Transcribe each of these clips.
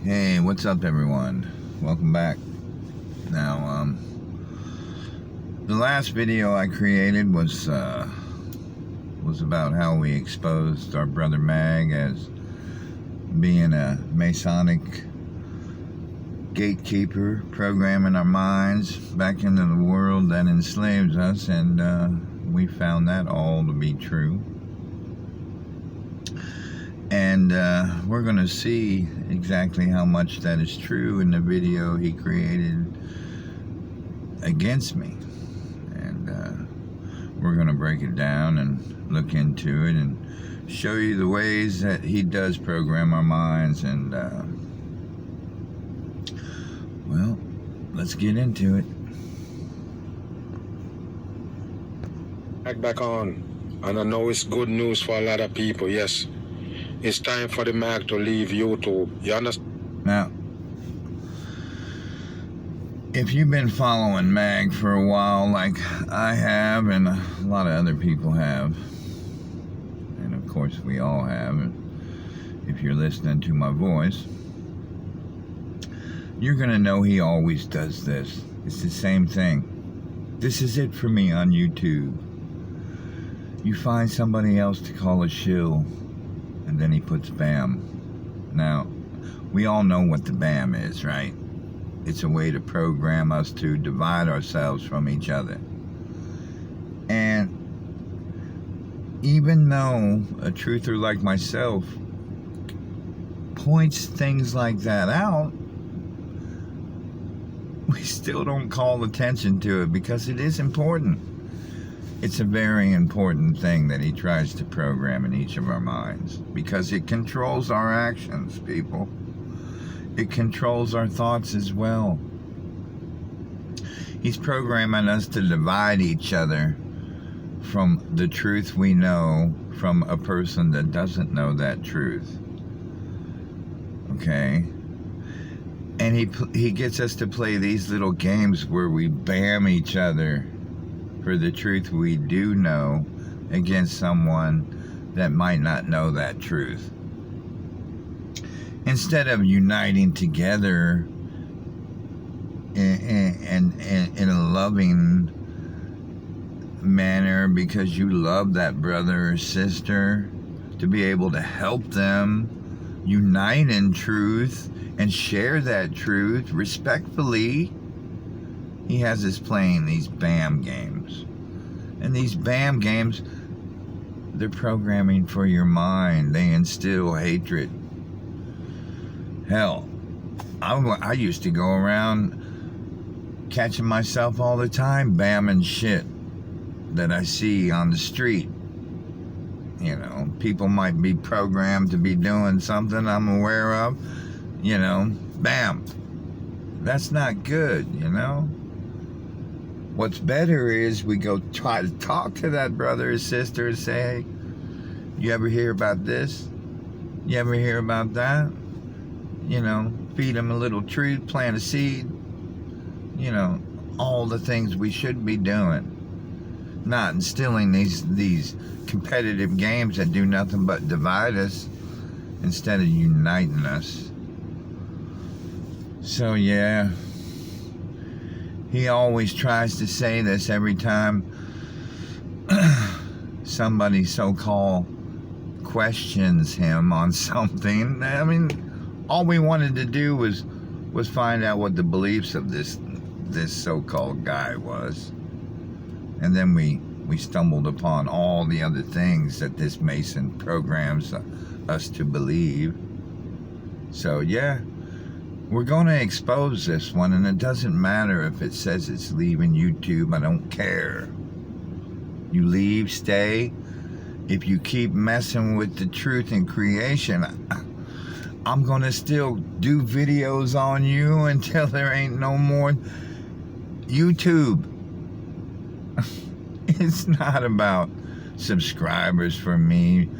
Hey, what's up, everyone? Welcome back. Now, the last video I created was about how we exposed our brother Mag as being a Masonic gatekeeper, programming our minds back into the world that enslaves us, and we found that all to be true. And we're going to see exactly how much that is true in the video he created against me. And we're going to break it down and look into it and show you the ways that he does program our minds. And, well, let's get into it. Back on. And I know it's good news for a lot of people, yes. It's time for the Mag to leave YouTube. You understand? Now, if you've been following Mag for a while, like I have, and a lot of other people have, and of course we all have, if you're listening to my voice, you're going to know he always does this. It's the same thing. This is it for me on YouTube. You find somebody else to call a shill, and then he puts BAM. Now, we all know what the BAM is, right? It's a way to program us to divide ourselves from each other. And even though a truther like myself points things like that out, we still don't call attention to it because it is important. It's a very important thing that he tries to program in each of our minds because it controls our actions, people. It controls our thoughts as well. He's programming us to divide each other from the truth we know from a person that doesn't know that truth. Okay? And he gets us to play these little games where we BAM each other for the truth we do know against someone that might not know that truth. Instead of uniting together in a loving manner because you love that brother or sister, to be able to help them unite in truth and share that truth respectfully, he has us playing these BAM games. And these BAM games, they're programming for your mind. They instill hatred. Hell, I used to go around catching myself all the time BAMing shit that I see on the street. You know, people might be programmed to be doing something I'm aware of. You know, BAM. That's not good, you know? What's better is we go try to talk to that brother or sister and say, hey, you ever hear about this? You ever hear about that? You know, feed them a little truth, plant a seed. You know, all the things we should be doing. Not instilling these competitive games that do nothing but divide us instead of uniting us. So, yeah. He always tries to say this every time somebody so-called questions him on something. I mean, all we wanted to do was find out what the beliefs of this so-called guy was. And then we stumbled upon all the other things that this Mason programs us to believe. So, yeah. We're going to expose this one, and it doesn't matter if it says it's leaving YouTube. I don't care. You leave, stay. If you keep messing with the truth in creation, I'm going to still do videos on you until there ain't no more YouTube. It's not about subscribers for me,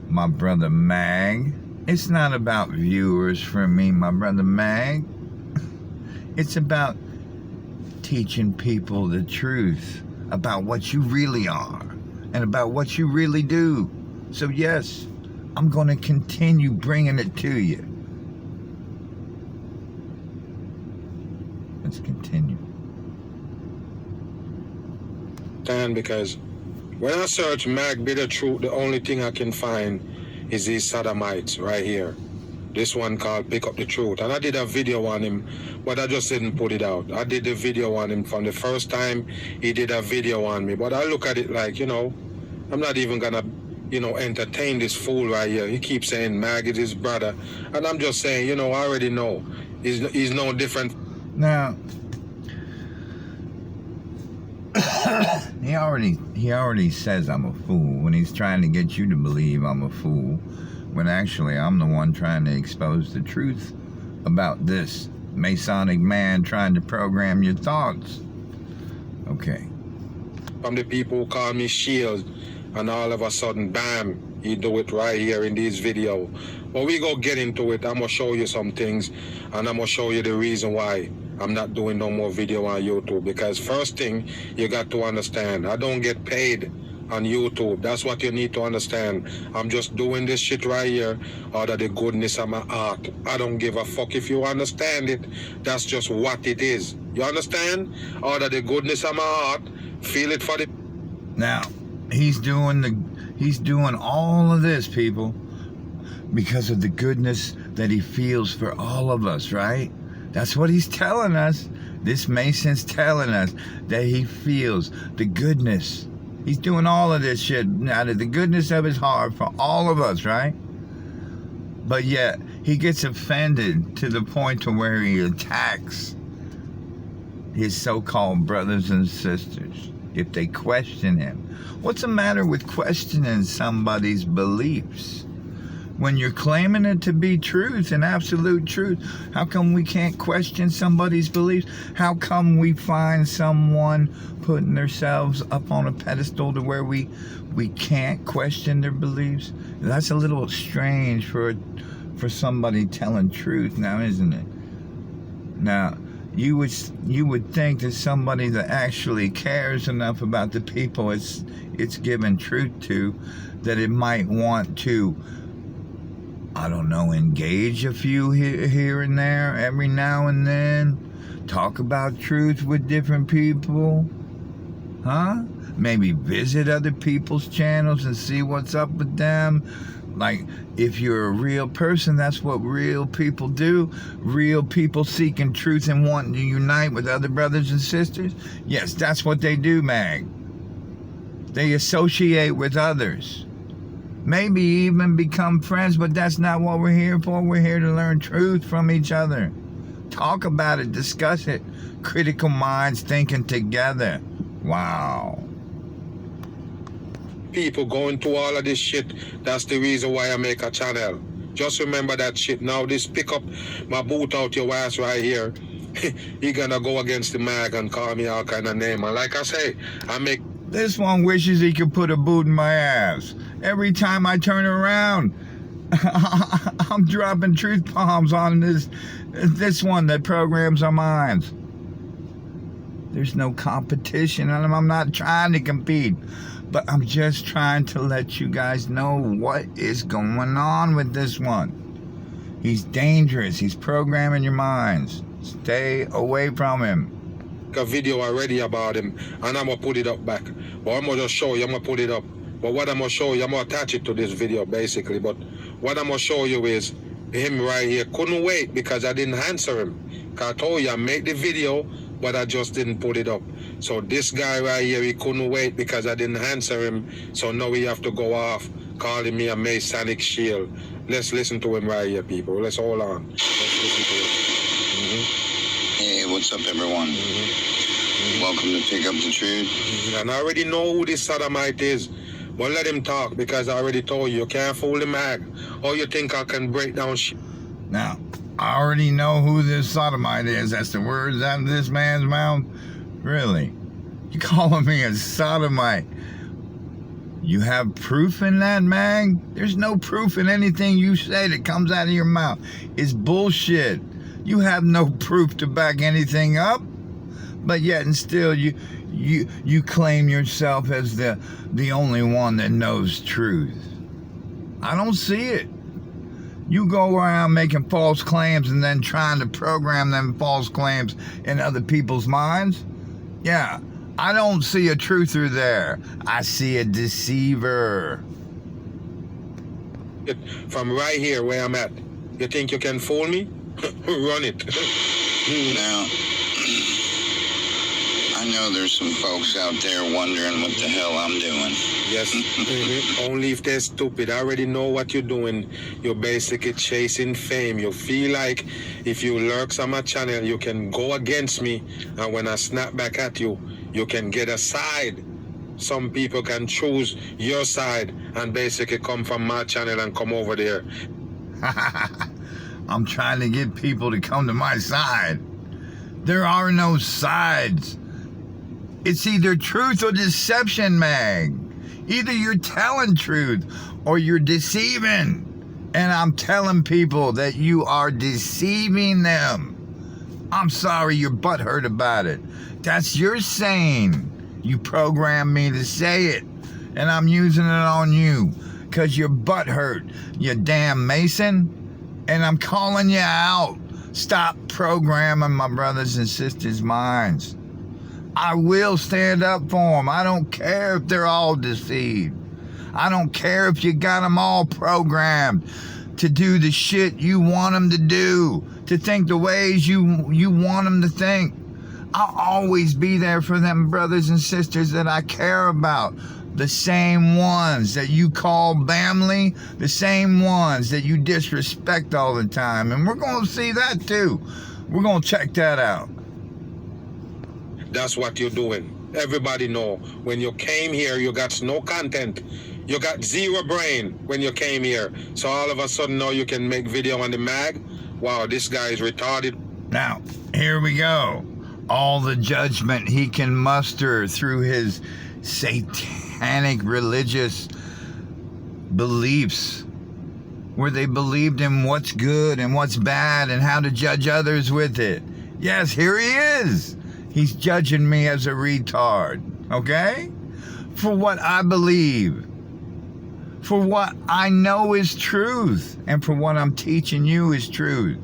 my brother Mag. It's not about viewers for me, my brother Mag. It's about teaching people the truth about what you really are and about what you really do. So yes, I'm going to continue bringing it to you. let's continue. Because when I search Mag Be the Truth, the only thing I can find is these sodomites right here. This one called Pick Up the Truth. And I did a video on him, but I just didn't put it out. I did the video on him from the first time he did a video on me. But I look at it like, I'm not even gonna, entertain this fool right here. He keeps saying Mag is his brother. And I'm just saying, I already know. He's no different. Now, he already says I'm a fool when he's trying to get you to believe I'm a fool, when actually I'm the one trying to expose the truth about this Masonic man trying to program your thoughts. Okay. From the people who call me Shield, and all of a sudden, bam, he do it right here in this video. But we go get into it. I'm going to show you some things, and I'm going to show you the reason why I'm not doing no more video on YouTube. Because first thing, you got to understand, I don't get paid on YouTube. That's what you need to understand. I'm just doing this shit right here out of the goodness of my heart. I don't give a fuck if you understand it. That's just what it is. You understand? Out of the goodness of my heart, feel it for the... Now, he's doing all of this, people, because of the goodness that he feels for all of us, right? That's what he's telling us. This Mason's telling us that he feels the goodness. He's doing all of this shit out of the goodness of his heart for all of us, right? But yet, he gets offended to the point to where he attacks his so-called brothers and sisters if they question him. What's the matter with questioning somebody's beliefs? When you're claiming it to be truth and absolute truth, how come we can't question somebody's beliefs? How come we find someone putting themselves up on a pedestal to where we can't question their beliefs? That's a little strange for somebody telling truth now, isn't it? Now, you would think that somebody that actually cares enough about the people it's given truth to, that it might want to, I don't know, engage a few here and there every now and then, talk about truth with different people, huh? Maybe visit other people's channels and see what's up with them. Like, if you're a real person, that's what real people do. Real people seeking truth and wanting to unite with other brothers and sisters. Yes, that's what they do, Mag. They associate with others. Maybe even become friends, but that's not what we're here for. We're here to learn truth from each other. Talk about it, discuss it. Critical minds thinking together. Wow. People going through all of this shit. That's the reason why I make a channel. Just remember that shit. Now this pick up my boot out your ass right here. He gonna go against the Mag and call me all kind of name. And like I say, I make... This one wishes he could put a boot in my ass. Every time I turn around, I'm dropping truth bombs on this one that programs our minds. There's no competition, and I'm not trying to compete. But I'm just trying to let you guys know what is going on with this one. He's dangerous. He's programming your minds. Stay away from him. A video already about him, and I'm going to put it up back. But I'm going to just show you. I'm going to put it up. But what I'm going to show you, I'm going to attach it to this video, basically. But what I'm going to show you is him right here. Couldn't wait because I didn't answer him. Because I told you I made the video, but I just didn't put it up. So this guy right here, he couldn't wait because I didn't answer him. So now we have to go off calling me a Masonic shield. Let's listen to him right here, people. Let's hold on. Let's listen to him. Hey, what's up, everyone? Welcome to Pick Up the Truth. And I already know who this sodomite is. But let him talk because I already told you can't fool the Mag. Or you think I can break down shit? Now, I already know who this sodomite is. That's the words out of this man's mouth. Really? You calling me a sodomite? You have proof in that, Mag? There's no proof in anything you say that comes out of your mouth. It's bullshit. You have no proof to back anything up. But yet and still you claim yourself as the only one that knows truth. I don't see it. You go around making false claims and then trying to program them false claims in other people's minds? Yeah, I don't see a truther there. I see a deceiver. From right here where I'm at, you think you can fool me? Run it. Now, I know there's some folks out there wondering what the hell I'm doing. Yes. Only if they're stupid. I already know what you're doing. You're basically chasing fame. You feel like if you lurk on my channel, you can go against me, and when I snap back at you, you can get a side. Some people can choose your side and basically come from my channel and come over there. I'm trying to get people to come to my side. There are no sides. It's either truth or deception, Mag. Either you're telling truth or you're deceiving. And I'm telling people that you are deceiving them. I'm sorry you're butthurt about it. That's your saying. You programmed me to say it. And I'm using it on you. Because you're butthurt, you damn Mason. And I'm calling you out. Stop programming my brothers and sisters' minds. I will stand up for them. I don't care if they're all deceived. I don't care if you got them all programmed to do the shit you want them to do, to think the ways you want them to think. I'll always be there for them brothers and sisters that I care about. The same ones that you call family, the same ones that you disrespect all the time. And we're going to see that too. We're going to check that out. That's what you're doing. Everybody know. When you came here, you got no content. You got zero brain when you came here. So all of a sudden now you can make video on the mag. Wow, this guy is retarded. Now, here we go. All the judgment he can muster through his satanic religious beliefs, where they believed in what's good and what's bad and how to judge others with it. Yes, here he is. He's judging me as a retard, okay? For what I believe, for what I know is truth, and for what I'm teaching you is truth.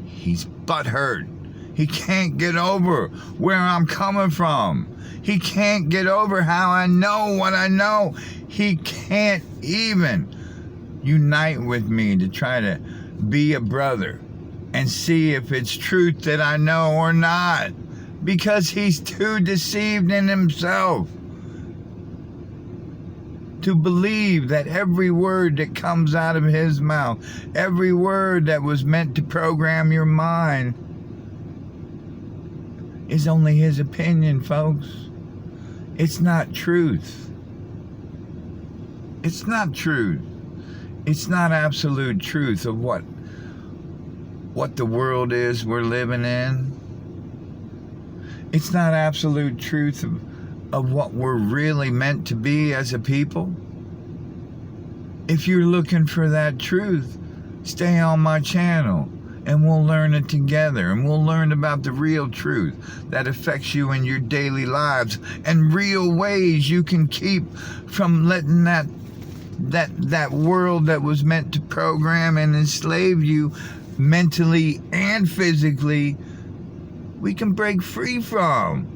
He's butthurt. He can't get over where I'm coming from. He can't get over how I know what I know. He can't even unite with me to try to be a brother and see if it's truth that I know or not, because he's too deceived in himself to believe that every word that comes out of his mouth, every word that was meant to program your mind, is only his opinion, folks. It's not truth. It's not truth. It's not absolute truth of what the world is we're living in. It's not absolute truth of what we're really meant to be as a people. If you're looking for that truth, stay on my channel and we'll learn it together, and we'll learn about the real truth that affects you in your daily lives and real ways you can keep from letting that world that was meant to program and enslave you mentally and physically, we can break free from.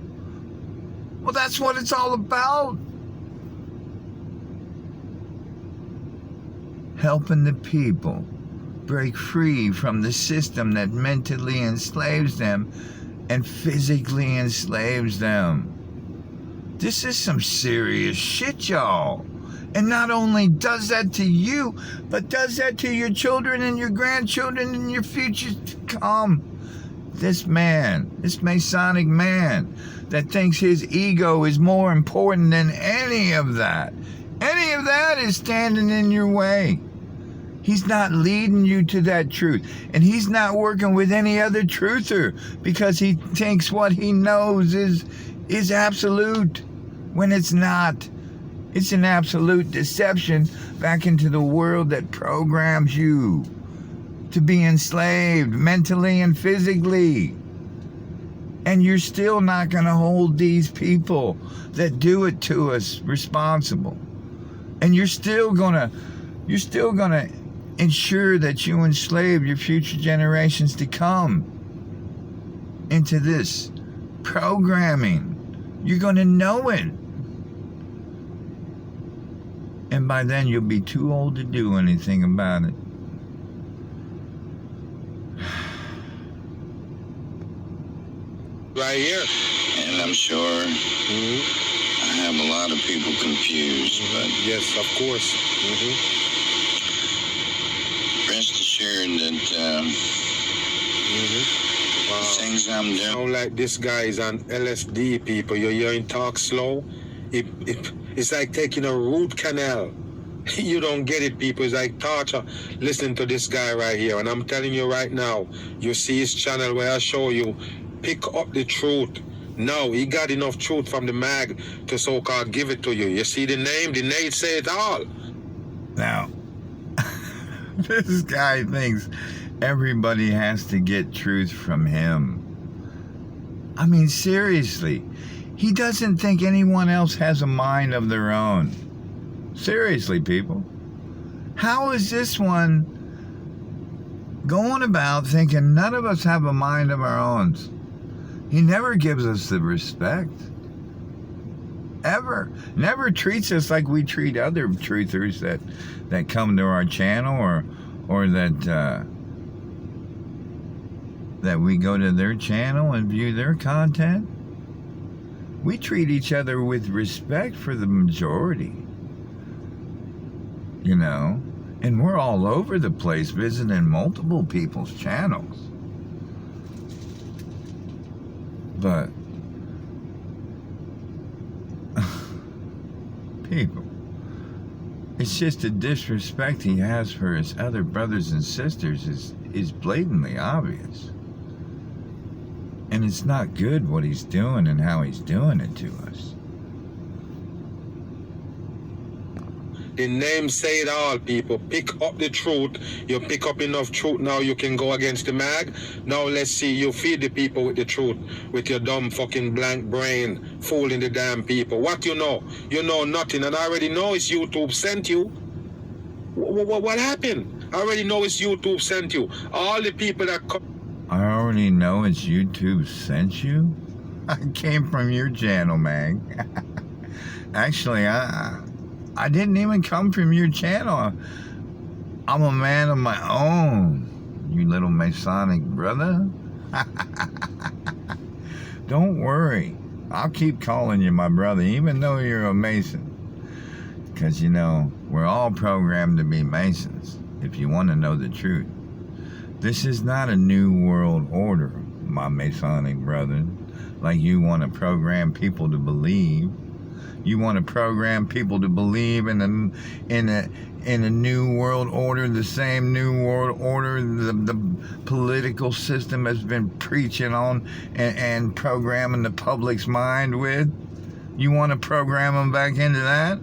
Well, that's what it's all about. Helping the people break free from the system that mentally enslaves them and physically enslaves them. This is some serious shit, y'all. And not only does that to you, but does that to your children and your grandchildren and your future to come. This man, this Masonic man that thinks his ego is more important than any of that is standing in your way. He's not leading you to that truth. And he's not working with any other truther because he thinks what he knows is absolute when it's not. It's an absolute deception back into the world that programs you to be enslaved mentally and physically. And you're still not going to hold these people that do it to us responsible. And you're still going to you're still going to ensure that you enslave your future generations to come into this programming. You're going to know it. And by then, you'll be too old to do anything about it. Right here. And I'm sure I have a lot of people confused, but Yes, of course. rest assured that Wow. things I'm doing. Sound like this guy is on LSD, people. You're hearing talk slow. It's like taking a root canal. You don't get it, people. It's like torture. Listen to this guy right here. And I'm telling you right now, you see his channel where I show you, pick up the truth. No, he got enough truth from the mag to so-called give it to you. You see the name say it all. Now, this guy thinks everybody has to get truth from him. I mean, seriously. He doesn't think anyone else has a mind of their own. Seriously, people. How is this one going about thinking none of us have a mind of our own? He never gives us the respect. Ever. Never treats us like we treat other truthers that come to our channel or that we go to their channel and view their content. We treat each other with respect for the majority. You know? And we're all over the place visiting multiple people's channels. But people, it's just the disrespect he has for his other brothers and sisters is blatantly obvious. And it's not good what he's doing and how he's doing it to us. The name say it all, people. Pick up the truth. You pick up enough truth now, you can go against the mag. Now let's see you feed the people with the truth, with your dumb fucking blank brain, fooling the damn people. What you know? You know nothing, and I already know it's YouTube sent you. What happened? I already know it's YouTube sent you. All the people that come. I already know it's YouTube sent you. I came from your channel, man. Actually, I didn't even come from your channel. I'm a man of my own, you little Masonic brother. Don't worry. I'll keep calling you my brother, even though you're a Mason. Because, you know, we're all programmed to be Masons, if you want to know the truth. This is not a new world order, my Masonic brother, like you want to program people to believe. You want to program people to believe in a new world order, the same new world order the political system has been preaching on and programming the public's mind with. You want to program them back into that?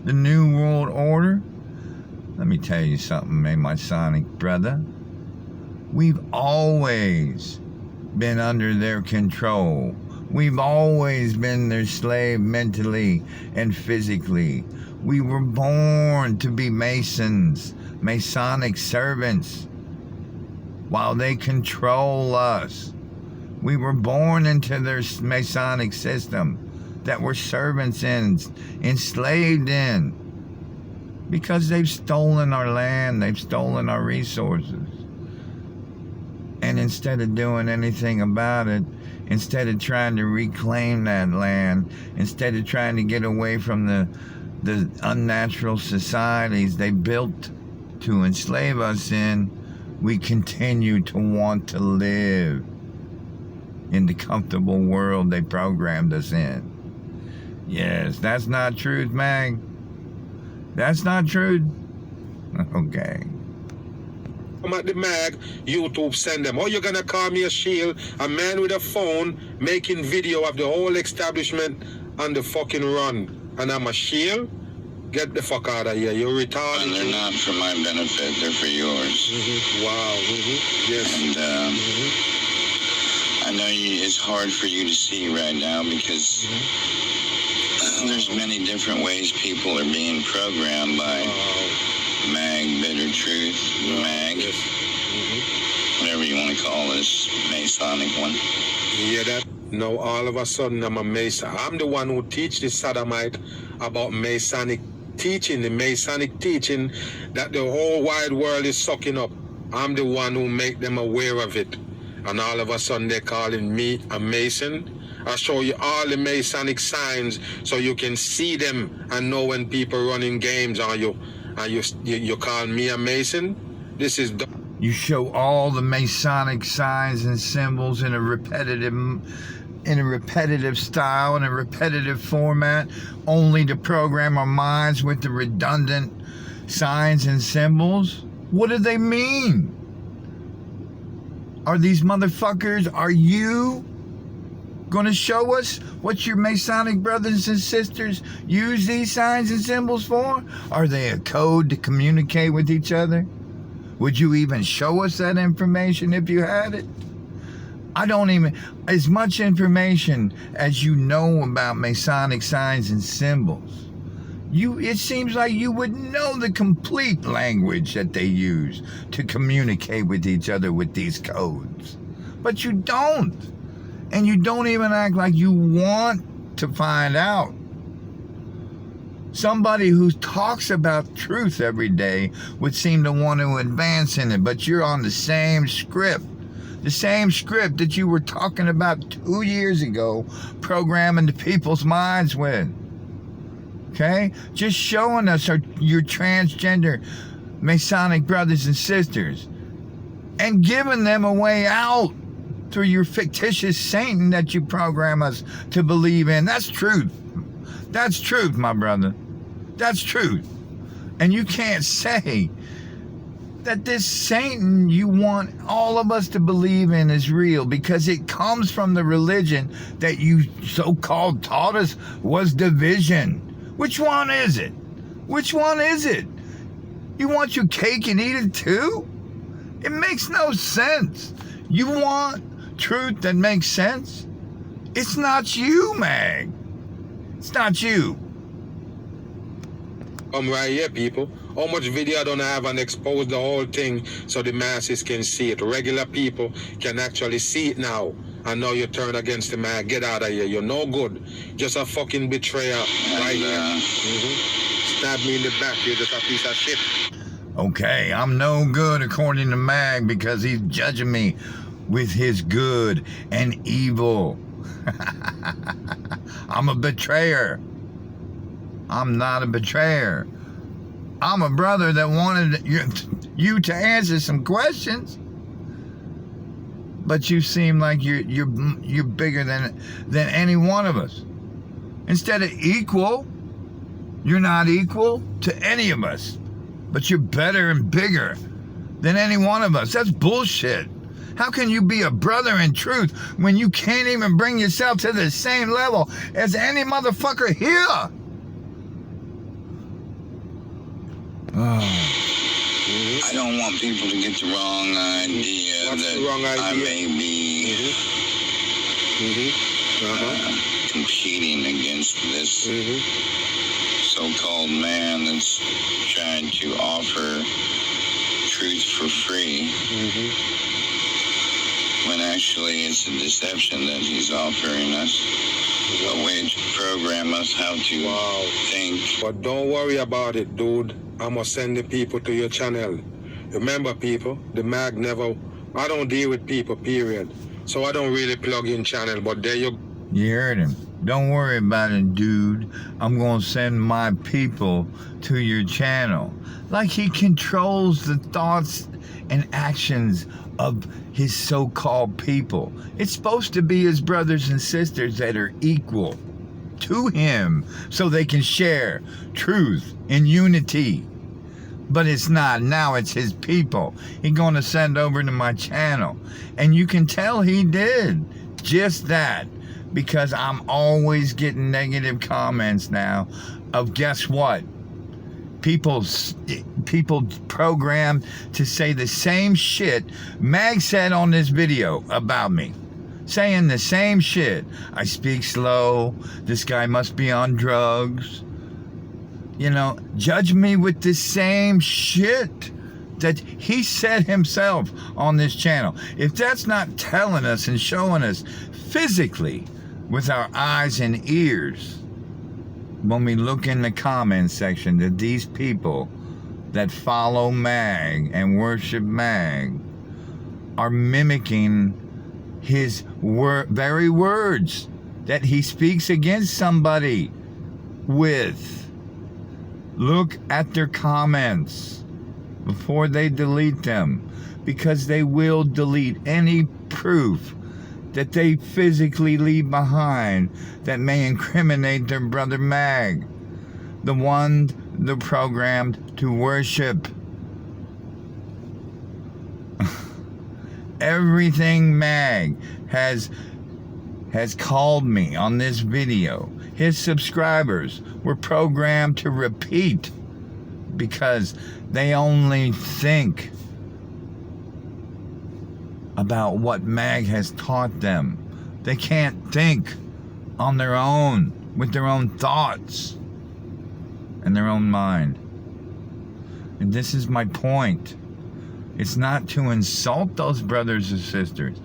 The new world order? Let me tell you something, my Masonic brother. We've always been under their control. We've always been their slave mentally and physically. We were born to be Masons, Masonic servants, while they control us. We were born into their Masonic system that we're servants in, enslaved in, because they've stolen our land, they've stolen our resources. And instead of doing anything about it, instead of trying to reclaim that land, instead of trying to get away from the unnatural societies they built to enslave us in, we continue to want to live in the comfortable world they programmed us in. Yes, that's not truth, Mag. That's not truth. Okay. Come at the mag, YouTube send them. Or you're gonna call me a shield, a man with a phone making video of the whole establishment on the fucking run, and I'm a shield? Get the fuck out of here. You're retarded. And they're not for my benefit, they're for yours. Wow. Yes. And I know it's hard for you to see right now because there's many different ways people are being programmed by Mag, Bitter Truth, Mag, whatever you want to call this Masonic one. You hear that? Now all of a sudden I'm a Mason. I'm the one who teach the Sodomite about Masonic teaching, the Masonic teaching that the whole wide world is sucking up. I'm the one who make them aware of it. And all of a sudden they're calling me a Mason. I show you all the Masonic signs so you can see them and know when people running games on you. And you call me a Mason? This is... You show all the Masonic signs and symbols in a repetitive style, in a repetitive format, only to program our minds with the redundant signs and symbols? What do they mean? Are these motherfuckers, are you going to show us what your Masonic brothers and sisters use these signs and symbols for? Are they a code to communicate with each other? Would you even show us that information if you had it? I don't even, as much information as you know about Masonic signs and symbols, it seems like you would know the complete language that they use to communicate with each other with these codes. But you don't. And you don't even act like you want to find out. Somebody who talks about truth every day would seem to want to advance in it, but you're on the same script. The same script that you were talking about 2 years ago, programming the people's minds with. Okay? Just showing us your transgender Masonic brothers and sisters and giving them a way out through your fictitious Satan that you program us to believe in. That's truth. That's truth, my brother. That's truth. And you can't say that this Satan you want all of us to believe in is real, because it comes from the religion that you so-called taught us was division. Which one is it? Which one is it? You want your cake and eat it too? It makes no sense. You want truth that makes sense? It's not you, Mag. It's not you. Come right here, people. How much video I don't have and expose the whole thing so the masses can see it. Regular people can actually see it now. And now you turn against the man. Get out of here. You're no good. Just a fucking betrayer right here. Stab me in the back. You're just a piece of shit. Okay, I'm no good according to Mag because he's judging me with his good and evil. I'm a betrayer. I'm not a betrayer. I'm a brother that wanted you to answer some questions, but you seem like you're bigger than any one of us. Instead of equal, you're not equal to any of us, but you're better and bigger than any one of us. That's bullshit. How can you be a brother in truth when you can't even bring yourself to the same level as any motherfucker here? I don't want people to get the wrong idea that the wrong idea? I may be competing against this so-called man that's trying to offer truth for free. When actually it's a deception that he's offering us. A way to program us how to think. But don't worry about it, dude. I'm gonna send the people to your channel. Remember, people, the mag never... I don't deal with people, period. So I don't really plug in channel, but there you... You heard him. Don't worry about it, dude. I'm gonna send my people to your channel. Like he controls the thoughts and actions of his so-called people. It's supposed to be his brothers and sisters that are equal to him so they can share truth and unity. But it's not. Now it's his people. He's going to send over to my channel. And you can tell he did just that, because I'm always getting negative comments now of, guess what? People programmed to say the same shit Mag said on this video about me. Saying the same shit. I speak slow. This guy must be on drugs. judge me with the same shit that he said himself on this channel. If that's not telling us and showing us physically with our eyes and ears, when we look in the comment section, that these people that follow Mag and worship Mag are mimicking his very words that he speaks against somebody with. Look at their comments before they delete them, because they will delete any proof that they physically leave behind that may incriminate their brother Mag, the one they're programmed to worship. Everything Mag has called me on this video, his subscribers were programmed to repeat, because they only think about what Mag has taught them. They can't think on their own, with their own thoughts and their own mind. And this is my point. It's not to insult those brothers and sisters.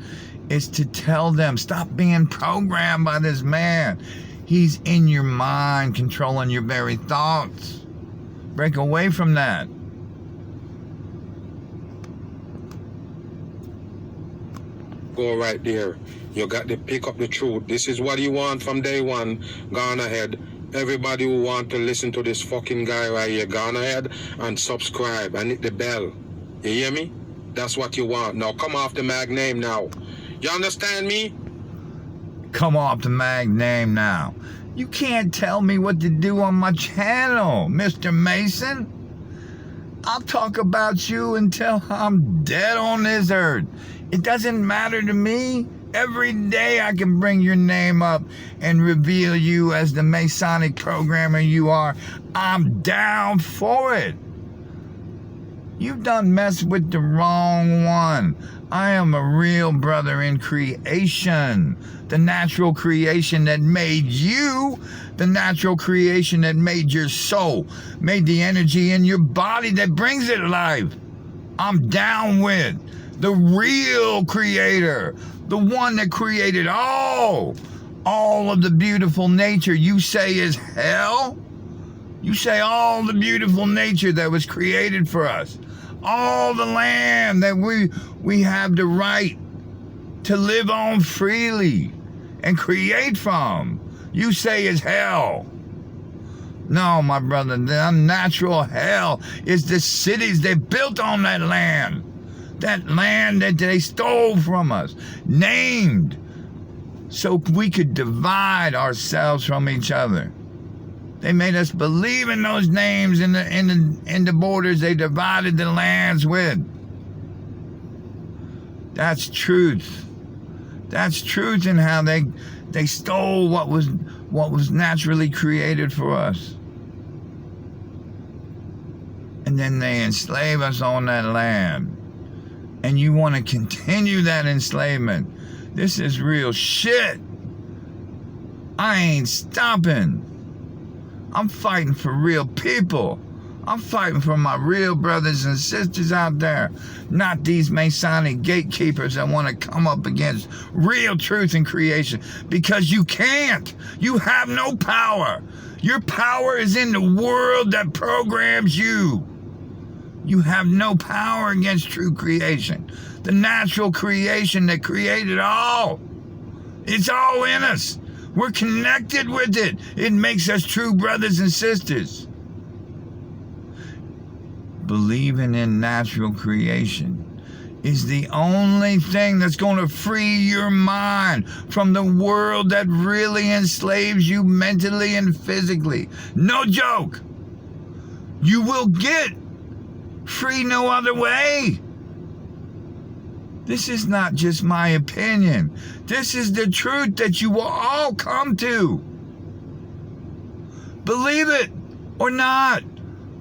It's to tell them, stop being programmed by this man. He's in your mind, controlling your very thoughts. Break away from that. Go right there. You got to pick up the truth. This is what you want from day one. Gone ahead. Everybody who want to listen to this fucking guy right here, gone ahead and subscribe and hit the bell. You hear me? That's what you want. Now come off the Mag name now. You understand me? Come off the Mag name now. You can't tell me what to do on my channel, Mr. Mason. I'll talk about you until I'm dead on this earth. It doesn't matter to me. Every day I can bring your name up and reveal you as the Masonic programmer you are. I'm down for it. You've done messed with the wrong one. I am a real brother in creation. The natural creation that made you, the natural creation that made your soul, made the energy in your body that brings it alive. I'm down with the real creator, the one that created all of the beautiful nature you say is hell. You say all the beautiful nature that was created for us, all the land that we have the right to live on freely and create from, you say is hell. No, my brother, the unnatural hell is the cities they built on that land that they stole from us, named so we could divide ourselves from each other. They made us believe in those names in the borders they divided the lands with. That's truth. That's truth in how they stole what was naturally created for us. And then they enslave us on that land. And you want to continue that enslavement. This is real shit. I ain't stopping. I'm fighting for real people. I'm fighting for my real brothers and sisters out there, not these Masonic gatekeepers that want to come up against real truth and creation, because you can't. You have no power. Your power is in the world that programs you. You have no power against true creation, the natural creation that created all. It's all in us. We're connected with it. It makes us true brothers and sisters. Believing in natural creation is the only thing that's going to free your mind from the world that really enslaves you mentally and physically. No joke. You will get free no other way. This is not just my opinion. This is the truth that you will all come to. Believe it or not,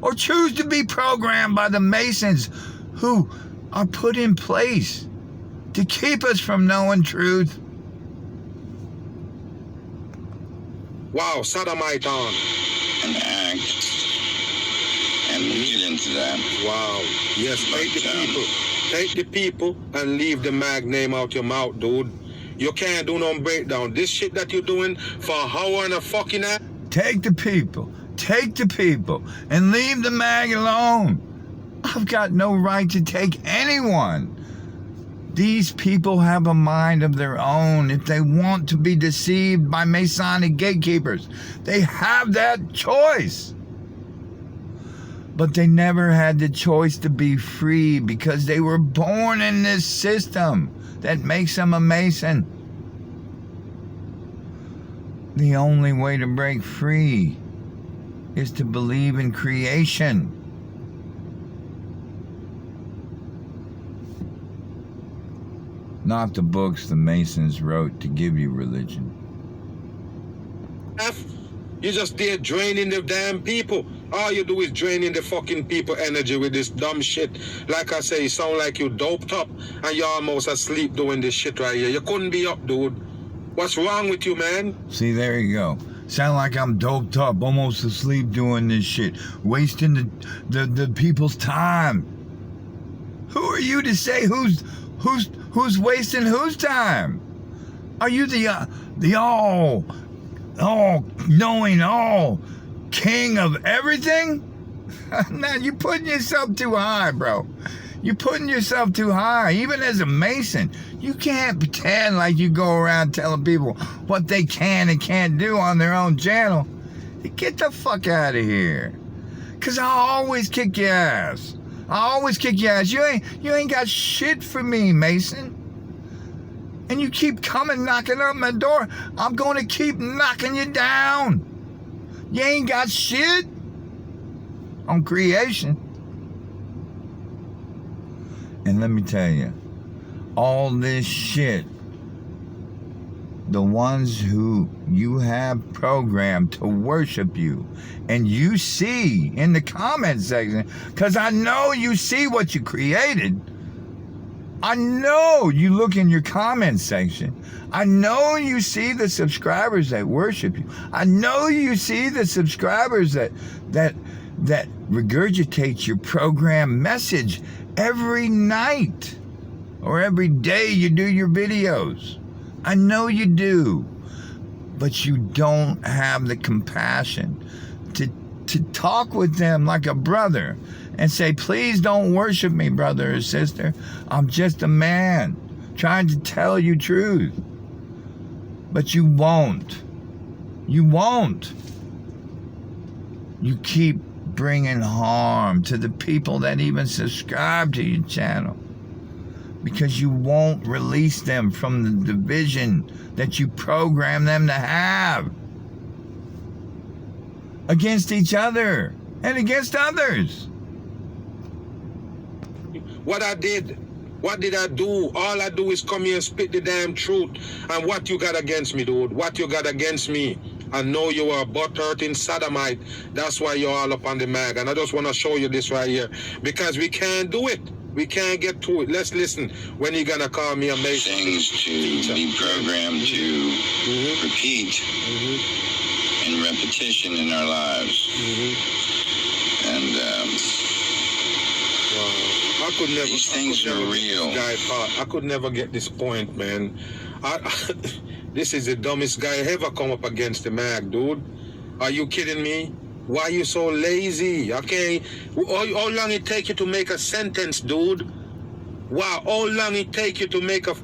or choose to be programmed by the Masons who are put in place to keep us from knowing truth. Wow, Sodomite on. An act into that. Wow. Yes, take the But, people. Take the people and leave the mag name out your mouth, dude. You can't do no breakdown. This shit that you're doing for an hour and a fucking hour. Take the people, and leave the mag alone. I've got no right to take anyone. These people have a mind of their own. If they want to be deceived by Masonic gatekeepers, they have that choice. But they never had the choice to be free because they were born in this system that makes them a Mason. The only way to break free is to believe in creation. Not the books the Masons wrote to give you religion. You just there draining the damn people. All you do is draining the fucking people energy with this dumb shit. Like I say, you sound like you doped up and you're almost asleep doing this shit right here. You couldn't be up, dude. What's wrong with you, man? See, there you go. Sound like I'm doped up, almost asleep doing this shit, wasting the people's time. Who are you to say who's wasting whose time? Are you the all knowing, all king of everything? Now you're putting yourself too high, bro. You're putting yourself too high. Even as a Mason, you can't pretend like you go around telling people what they can and can't do on their own channel. Get the fuck out of here. Cause I'll always kick your ass. I'll always kick your ass. You ain't got shit for me, Mason. And you keep coming knocking on my door. I'm gonna keep knocking you down. You ain't got shit on creation. And let me tell you, all this shit, the ones who you have programmed to worship you, and you see in the comment section, because I know you see what you created. I know you look in your comment section. I know you see the subscribers that worship you. I know you see the subscribers that regurgitate your program message every night or every day you do your videos. I know you do. But you don't have the compassion to talk with them like a brother and say, please don't worship me, brother or sister. I'm just a man trying to tell you truth. But you won't. You won't. You keep bringing harm to the people that even subscribe to your channel because you won't release them from the division that you program them to have against each other and against others. What I did, what did I do? All I do is come here and spit the damn truth. And what you got against me, dude? What you got against me? I know you are a butt-hurting sodomite. That's why you're all up on the mag. And I just want to show you this right here. Because we can't do it. We can't get to it. Let's listen. When you going to call me a Mason? Things to be programmed to repeat in repetition in our lives. And I could never. These things are real. I could never get this point, man. This is the dumbest guy ever come up against the mag, dude. Are you kidding me? Why are you so lazy? Okay, how long it take you to make a sentence, dude? Wow, how long it take you to make a...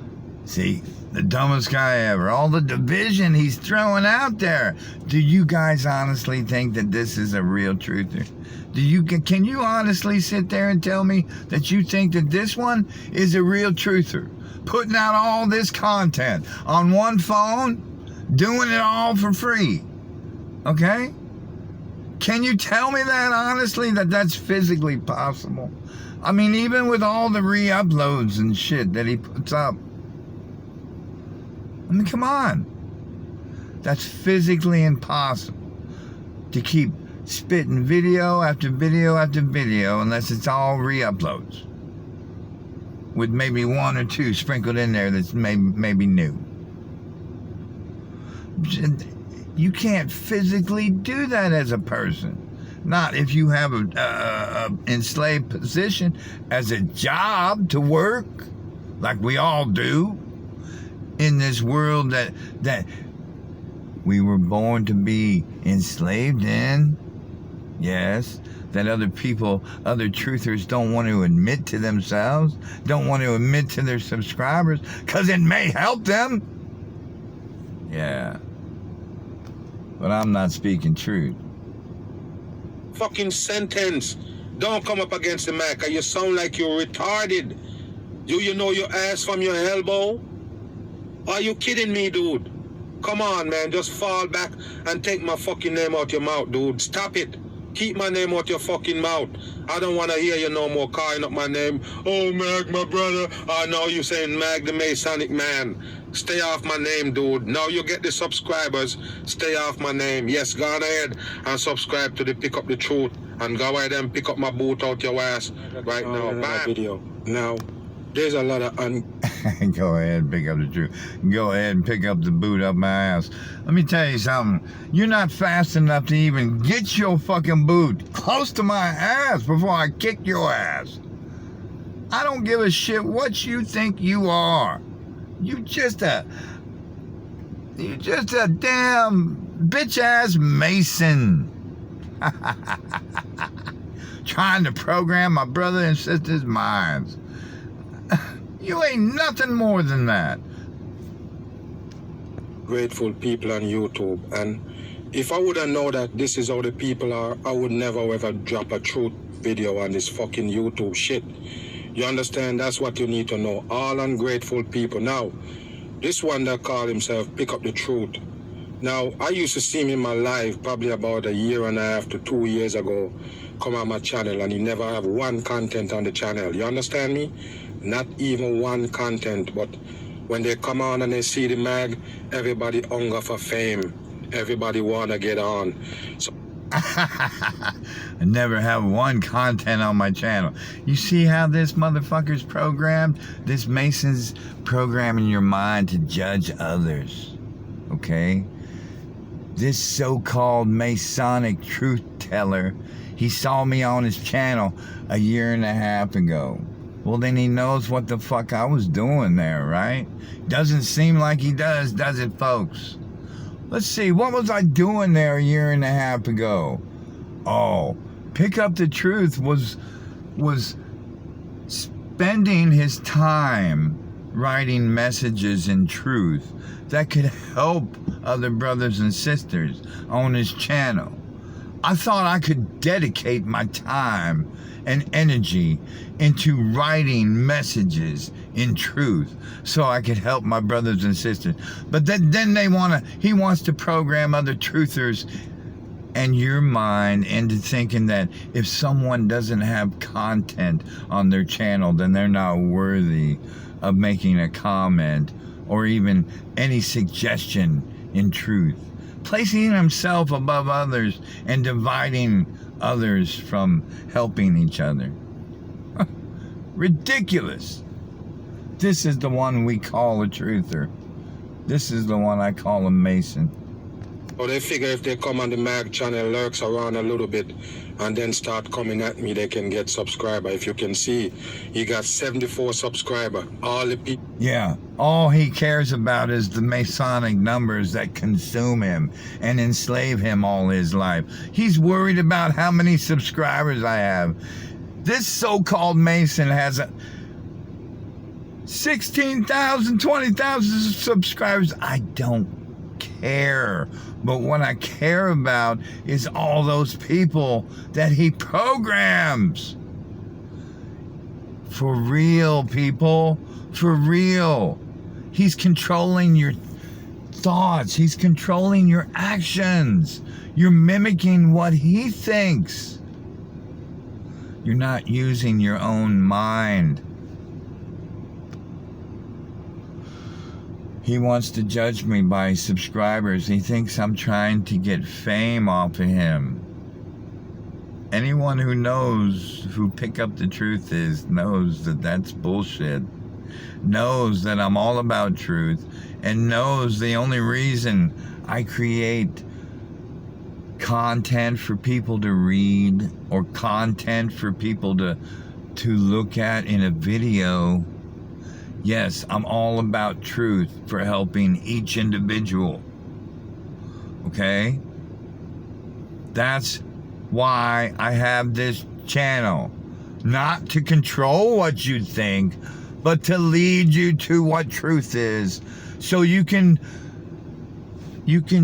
See, the dumbest guy ever. All the division he's throwing out there. Do you guys honestly think that this is a real truther? Can you honestly sit there and tell me that you think that this one is a real truther? Putting out all this content on one phone, doing it all for free. Okay? Can you tell me that honestly, that that's physically possible? I mean, even with all the re-uploads and shit that he puts up. I mean, come on. That's physically impossible to keep spitting video after video after video unless it's all re-uploads with maybe one or two sprinkled in there that's maybe new. You can't physically do that as a person. Not if you have a enslaved position as a job to work, like we all do, in this world that we were born to be enslaved in. Yes, that other people, other truthers don't want to admit to themselves, don't want to admit to their subscribers, because it may help them. Yeah. But I'm not speaking truth. Fucking sentence. Don't come up against the mic. You sound like you're retarded. Do you know your ass from your elbow? Are you kidding me, dude? Come on, man. Just fall back and take my fucking name out your mouth, dude. Stop it. Keep my name out your fucking mouth. I don't want to hear you no more calling up my name. Oh, Mag, my brother. I know you saying Mag the Masonic man. Stay off my name, dude. Now you get the subscribers. Stay off my name. Yes, go on ahead and subscribe to the Pick Up the Truth. And go ahead and pick up my boot out your ass right now. Bam. Video. Now, there's a lot of Go ahead and pick up the truth. Go ahead and pick up the boot up my ass. Let me tell you something. You're not fast enough to even get your fucking boot close to my ass before I kick your ass. I don't give a shit what you think you are. You just a damn bitch ass Mason. Trying to program my brother and sister's minds. You ain't nothing more than that. Grateful people on YouTube, and if I would have known that this is how the people are, I would never ever drop a truth video on this fucking YouTube shit. You understand? That's what you need to know. All ungrateful people. Now, this one that called himself Pick Up the Truth. Now, I used to see him in my life probably about 1.5 to 2 years ago come on my channel, and he never have one content on the channel. You understand me? Not even one content. But when they come on and they see the mag, everybody hunger for fame. Everybody want to get on. So I never have one content on my channel. You see how this motherfucker's programmed? This Mason's programming your mind to judge others. Okay? This so-called Masonic truth teller, he saw me on his channel 1.5 years ago. Well, then he knows what the fuck I was doing there, right? Doesn't seem like he does it, folks? Let's see, what was I doing there 1.5 years ago? Oh, Pick Up the Truth was spending his time writing messages in truth that could help other brothers and sisters on his channel. I thought I could dedicate my time and energy into writing messages in truth so I could help my brothers and sisters. But then he wants to program other truthers and your mind into thinking that if someone doesn't have content on their channel, then they're not worthy of making a comment or even any suggestion in truth. Placing himself above others and dividing others from helping each other. Ridiculous. This is the one we call a truther. This is the one I call a Mason. So they figure if they come on the mag channel, lurks around a little bit, and then start coming at me, they can get subscriber. If you can see, he got 74 subscriber. All the people. Yeah, all he cares about is the Masonic numbers that consume him and enslave him all his life. He's worried about how many subscribers I have. This so-called Mason has 16,000, 20,000 subscribers. I don't care. But what I care about is all those people that he programs. For real, people. For real. He's controlling your thoughts. He's controlling your actions. You're mimicking what he thinks. You're not using your own mind. He wants to judge me by subscribers. He thinks I'm trying to get fame off of him. Anyone who knows who Pick Up the Truth is knows that that's bullshit. Knows that I'm all about truth and knows the only reason I create content for people to read or content for people to look at in a video. Yes, I'm all about truth for helping each individual. Okay? That's why I have this channel. Not to control what you think, but to lead you to what truth is. So you can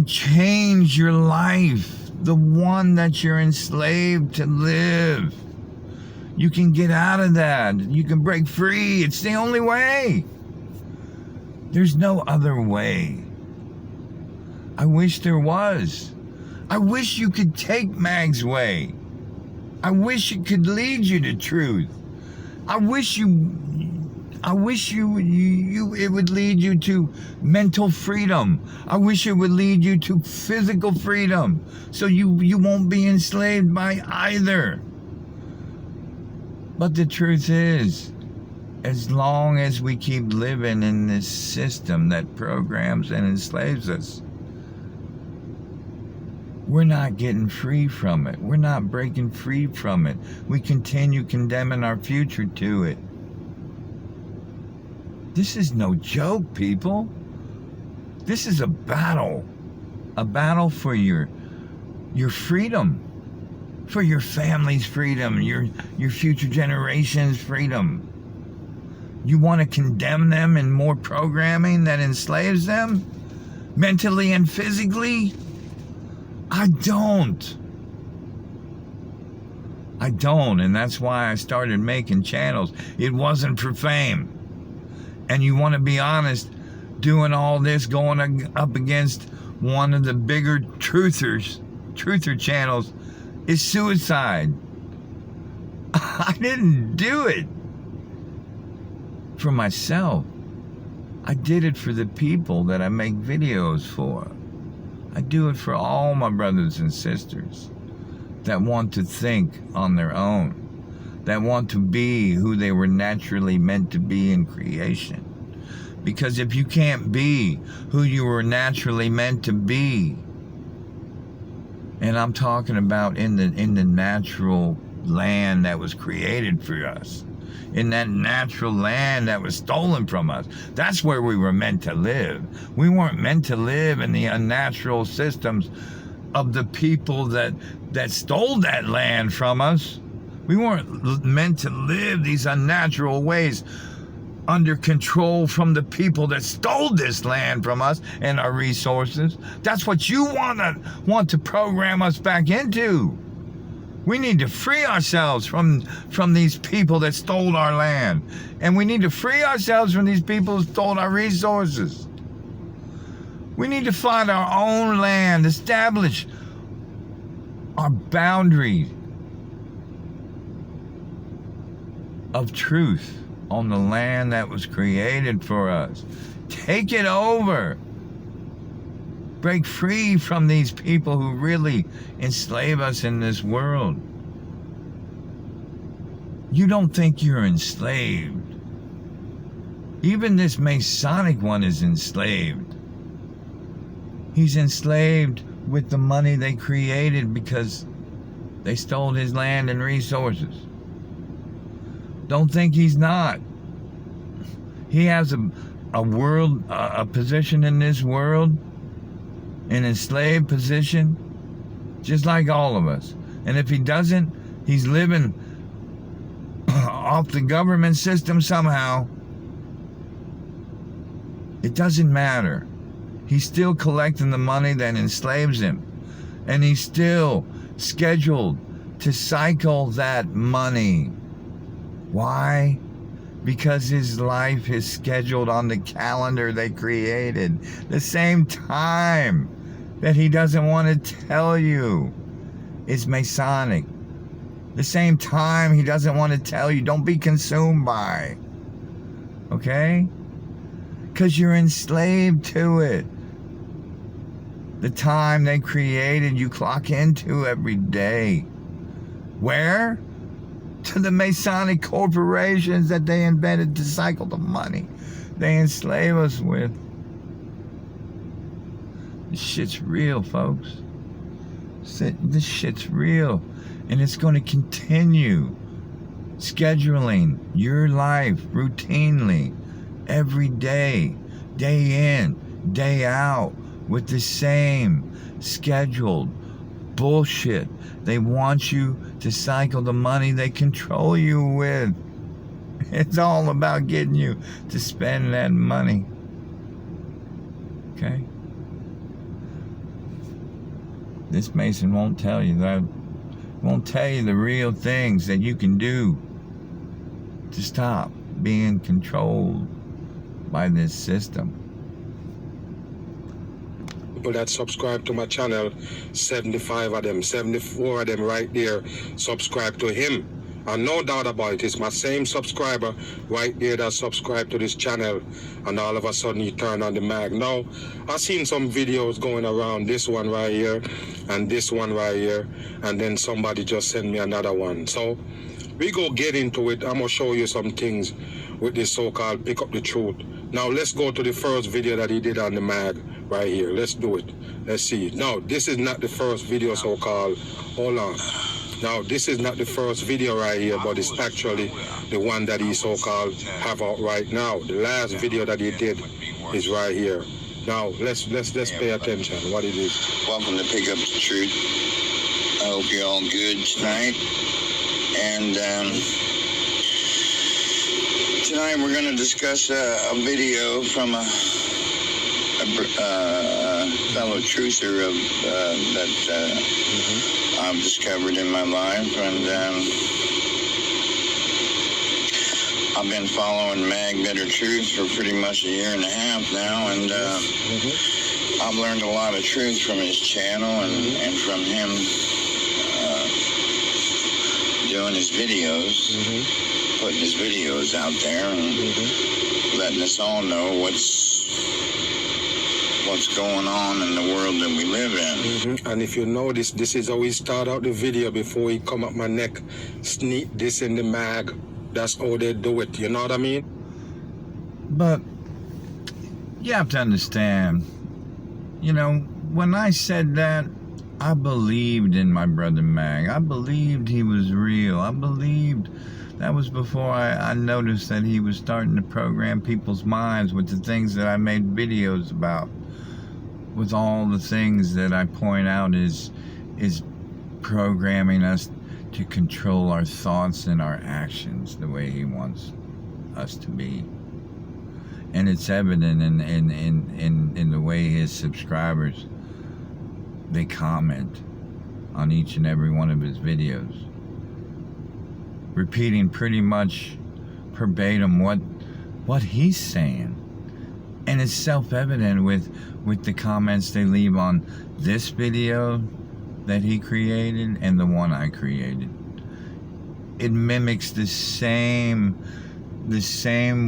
change your life, the one that you're enslaved to live. You can get out of that. You can break free. It's the only way. There's no other way. I wish there was. I wish you could take Mag's way. I wish it could lead you to truth. I wish it would lead you to mental freedom. I wish it would lead you to physical freedom. So you won't be enslaved by either. But the truth is, as long as we keep living in this system that programs and enslaves us, we're not getting free from it. We're not breaking free from it. We continue condemning our future to it. This is no joke, people. This is a battle for your freedom, for your family's freedom, your future generations' freedom. You want to condemn them in more programming that enslaves them, mentally and physically? I don't, and that's why I started making channels. It wasn't for fame. And you want to be honest, doing all this, going up against one of the bigger truther channels, is suicide. I didn't do it for myself. I did it for the people that I make videos for. I do it for all my brothers and sisters that want to think on their own, that want to be who they were naturally meant to be in creation. Because if you can't be who you were naturally meant to be, and I'm talking about in the natural land that was created for us, in that natural land that was stolen from us. That's where we were meant to live. We weren't meant to live in the unnatural systems of the people that stole that land from us. We weren't meant to live these unnatural ways under control from the people that stole this land from us and our resources. That's what you want to program us back into. We need to free ourselves from these people that stole our land. And we need to free ourselves from these people who stole our resources. We need to find our own land, establish our boundary of truth on the land that was created for us. Take it over. Break free from these people who really enslave us in this world. You don't think you're enslaved. Even this Masonic one is enslaved. He's enslaved with the money they created because they stole his land and resources. Don't think he's not. He has a position in this world, an enslaved position, just like all of us. And if he doesn't, he's living off the government system somehow. It doesn't matter. He's still collecting the money that enslaves him. And he's still scheduled to cycle that money. Why? Because his life is scheduled on the calendar they created. The same time that he doesn't want to tell you is Masonic. The same time he doesn't want to tell you, don't be consumed by. Okay? Because you're enslaved to it. The time they created, you clock into every day. Where? To the Masonic corporations that they invented to cycle the money they enslave us with. This shit's real, folks. This shit's real, and it's going to continue. Scheduling your life routinely, every day, day in, day out, with the same scheduled bullshit. They want you to cycle the money they control you with. It's all about getting you to spend that money. Okay? This Mason won't tell you that. Won't tell you the real things that you can do to stop being controlled by this system. People that subscribe to my channel, 75 of them, 74 of them right there subscribe to him. And no doubt about it, it's my same subscriber right there that subscribed to this channel, and all of a sudden he turned on the mag. Now, I've seen some videos going around, this one right here, and this one right here, and then somebody just sent me another one. So, we go get into it. I'm going to show you some things with this so-called Pick Up the Truth. Now, let's go to the first video that he did on the mag right here. Let's do it. Let's see. Now, this is not the first video so-called. Hold on. Now, this is not the first video right here, but it's actually the one that he so-called have out right now. The last video that he did is right here. Now, let's pay attention what it is. Welcome to Pick Up the Truth. I hope you're all good tonight. And tonight we're going to discuss a video from a fellow truther that I've discovered in my life, and I've been following Mag Better Truth for pretty much a year and a half now, and I've learned a lot of truth from his channel and from him doing his videos, putting his videos out there, and letting us all know what's going on in the world that we live in. And if you notice, this is how he start out the video before he come up my neck, sneak this in the mag. That's how they do it, you know what I mean? But you have to understand, you know, when I said that, I believed in my brother Mag. I believed he was real. I believed that was before I noticed that he was starting to program people's minds with the things that I made videos about. With all the things that I point out is programming us to control our thoughts and our actions the way he wants us to be. And it's evident in the way his subscribers, they comment on each and every one of his videos, repeating pretty much verbatim what he's saying. And it's self-evident with the comments they leave on this video that he created and the one I created. It mimics the same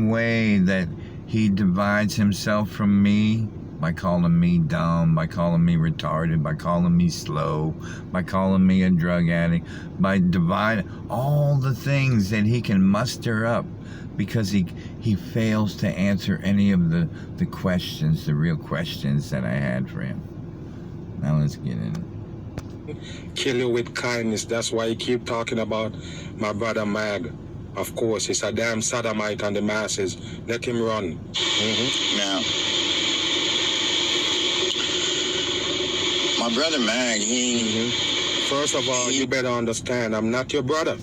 way that he divides himself from me by calling me dumb, by calling me retarded, by calling me slow, by calling me a drug addict, by dividing all the things that he can muster up because he fails to answer any of the questions, the real questions that I had for him. Now let's get in it. Kill you with kindness. That's why he keep talking about my brother Mag. Of course, he's a damn sodomite on the masses. Let him run. Now, my brother Mag, First of all, you better understand, I'm not your brother.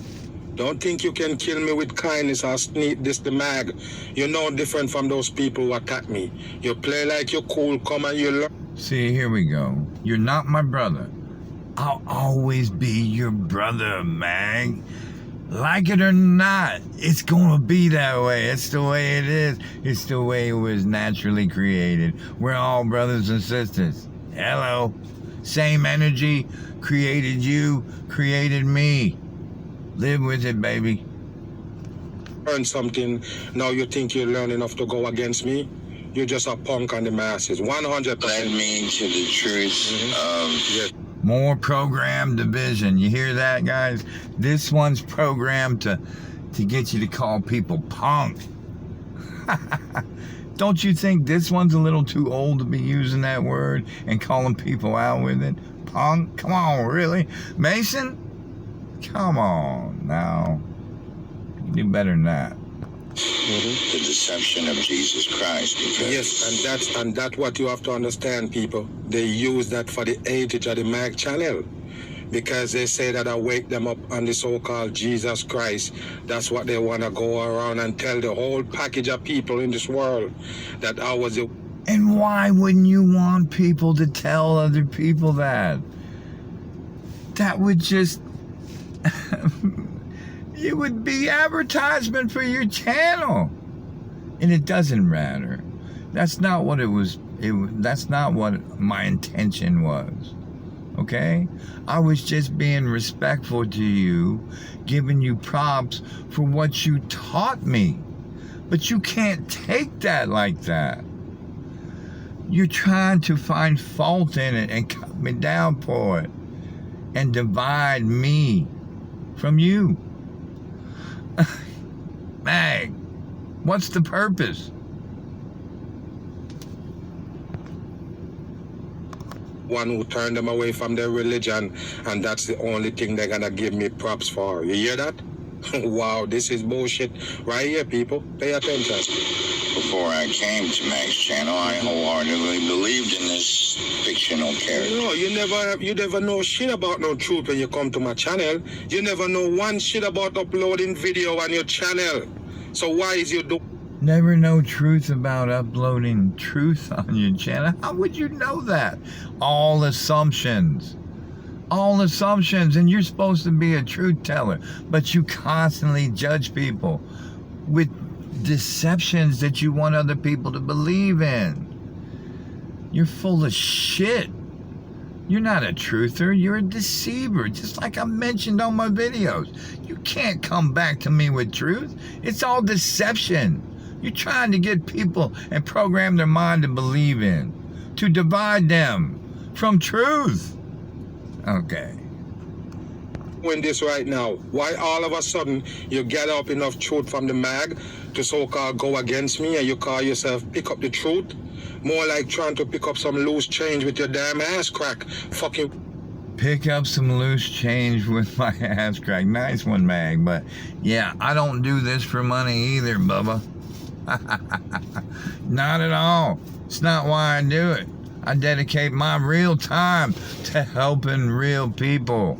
Don't think you can kill me with kindness or sneak this the Mag. You're no different from those people who attack me. You play like you're cool, come and you learn. See, here we go. You're not my brother. I'll always be your brother, Mag. Like it or not, it's gonna be that way. It's the way it is. It's the way it was naturally created. We're all brothers and sisters. Hello. Same energy created you, created me. Live with it, baby. Learn something. Now you think you learn enough to go against me? You're just a punk on the masses. 100%. led me to the truth of... Yes. More program division. You hear that, guys? This one's programmed to get you to call people punk. Don't you think this one's a little too old to be using that word and calling people out with it? punk. Come on, really? Mason? Come on, now. You do better than that. The deception of Jesus Christ. Because Yes, and that's what you have to understand, people. They use that for the age of the Mag channel. Because they say that I wake them up on the so-called Jesus Christ. That's what they want to go around and tell the whole package of people in this world that I was the... And why wouldn't you want people to tell other people that? That would just... it would be advertisement for your channel. And it doesn't matter. That's not what it was. That's not what my intention was. Okay? I was just being respectful to you, giving you props for what you taught me. But you can't take that like that. You're trying to find fault in it and cut me down for it and divide me from you. Mag, what's the purpose? One who turned them away from their religion, and that's the only thing they're gonna give me props for. You hear that? Wow, this is bullshit right here, people. Pay attention. before I came to Mag's channel, I wholeheartedly believed in this fictional character. No, you never know shit about no truth when you come to my channel. You never know one shit about uploading video on your channel. So why is you do? Never know truth about uploading truth on your channel. How would you know that? All assumptions. All assumptions, and you're supposed to be a truth teller, but you constantly judge people with deceptions that you want other people to believe in. You're full of shit. You're not a truther, you're a deceiver, just like I mentioned on my videos. You can't come back to me with truth. It's all deception. You're trying to get people and program their mind to believe in, to divide them from truth. Okay. Doing this right now, why all of a sudden you get up enough truth from the mag to so-called go against me and you call yourself pick up the truth? More like trying to pick up some loose change with your damn ass crack. Fucking pick up some loose change with my ass crack. Nice one, Mag, but yeah, I don't do this for money either, Bubba. Not at all. It's not why I do it. I dedicate my real time to helping real people.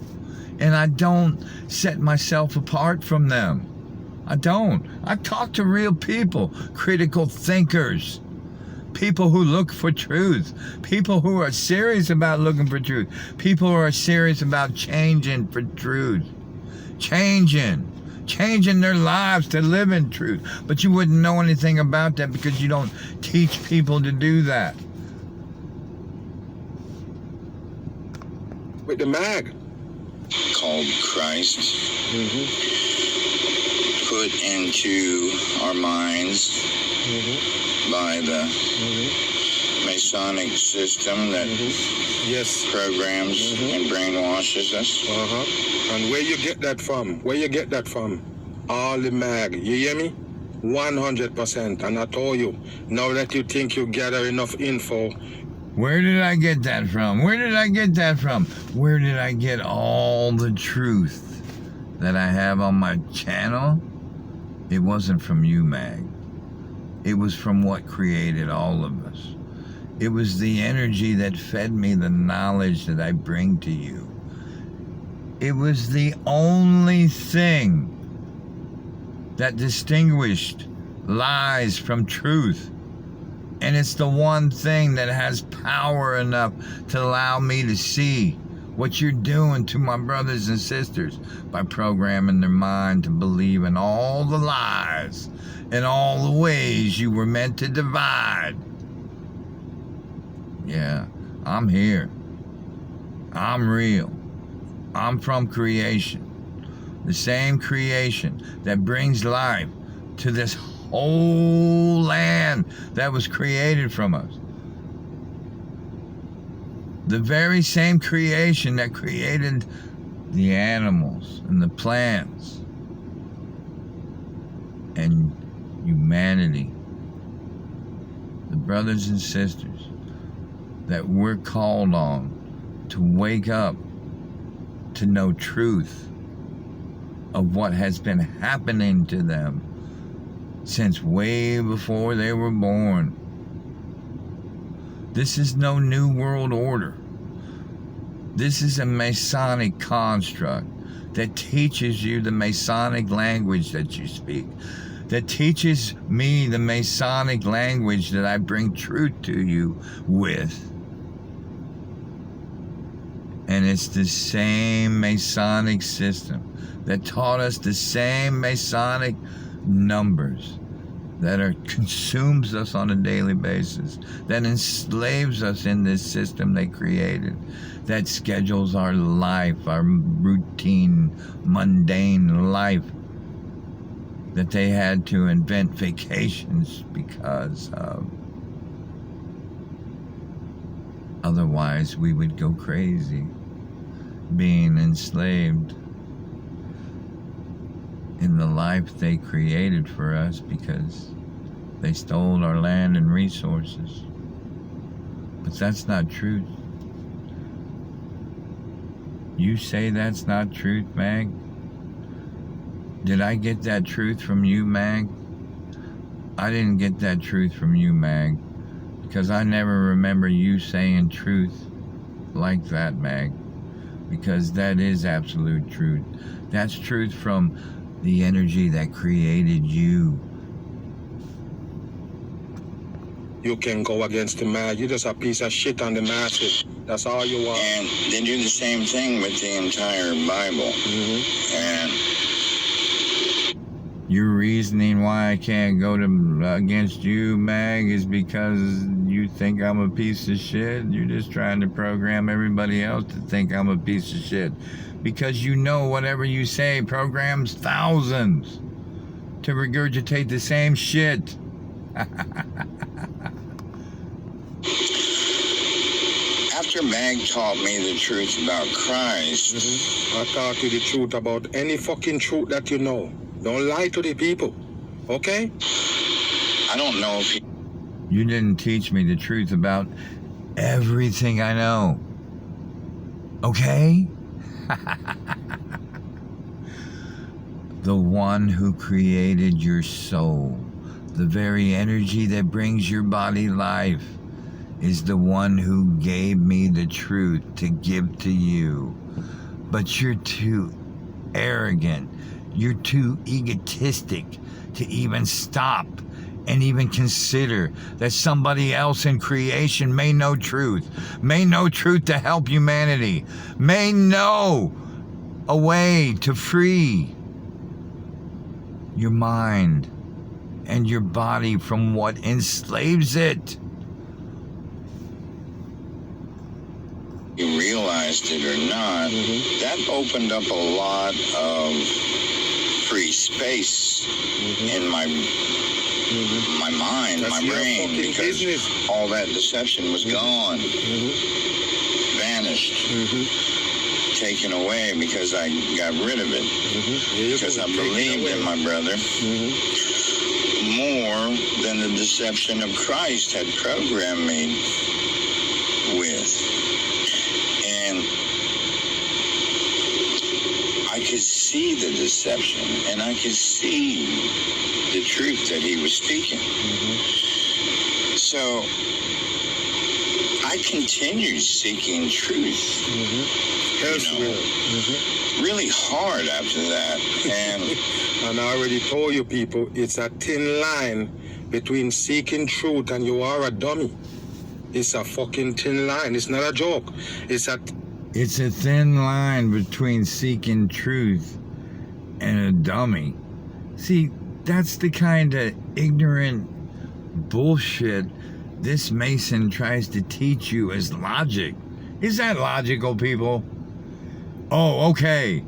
And I don't set myself apart from them. I don't. I talk to real people, critical thinkers, people who look for truth, people who are serious about looking for truth, people who are serious about changing for truth, changing their lives to live in truth. But you wouldn't know anything about that because you don't teach people to do that. with the mag. Called Christ, put into our minds by the Masonic system that Yes. programs and brainwashes us. And where you get that from? Where you get that from? All the mag. You hear me? 100%. And I told you, now that you think you gather enough info, Where did I get that from? Where did I get that from? Where did I get all the truth that I have on my channel? It wasn't from you, Mag. It was from what created all of us. It was the energy that fed me the knowledge that I bring to you. It was the only thing that distinguished lies from truth. And it's the one thing that has power enough to allow me to see what you're doing to my brothers and sisters by programming their mind to believe in all the lies and all the ways you were meant to divide. Yeah, I'm here. I'm real. I'm from creation. The same creation that brings life to this whole land that was created from us. The very same creation that created the animals and the plants and humanity. The brothers and sisters that we're called on to wake up to know truth of what has been happening to them since way before they were born. This is no new world order. This is a Masonic construct that teaches you the Masonic language that you speak, that teaches me the Masonic language that I bring truth to you with. And it's the same Masonic system that taught us the same Masonic numbers that consumes us on a daily basis, that enslaves us in this system they created, that schedules our life, our routine, mundane life, that they had to invent vacations because of. Otherwise, we would go crazy, being enslaved in the life they created for us because they stole our land and resources. But that's not truth. You say that's not truth, Mag? Did I get that truth from you, Mag? I didn't get that truth from you, Mag, because I never remember you saying truth like that, Mag, because that is absolute truth. That's truth from the energy that created you. You can go against the man. You're just a piece of shit on the masses. That's all you are. And they do the same thing with the entire Bible. And your reasoning why I can't go against you, Mag, is because you think I'm a piece of shit. You're just trying to program everybody else to think I'm a piece of shit. Because you know whatever you say programs thousands to regurgitate the same shit. after Mag taught me the truth about Christ, I taught you the truth about any fucking truth that you know. Don't lie to the people, okay? I don't know if he... You didn't teach me the truth about everything I know. Okay? The one who created your soul, the very energy that brings your body life, is the one who gave me the truth to give to you. But you're too arrogant, you're too egotistic to even stop and even consider that somebody else in creation may know truth to help humanity, may know a way to free your mind and your body from what enslaves it. You realized it or not, that opened up a lot of free space in my mind, That's my your brain, fucking because business. all that deception was gone, vanished, taken away because I got rid of it, because I believed in my brother more than the deception of Christ had programmed me with. And I could see the deception, and I could see the truth that he was speaking. So I continued seeking truth, really hard after that. And And I already told you people, it's a thin line between seeking truth and you are a dummy. It's a fucking thin line. It's not a joke. It's a thin line between seeking truth and a dummy. See, that's the kind of ignorant bullshit this Mason tries to teach you as logic. Is that logical, people? Oh, okay.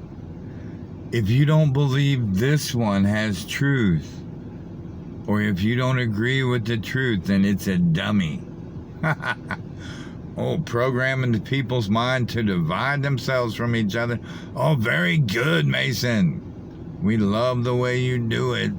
If you don't believe this one has truth, or if you don't agree with the truth, then it's a dummy. Oh, programming the people's mind to divide themselves from each other. Oh, very good, Mason. We love the way you do it.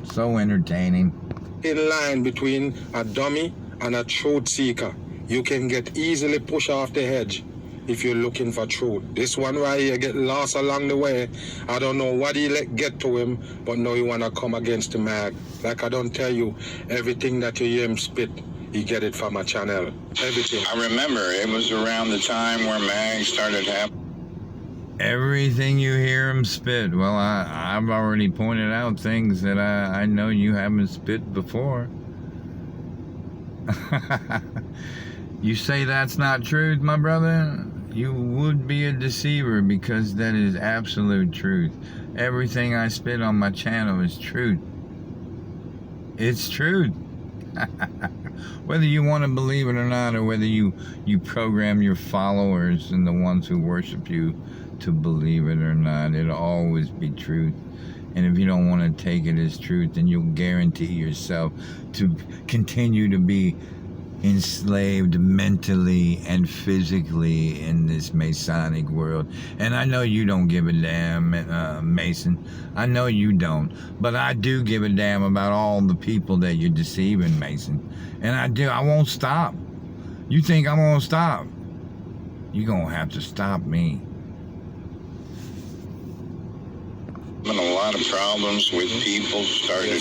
So entertaining. thin line between a dummy and a truth seeker. You can get easily pushed off the edge if you're looking for truth. This one right here get lost along the way. I don't know what he let get to him, but now he wanna come against the mag. Like I don't tell you, everything that you hear him spit, he get it from my channel. Everything. I remember it was around the time where mag started happening. Everything you hear him spit. Well, I've already pointed out things that I know you haven't spit before. You say that's not truth, my brother? You would be a deceiver, because that is absolute truth. Everything I spit on my channel is truth. It's truth. Whether you want to believe it or not, or whether you program your followers and the ones who worship you to believe it or not, it'll always be truth. And if you don't want to take it as truth, then you'll guarantee yourself to continue to be enslaved mentally and physically in this Masonic world. And I know you don't give a damn, Mason. I know you don't. But I do give a damn about all the people that you're deceiving, Mason. And I do. I won't stop. You think I'm gonna stop? You're gonna have to stop me. Been a lot of problems with people, started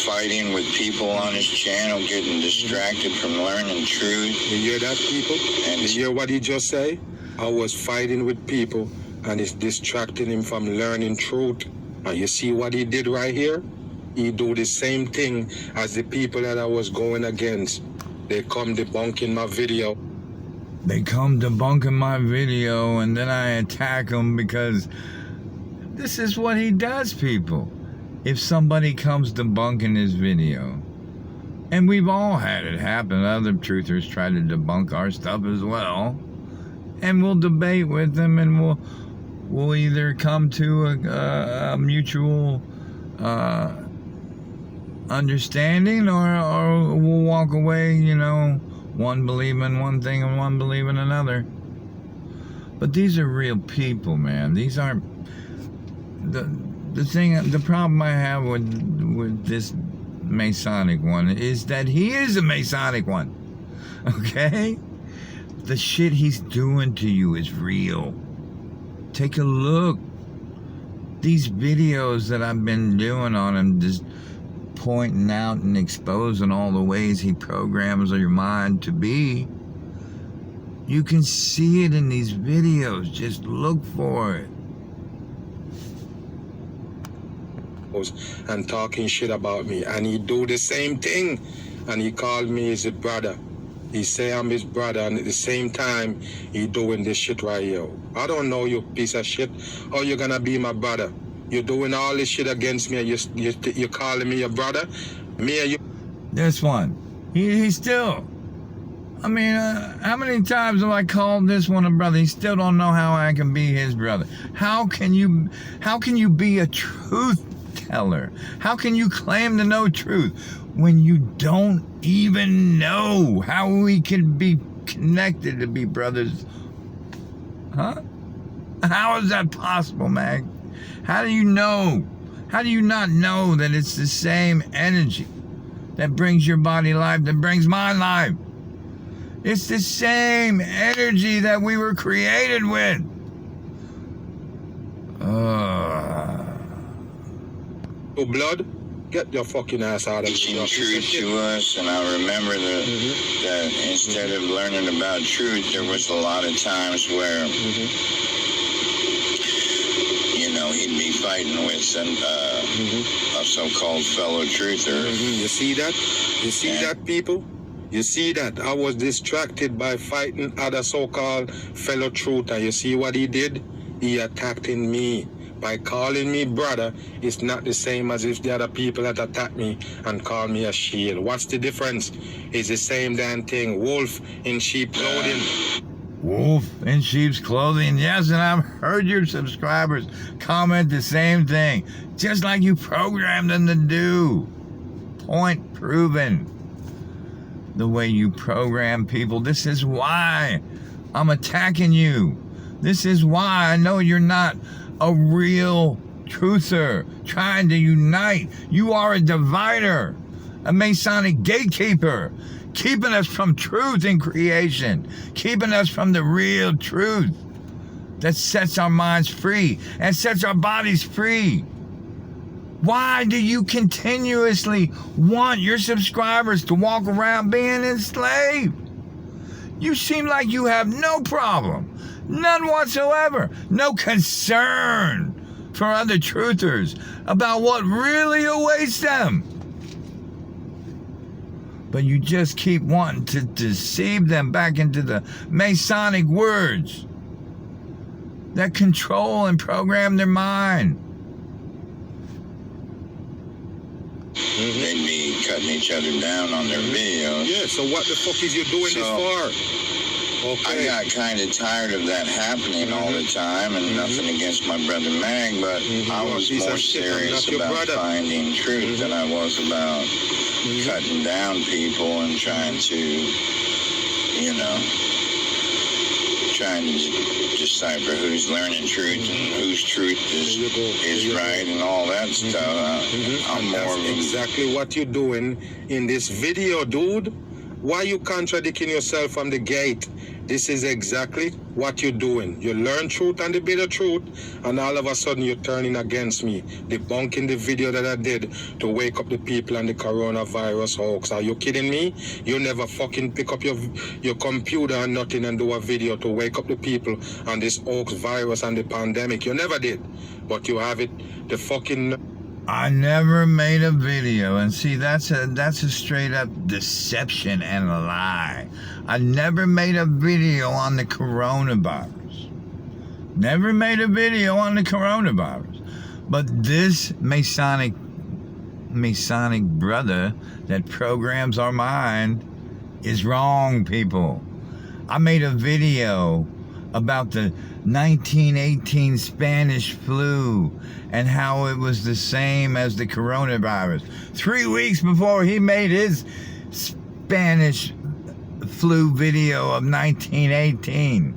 fighting with people on his channel, getting distracted from learning truth. You hear that, people? And you hear what he just say? I was fighting with people, and it's distracting him from learning truth. And you see what he did right here? He do the same thing as the people that I was going against. They come debunking my video. They come debunking my video, and then I attack them, because this is what he does, people. If somebody comes debunking his video, and we've all had it happen, other truthers try to debunk our stuff as well, and we'll debate with them, and we'll either come to a mutual understanding, or we'll walk away, one believing one thing and one believing another. But these are real people, man. These aren't the problem I have with this Masonic one is that he is a Masonic one. Okay? The shit he's doing to you is real. Take a look. These videos that I've been doing on him, just pointing out and exposing all the ways he programs your mind to be. You can see it in these videos. Just look for it. And talking shit about me, and he do the same thing, and he called me his brother. He say I'm his brother, and at the same time he doing this shit right here. I don't know, you piece of shit. How you gonna be my brother? You're doing all this shit against me, and you're calling me your brother? Me and you. This one, he still. I mean, how many times have I called this one a brother? He still don't know how I can be his brother. How can you be a truth teller? How can you claim to know truth when you don't even know how we can be connected to be brothers? Huh? How is that possible, Mag? How do you know? How do you not know that it's the same energy that brings your body life, that brings my life? It's the same energy that we were created with. Blood, get your fucking ass out of teaching here. truth to us, and I remember that instead of learning about truth, there was a lot of times where, he'd be fighting with a so-called fellow truther. You see that? You see that, people? You see that? I was distracted by fighting other so-called fellow truther. You see what he did? He attacked me. By calling me brother, it's not the same as if the other people that attack me and call me a shield. What's the difference? It's the same damn thing. Wolf in sheep clothing. Wolf in sheep's clothing. Yes, and I've heard your subscribers comment the same thing. Just like you programmed them to do. Point proven. The way you program people. This is why I'm attacking you. This is why I know you're not a real truther trying to unite. You are a divider, a Masonic gatekeeper, keeping us from truth in creation, keeping us from the real truth that sets our minds free and sets our bodies free. Why do you continuously want your subscribers to walk around being enslaved? You seem like you have no problem, none whatsoever, no concern for other truthers about what really awaits them. But you just keep wanting to deceive them back into the Masonic words that control and program their mind. They'd be cutting each other down on their videos. Yeah, so what the fuck is you doing this for? Okay. I got kind of tired of that happening all the time, and nothing against my brother Mag, but I was more serious about finding truth than I was about cutting down people and trying to, you know, trying to decipher who's learning truth and whose truth is right and all that stuff. I'm more of exactly what you're doing in this video, dude. Why you contradicting yourself from the gate? This is exactly what you're doing. You learn truth and the bitter truth, and all of a sudden you're turning against me, debunking the video that I did to wake up the people on the coronavirus hoax. Are you kidding me? You never fucking pick up your computer and nothing and do a video to wake up the people on this hoax virus and the pandemic. You never did. But you have it, the fucking... I never made a video, and see, that's a straight up deception and a lie. I never made a video on the coronavirus. Never made a video on the coronavirus. But this Masonic brother that programs our mind is wrong, people. I made a video about the 1918 Spanish flu and how it was the same as the coronavirus. 3 weeks before he made his Spanish flu video of 1918.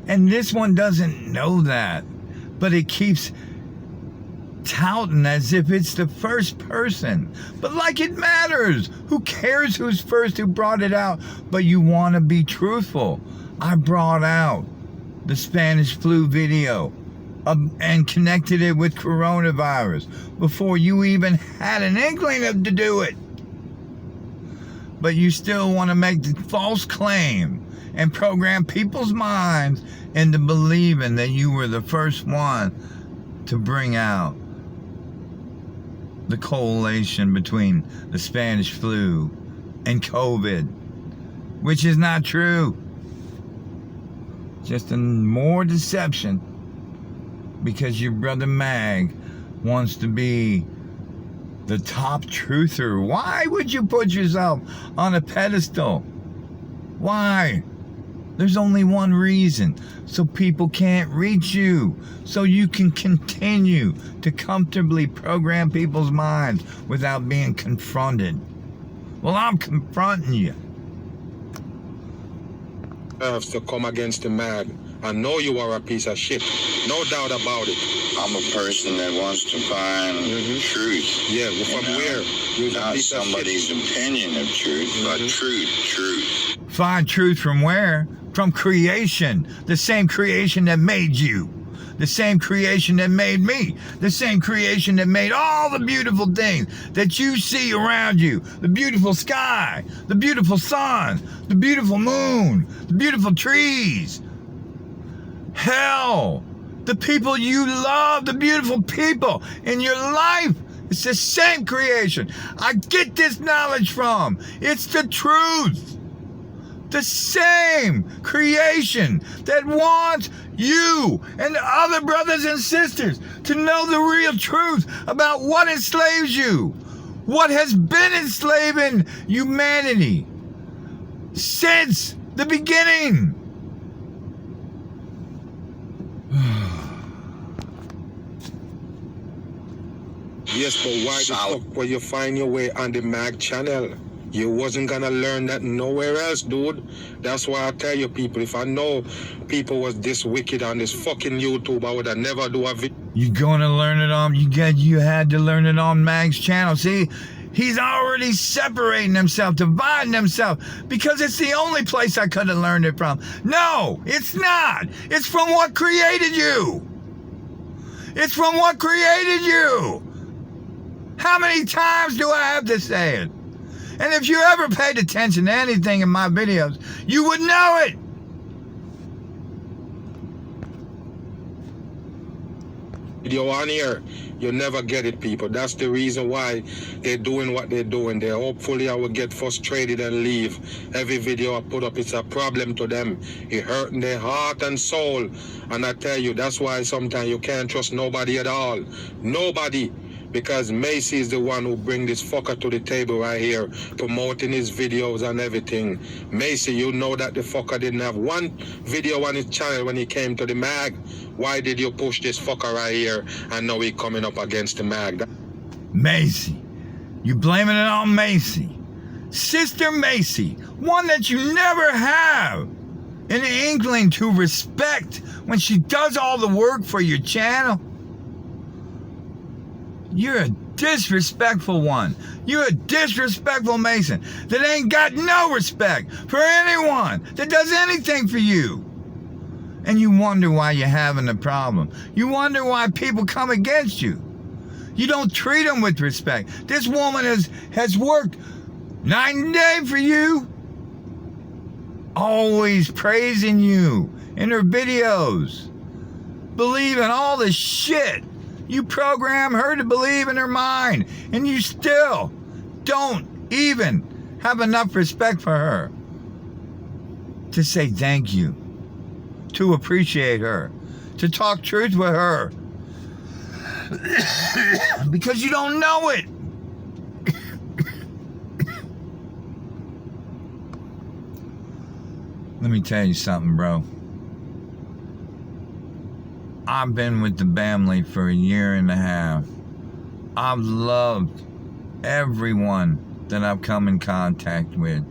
And this one doesn't know that, but it keeps touting as if it's the first person. But like it matters. Who cares who's first, who brought it out? But you want to be truthful. I brought out the Spanish flu video and connected it with coronavirus before you even had an inkling to do it. But you still want to make the false claim and program people's minds into believing that you were the first one to bring out the correlation between the Spanish flu and COVID, which is not true. Just more deception because your brother Mag wants to be the top truther. Why would you put yourself on a pedestal? Why? There's only one reason. So people can't reach you. So you can continue to comfortably program people's minds without being confronted. Well, I'm confronting you. To come against the Mag. I know you are a piece of shit. No doubt about it. I'm a person that wants to find truth. Yeah, well, from where? You're not somebody's opinion of truth, but truth. Find truth from where? From creation. The same creation that made you. The same creation that made me. The same creation that made all the beautiful things that you see around you. The beautiful sky, the beautiful sun, the beautiful moon, the beautiful trees. Hell, the people you love, the beautiful people in your life. It's the same creation. I get this knowledge from. It's the truth. The same creation that wants you and other brothers and sisters to know the real truth about what enslaves you, what has been enslaving humanity since the beginning. Yes, but why the fuck will you find your way on the Mag channel? You wasn't gonna learn that nowhere else, dude. That's why I tell you people, if I know people was this wicked on this fucking YouTube, I would have never do a video. You're gonna learn it on, you had to learn it on Mag's channel. See, He's already separating himself, dividing himself, because it's the only place I could have learned it from. No, it's not. It's from what created you. It's from what created you. How many times do I have to say it? And if you ever paid attention to anything in my videos, you would know it. Video on here, you never get it, people. That's the reason why they're doing what they're doing. They hopefully I will get frustrated and leave. Every video I put up, it's a problem to them. It hurting their heart and soul. And I tell you, that's why sometimes you can't trust nobody at all. Nobody. Because Macy is the one who bring this fucker to the table right here, promoting his videos and everything. Macy, you know that the fucker didn't have one video on his channel when he came to the mag. Why did you push this fucker right here and now he coming up against the mag? Macy. You blaming it on Macy. Sister Macy, one that you never have an inkling to respect when she does all the work for your channel. You're a disrespectful one. You're a disrespectful Mason that ain't got no respect for anyone that does anything for you. And you wonder why you're having a problem. You wonder why people come against you. You don't treat them with respect. This woman has worked night and day for you. Always praising you in her videos. Believing all the shit you program her to believe in her mind, and you still don't even have enough respect for her to say thank you, to appreciate her, to talk truth with her, because you don't know it. Let me tell you something, bro. I've been with the family for 1.5 years. I've loved everyone that I've come in contact with.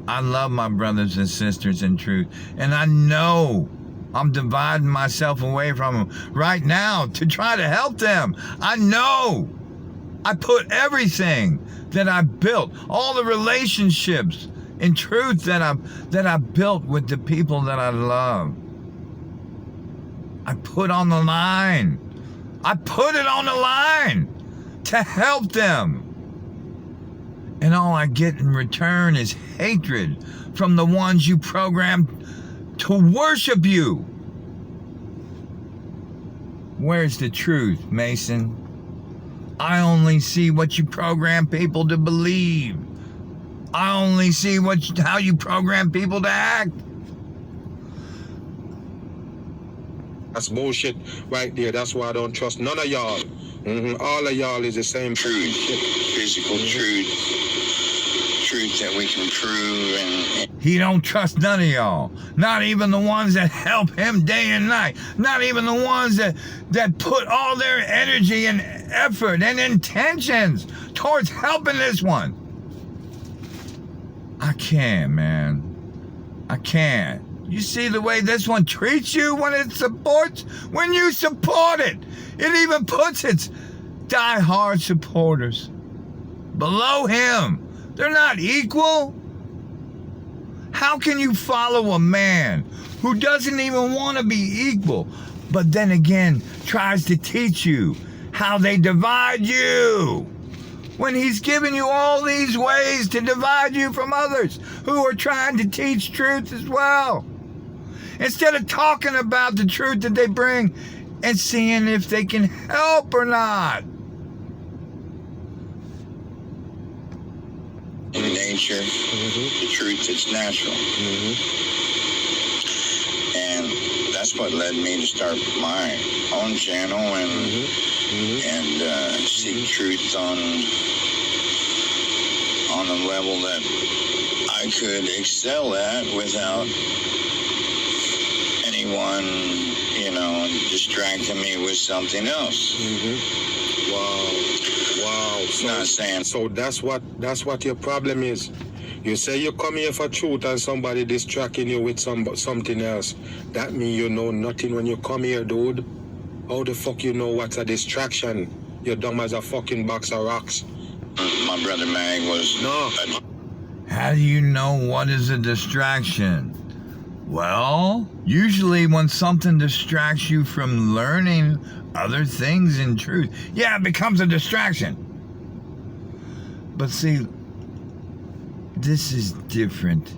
I love my brothers and sisters in truth. And I know I'm dividing myself away from them right now to try to help them. I know I put everything that I built, all the relationships in truth that I built with the people that I love, I put on the line. I put it on the line to help them. And all I get in return is hatred from the ones you programmed to worship you. Where's the truth, Mason? I only see what you program people to believe. I only see how you program people to act. That's bullshit right there. That's why I don't trust none of y'all. All of y'all is the same truth, physical truth that we can prove. And he don't trust none of y'all. Not even the ones that help him day and night. Not even the ones that put all their energy and effort and intentions towards helping this one. I can't, man. I can't. You see the way this one treats you when it supports? When you support it, it even puts its die-hard supporters below him. They're not equal. How can you follow a man who doesn't even want to be equal, but then again tries to teach you how they divide you? When he's giving you all these ways to divide you from others who are trying to teach truth as well. Instead of talking about the truth that they bring and seeing if they can help or not. in nature, the truth that's natural. And that's what led me to start my own channel and seek truth on a level that I could excel at without anyone, distracting me with something else. Wow. So that's what your problem is. You say you come here for truth and somebody distracting you with something else. That means you know nothing when you come here, dude. How the fuck you know what's a distraction? You're dumb as a fucking box of rocks. My brother Mag was... No. How do you know what is a distraction? Well, usually when something distracts you from learning other things in truth, yeah, it becomes a distraction. But see, this is different.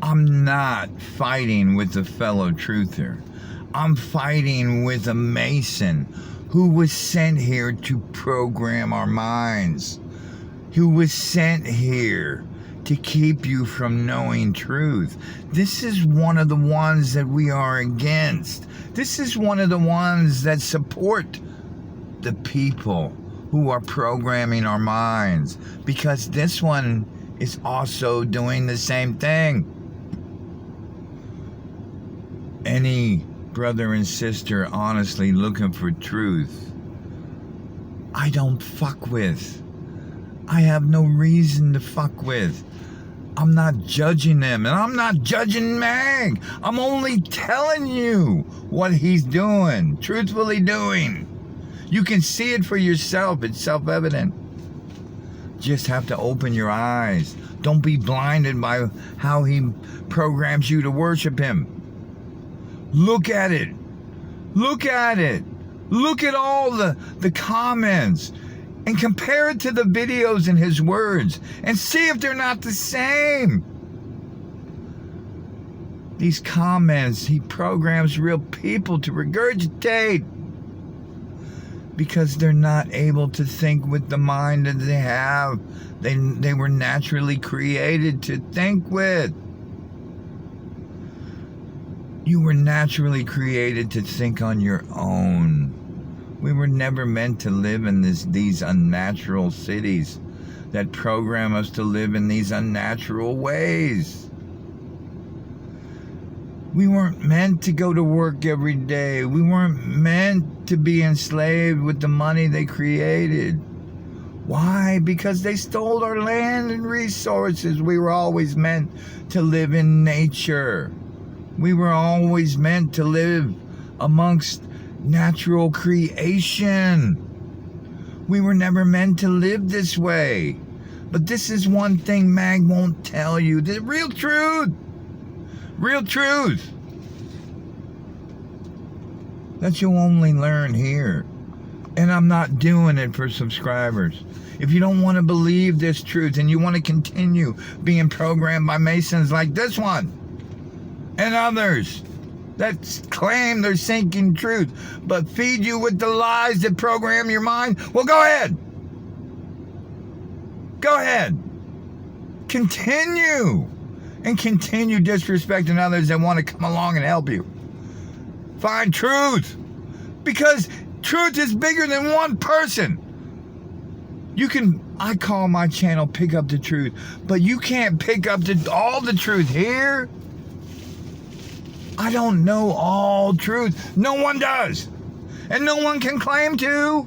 I'm not fighting with a fellow truther. I'm fighting with a Mason who was sent here to program our minds, who was sent here to keep you from knowing truth. This is one of the ones that we are against. This is one of the ones that support the people who are programming our minds, because this one is also doing the same thing. Any brother and sister honestly looking for truth, I don't fuck with. I have no reason to fuck with. I'm not judging them, and I'm not judging Mag. I'm only telling you what he's doing, truthfully doing. You can see it for yourself. It's self-evident. Just have to open your eyes. Don't be blinded by how he programs you to worship him. Look at it. Look at it. Look at all the comments and compare it to the videos and his words and see if they're not the same. These comments, he programs real people to regurgitate because they're not able to think with the mind that they have. They were naturally created to think with. You were naturally created to think on your own. We were never meant to live in these unnatural cities that program us to live in these unnatural ways. We weren't meant to go to work every day. We weren't meant to be enslaved with the money they created. Why? Because they stole our land and resources. We were always meant to live in nature. We were always meant to live amongst natural creation. We were never meant to live this way. But this is one thing Mag won't tell you. The real truth. Real truth. That you'll only learn here. And I'm not doing it for subscribers. If you don't want to believe this truth and you want to continue being programmed by Masons like this one and others that claim they're seeking truth but feed you with the lies that program your mind, well, go ahead. Go ahead. Continue. And continue disrespecting others that want to come along and help you. Find truth. Because truth is bigger than one person. I call my channel Pick Up the Truth, but you can't pick up all the truth here. I don't know all truth. No one does. And no one can claim to.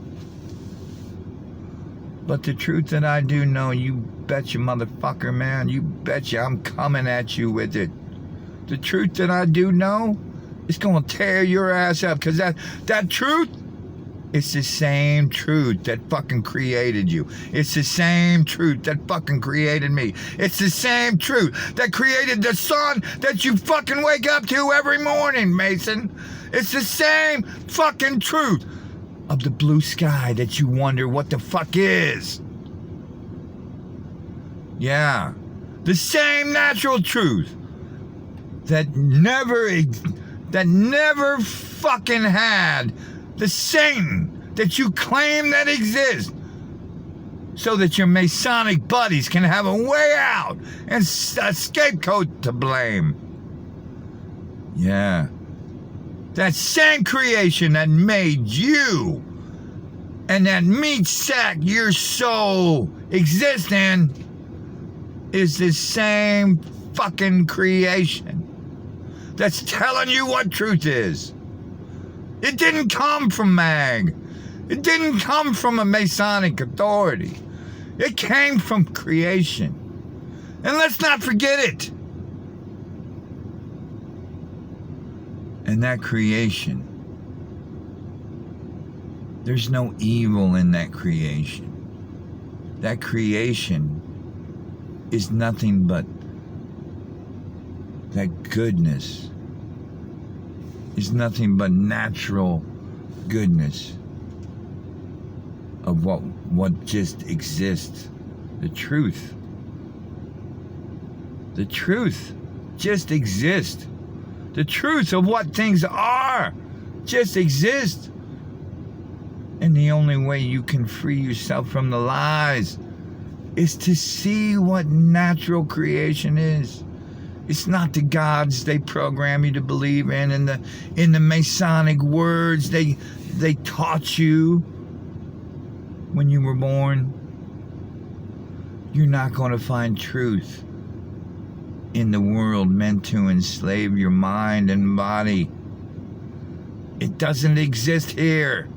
But the truth that I do know, you betcha, motherfucker, man. You betcha I'm coming at you with it. The truth that I do know is going to tear your ass up. Because that truth, it's the same truth that fucking created you. It's the same truth that fucking created me. It's the same truth that created the sun that you fucking wake up to every morning, Mason. It's the same fucking truth of the blue sky that you wonder what the fuck is. Yeah. The same natural truth that never fucking had the Satan that you claim that exists, so that your Masonic buddies can have a way out and a scapegoat to blame. Yeah. That same creation that made you and that meat sack your soul exists in is the same fucking creation that's telling you what truth is. It didn't come from Mag. It didn't come from a Masonic authority. It came from creation. And let's not forget it. And that creation, there's no evil in that creation. that creation is nothing but that goodness. Is nothing but natural goodness of what just exists. The truth. The truth just exists. The truth of what things are just exists. And the only way you can free yourself from the lies is to see what natural creation is. It's not the gods they program you to believe in the Masonic words they taught you when you were born. You're not going to find truth in the world meant to enslave your mind and body. It doesn't exist here.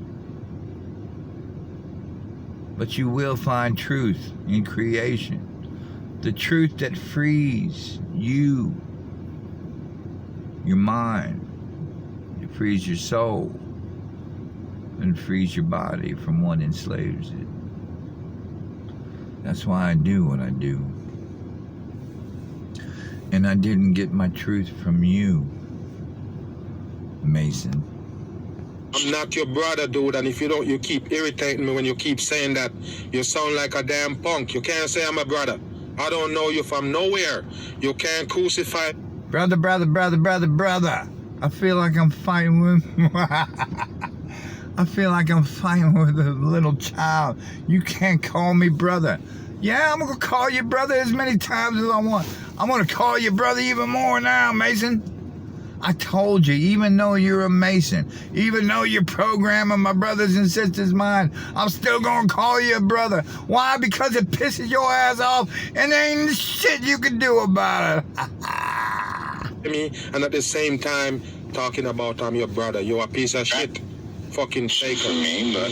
But you will find truth in creation. The truth that frees you, your mind. It frees your soul and frees your body from what enslaves it. That's why I do what I do. And I didn't get my truth from you, Mason. I'm not your brother, dude, and if you don't, you keep irritating me when you keep saying that. You sound like a damn punk. You can't say I'm a brother. I don't know you from nowhere. You can't crucify. Brother. I feel like I'm fighting with... I feel like I'm fighting with a little child. You can't call me brother. Yeah, I'm going to call you brother as many times as I want. I'm going to call you brother even more now, Mason. I told you, even though you're a Mason, even though you're programming my brothers and sisters' mind, I'm still going to call you a brother. Why? Because it pisses your ass off and there ain't shit you can do about it. Me, and at the same time, talking about I'm your brother. You're a piece of shit. Fucking faker. For me, but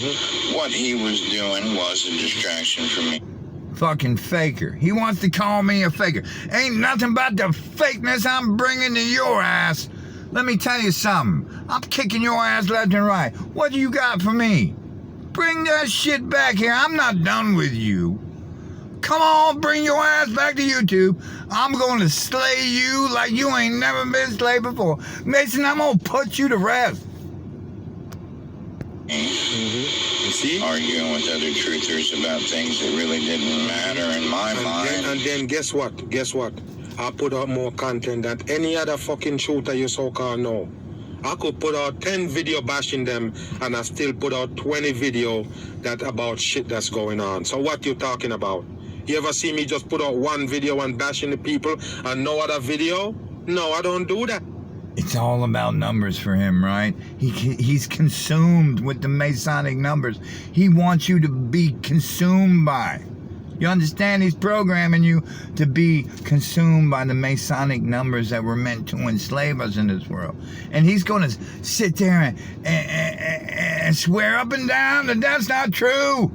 what he was doing was a distraction for me. Fucking faker. He wants to call me a faker. Ain't nothing but the fakeness I'm bringing to your ass. Let me tell you something. I'm kicking your ass left and right. What do you got for me? Bring that shit back here. I'm not done with you. Come on, bring your ass back to YouTube. I'm going to slay you like you ain't never been slayed before. Mason, I'm going to put you to rest. You see? Arguing with other truthers about things that really didn't matter in my mind. And then guess what? Guess what? I put out more content than any other fucking shooter you so-called know. I could put out 10 video bashing them and I still put out 20 video that about shit that's going on. So what you talking about? You ever see me just put out one video and bashing the people and no other video? No, I don't do that. It's all about numbers for him, right? He's consumed with the Masonic numbers. He wants you to be consumed by. You understand? He's programming you to be consumed by the Masonic numbers that were meant to enslave us in this world. And he's going to sit there and swear up and down that that's not true.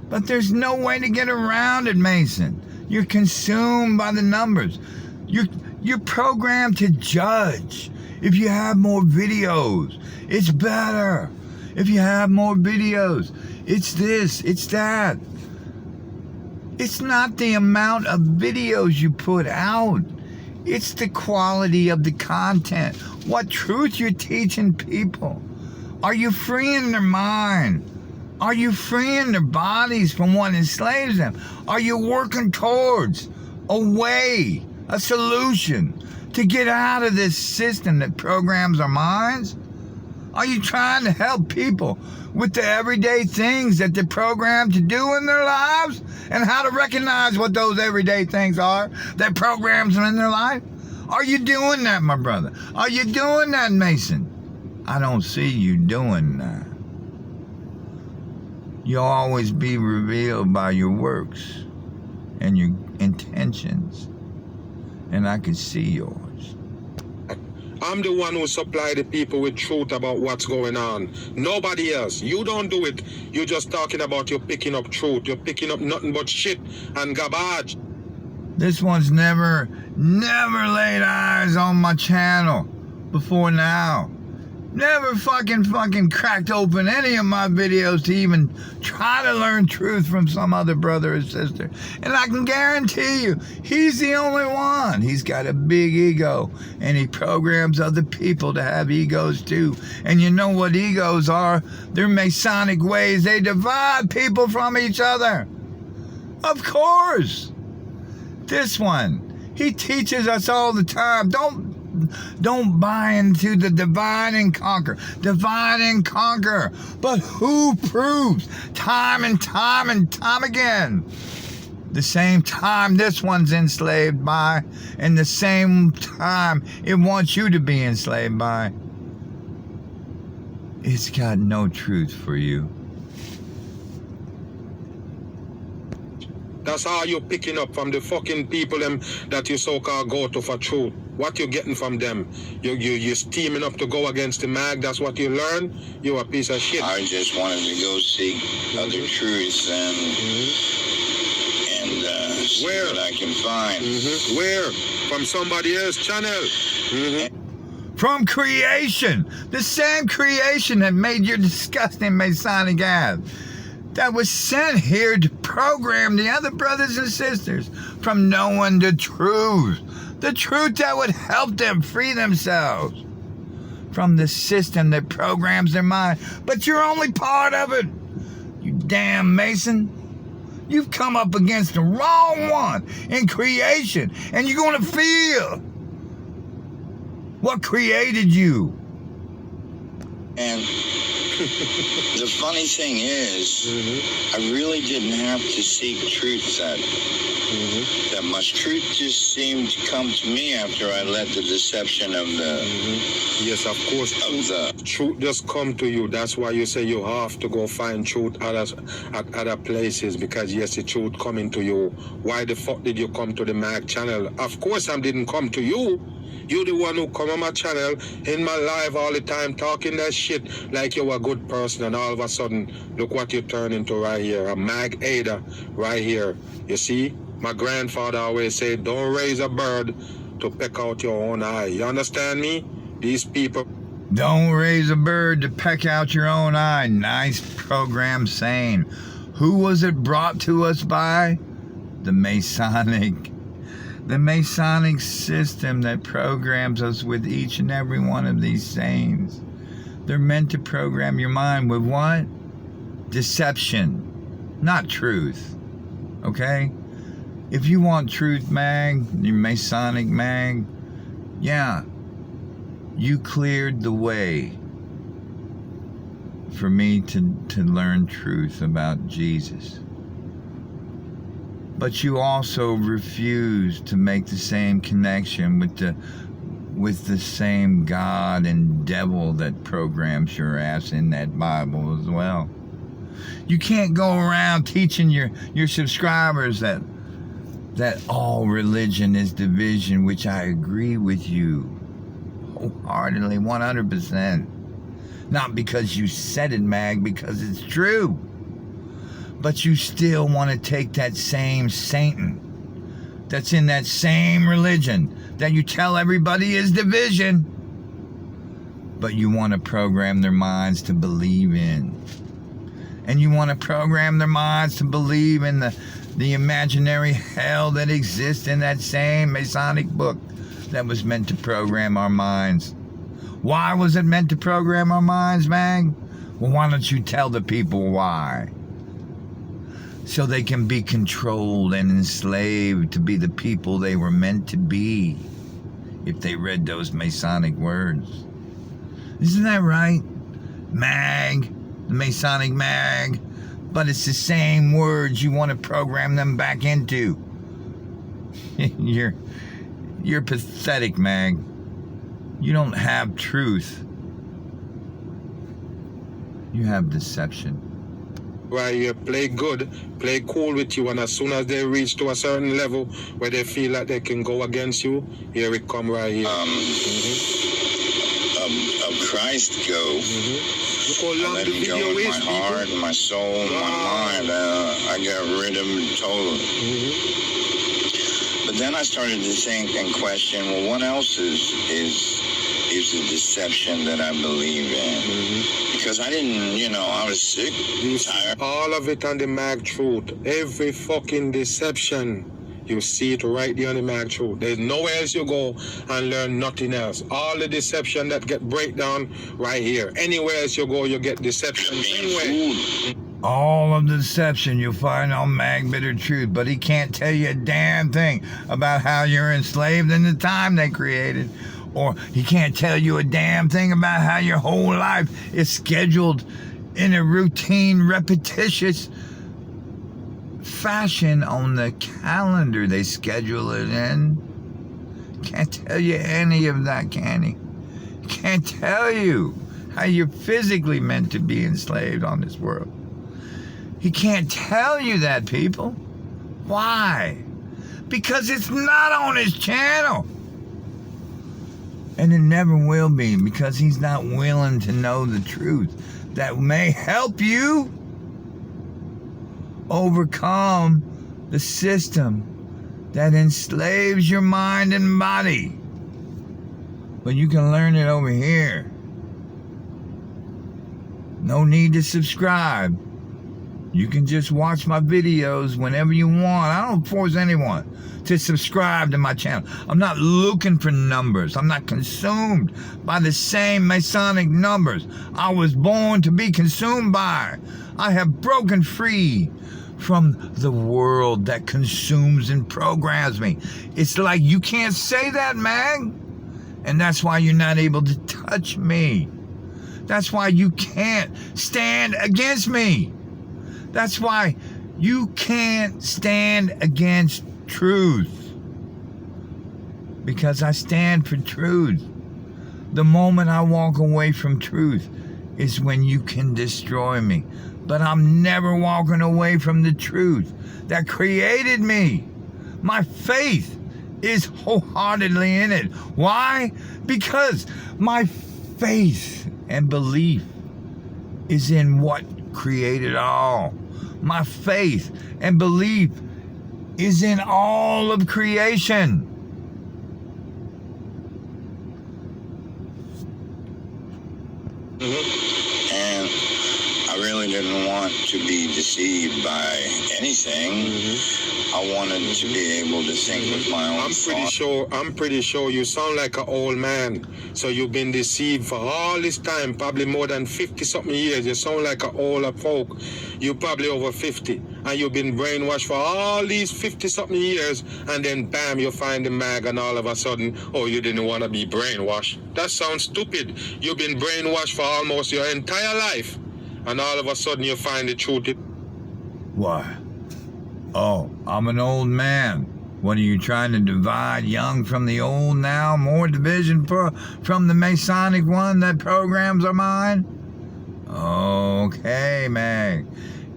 But there's no way to get around it, Mason. You're consumed by the numbers. You're programmed to judge. If you have more videos, it's better. If you have more videos, it's this, it's that. It's not the amount of videos you put out. It's the quality of the content. What truth you're teaching people. Are you freeing their mind? Are you freeing their bodies from what enslaves them? Are you working towards a way, a solution to get out of this system that programs our minds? Are you trying to help people with the everyday things that they're programmed to do in their lives and how to recognize what those everyday things are that programs them in their life? Are you doing that, my brother? Are you doing that, Mason? I don't see you doing that. You'll always be revealed by your works and your intentions, and I can see yours. I'm the one who supply the people with truth about what's going on. Nobody else. You don't do it. You're just talking about you're picking up truth. You're picking up nothing but shit and garbage. This one's never laid eyes on my channel before now. Never fucking cracked open any of my videos to even try to learn truth from some other brother or sister. And I can guarantee you, he's the only one. He's got a big ego, and he programs other people to have egos too. And you know what egos are? They're Masonic ways. They divide people from each other. Of course. This one, he teaches us all the time. Don't buy into the divide and conquer. Divide and conquer. But who proves time and time and time again? The same time this one's enslaved by, and the same time it wants you to be enslaved by. It's got no truth for you. That's all you're picking up from the fucking people them that you so-called go to for truth. What you getting from them? You're steaming up to go against the mag. That's what you learn. You're a piece of shit. I just wanted to go seek other truths and see what I can find. Where? From somebody else's channel. From creation. The same creation that made your disgusting Masonic ass. That was sent here to program the other brothers and sisters from knowing the truth. The truth that would help them free themselves from the system that programs their mind. But you're only part of it. You damn Mason. You've come up against the wrong one in creation. And you're going to feel what created you. And the funny thing is, I really didn't have to seek truth that much. Truth just seemed to come to me after I let the deception of the... Yes, of course. Truth just come to you. That's why you say you have to go find truth at other places, because yes, the truth coming to you. Why the fuck did you come to the Mag channel? Of course I didn't come to you. You the one who come on my channel, in my live all the time, talking that shit like you're a good person, and all of a sudden, look what you turn into right here, a mag aider right here. You see, my grandfather always said, don't raise a bird to peck out your own eye. You understand me? These people... Don't raise a bird to peck out your own eye. Nice program saying. Who was it brought to us by? The Masonic system that programs us with each and every one of these sayings. They're meant to program your mind with what? Deception, not truth. Okay? If you want truth, mag, your Masonic mag, yeah, you cleared the way for me to learn truth about Jesus. But you also refuse to make the same connection with the same God and devil that programs your ass in that Bible as well. You can't go around teaching your subscribers that all religion is division, which I agree with you wholeheartedly, 100%. Not because you said it, Mag, because it's true. But you still want to take that same Satan that's in that same religion that you tell everybody is division, but you want to program their minds to believe in. And you want to program their minds to believe in the imaginary hell that exists in that same Masonic book that was meant to program our minds. Why was it meant to program our minds, Mag? Well, why don't you tell the people why? So they can be controlled and enslaved to be the people they were meant to be if they read those Masonic words. Isn't that right? Mag, the Masonic mag, but it's the same words you want to program them back into. You're pathetic, Mag. You don't have truth. You have deception. Right here, play good, play cool with you, and as soon as they reach to a certain level where they feel like they can go against you, here it come right here. Of Christ go. Look how long Let the him go video with is, my people. heart, my soul, my mind. I got rid of him totally. But then I started to think and question, well, what else is is the deception that I believe in. Because I didn't, I was sick, tired. All of it on the Mag Truth. Every fucking deception. You see it right there on the Mag Truth. There's nowhere else you go and learn nothing else. All the deception that get breakdown right here. Anywhere else you go, you get deception. Anyway. All of the deception you'll find on Mag Bitter Truth, but he can't tell you a damn thing about how you're enslaved in the time they created. Or he can't tell you a damn thing about how your whole life is scheduled in a routine, repetitious fashion on the calendar they schedule it in. Can't tell you any of that, can he? Can't tell you how you're physically meant to be enslaved on this world. He can't tell you that, people. Why? Because it's not on his channel. And it never will be, because he's not willing to know the truth that may help you overcome the system that enslaves your mind and body. But you can learn it over here. No need to subscribe. You can just watch my videos whenever you want. I don't force anyone to subscribe to my channel. I'm not looking for numbers. I'm not consumed by the same Masonic numbers I was born to be consumed by. I have broken free from the world that consumes and programs me. It's like you can't say that, Mag. And that's why you're not able to touch me. That's why you can't stand against me. That's why you can't stand against truth. Because I stand for truth. The moment I walk away from truth is when you can destroy me. But I'm never walking away from the truth that created me. My faith is wholeheartedly in it. Why? Because my faith and belief is in what created all. My faith and belief is in all of creation. And I really didn't want to be deceived by anything. I wanted to be able to think with my own thoughts. I'm pretty sure you sound like an old man. So you've been deceived for all this time, probably more than 50-something years. You sound like an older folk. You're probably over 50. And you've been brainwashed for all these 50-something years. And then, bam, you find the Mag and all of a sudden, oh, you didn't want to be brainwashed. That sounds stupid. You've been brainwashed for almost your entire life. And all of a sudden you find the truth. Why? Oh, I'm an old man. What are you trying to divide young from the old now? More division from the Masonic one that programs are mine? Okay, Mag.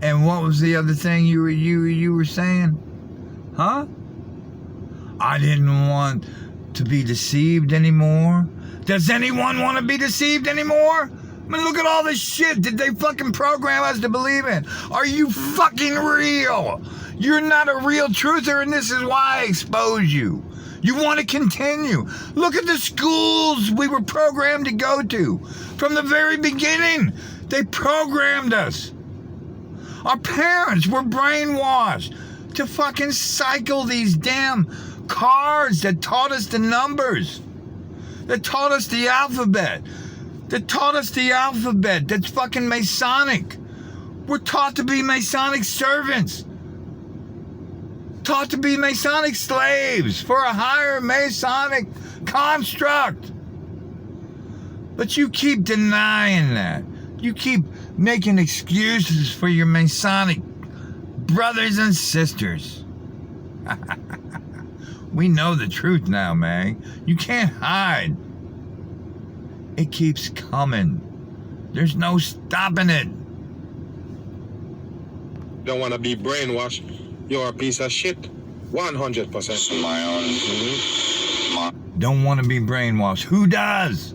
And what was the other thing you were saying? Huh? I didn't want to be deceived anymore. Does anyone want to be deceived anymore? I mean, look at all this shit that they fucking program us to believe in. Are you fucking real? You're not a real truther, and this is why I expose you. You want to continue. Look at the schools we were programmed to go to. From the very beginning, they programmed us. Our parents were brainwashed to fucking cycle these damn cards that taught us the numbers, that taught us the alphabet. That's fucking Masonic. We're taught to be Masonic servants. Taught to be Masonic slaves for a higher Masonic construct. But you keep denying that. You keep making excuses for your Masonic brothers and sisters. We know the truth now, Mag. You can't hide. It keeps coming. There's no stopping it. Don't want to be brainwashed. You're a piece of shit. 100%. My own. Don't want to be brainwashed. Who does?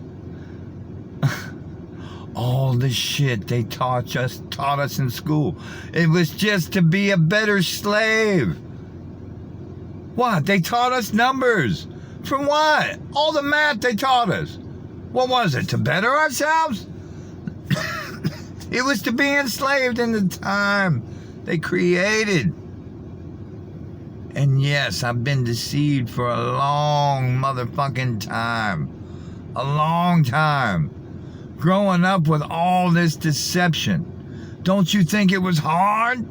All the shit they taught us in school. It was just to be a better slave. What? They taught us numbers. For what? All the math they taught us. What was it? To better ourselves? It was to be enslaved in the time they created. And yes, I've been deceived for a long motherfucking time. A long time. Growing up with all this deception. Don't you think it was hard?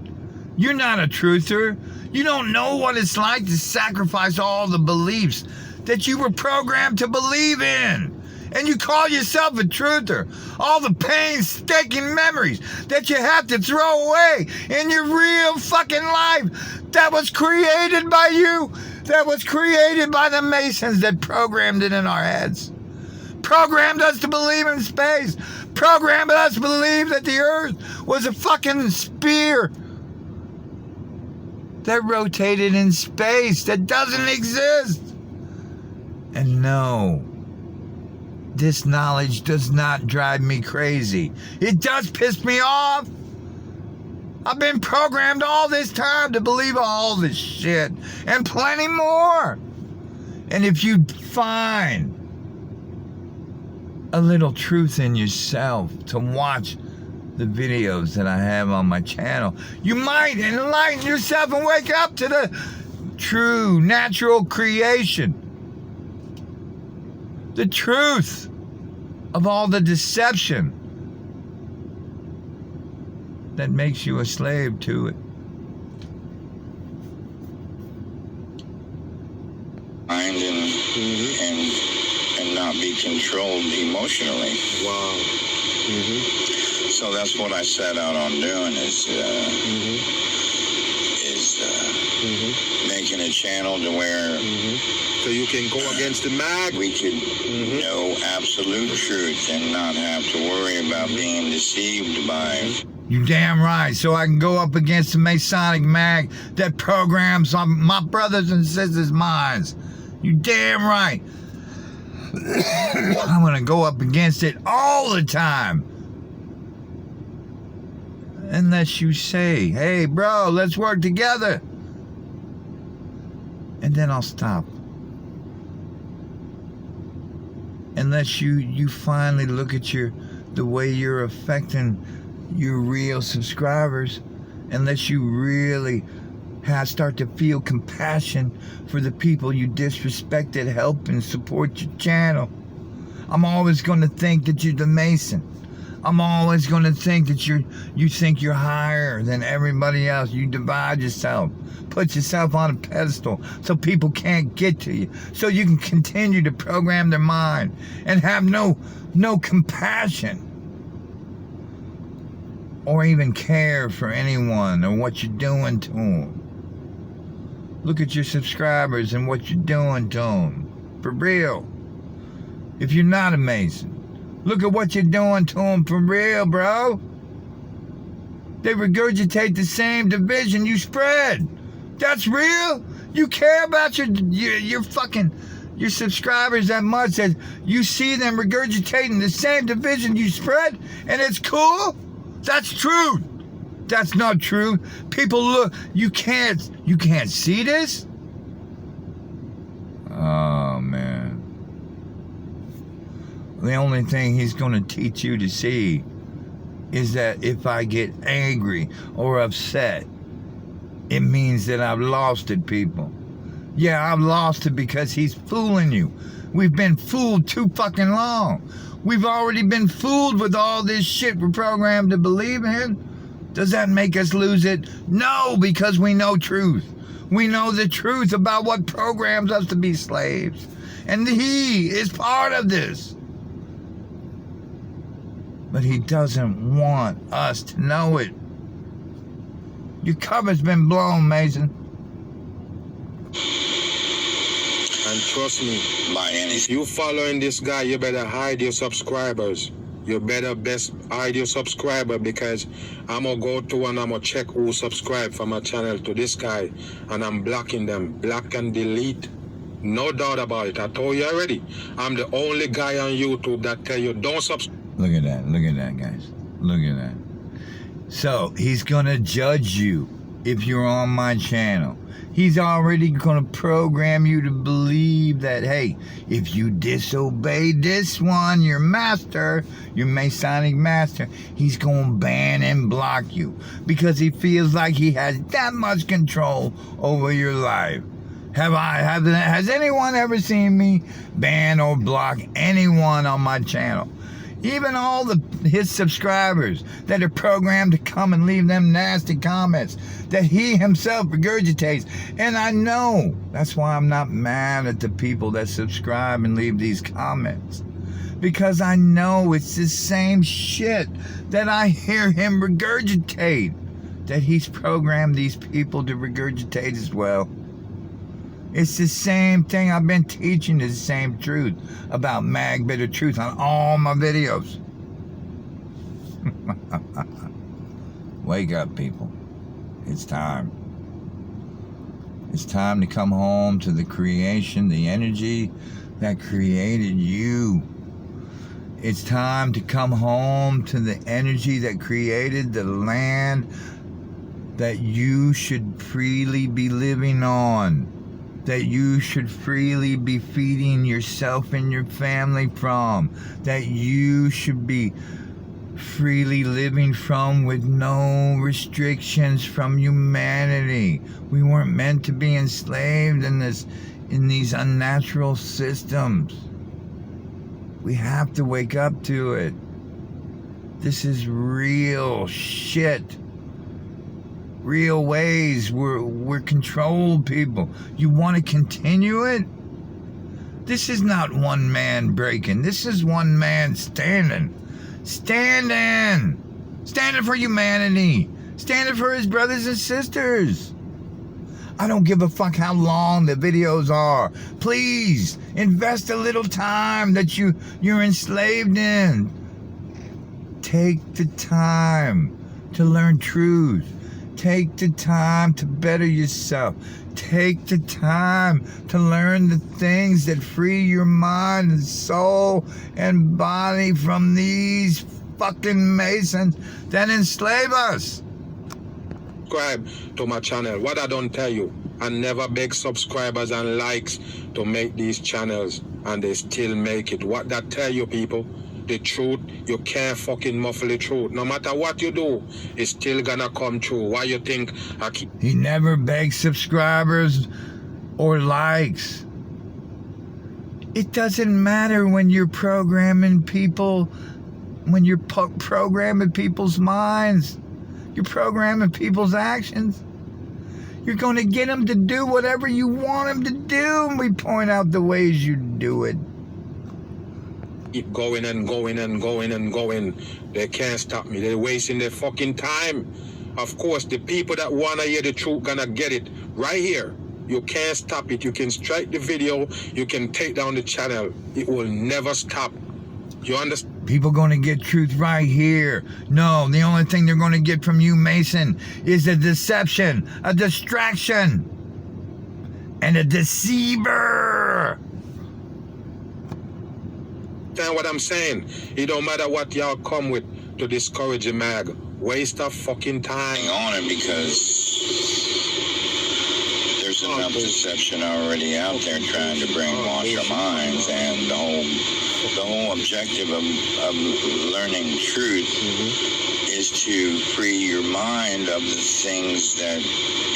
You're not a truther. You don't know what it's like to sacrifice all the beliefs that you were programmed to believe in. And you call yourself a truther. All the painstaking memories that you have to throw away in your real fucking life that was created by you, that was created by the Masons that programmed it in our heads. Programmed us to believe in space. Programmed us to believe that the earth was a fucking sphere that rotated in space that doesn't exist. And no, this knowledge does not drive me crazy. It does piss me off. I've been programmed all this time to believe all this shit and plenty more. And if you find a little truth in yourself to watch the videos that I have on my channel, you might enlighten yourself and wake up to the true natural creation. The truth of all the deception that makes you a slave to it. Mind and not be controlled emotionally. Wow. So that's what I set out on doing is making a channel to where So you can go against the mag. we could know absolute truth and not have to worry about being deceived by. You damn right. So I can go up against the Masonic mag that programs on my brothers and sisters' minds. You damn right. I'm gonna go up against it all the time. Unless you say, hey bro, let's work together. And then I'll stop. Unless you finally look at the way you're affecting your real subscribers, unless you really start to feel compassion for the people you disrespected, help and support your channel. I'm always going to think that you're the Mason. I'm always going to think that you think you're higher than everybody else. You divide yourself, put yourself on a pedestal so people can't get to you, so you can continue to program their mind and have no compassion or even care for anyone or what you're doing to them. Look at your subscribers and what you're doing to them. For real. If you're not a Mason, look at what you're doing to them for real, bro. They regurgitate the same division you spread. That's real? You care about your subscribers that much that you see them regurgitating the same division you spread and it's cool? That's true. That's not true. People look, you can't see this? Oh man. The only thing he's going to teach you to see is that if I get angry or upset, it means that I've lost it, people. Yeah, I've lost it because he's fooling you. We've been fooled too fucking long. We've already been fooled with all this shit we're programmed to believe in. Does that make us lose it? No, because we know truth. We know the truth about what programs us to be slaves. And he is part of this. But he doesn't want us to know it. Your cover's been blown, Mason. And trust me, if you following this guy, you better hide your subscribers. You better best hide your subscriber, because I'm going to go through and I'm going to check who subscribed from my channel to this guy. And I'm blocking them. Block and delete. No doubt about it. I told you already. I'm the only guy on YouTube that tell you don't subscribe. Look at that. Look at that, guys. Look at that. So he's going to judge you if you're on my channel. He's already going to program you to believe that, hey, if you disobey this one, your master, your Masonic master, he's going to ban and block you because he feels like he has that much control over your life. Has anyone ever seen me ban or block anyone on my channel? Even all his subscribers that are programmed to come and leave them nasty comments that he himself regurgitates. And I know that's why I'm not mad at the people that subscribe and leave these comments. Because I know it's the same shit that I hear him regurgitate, that he's programmed these people to regurgitate as well. It's the same thing. I've been teaching the same truth about Mag Bitter Truth on all my videos. Wake up, people. It's time. It's time to come home to the creation, the energy that created you. It's time to come home to the energy that created the land that you should freely be living on, that you should freely be feeding yourself and your family from, that you should be freely living from with no restrictions from humanity. We weren't meant to be enslaved in these unnatural systems. We have to wake up to it. This is real shit. Real ways. We're controlled people. You want to continue it? This is not one man breaking. This is one man standing. Standing for humanity. Standing for his brothers and sisters. I don't give a fuck how long the videos are. Please invest a little time that you're enslaved in. Take the time to learn truth. Take the time to better yourself. Take the time to learn the things that free your mind and soul and body from these fucking Masons that enslave us. Subscribe to my channel. What I don't tell you, I never beg subscribers and likes to make these channels, and they still make it. What that tell you, people? The truth, you can't fucking muffle the truth. No matter what you do, it's still gonna come true. Why you think I keep... He never begs subscribers or likes. It doesn't matter when you're programming people, when you're programming people's minds. You're programming people's actions. You're going to get them to do whatever you want them to do, and we point out the ways you do it. Keep going and going and going and going. They can't stop me. They're wasting their fucking time. Of course, the people that want to hear the truth gonna get it right here. You can't stop it. You can strike the video. You can take down the channel. It will never stop. You understand? People going to get truth right here. No, the only thing they're going to get from you, Mason, is a deception, a distraction, and a deceiver. Understand what I'm saying? It don't matter what y'all come with to discourage a mag. Waste of fucking time. On it because there's enough deception already out there trying to brainwash our minds, and the whole objective of learning truth is to free your mind of the things that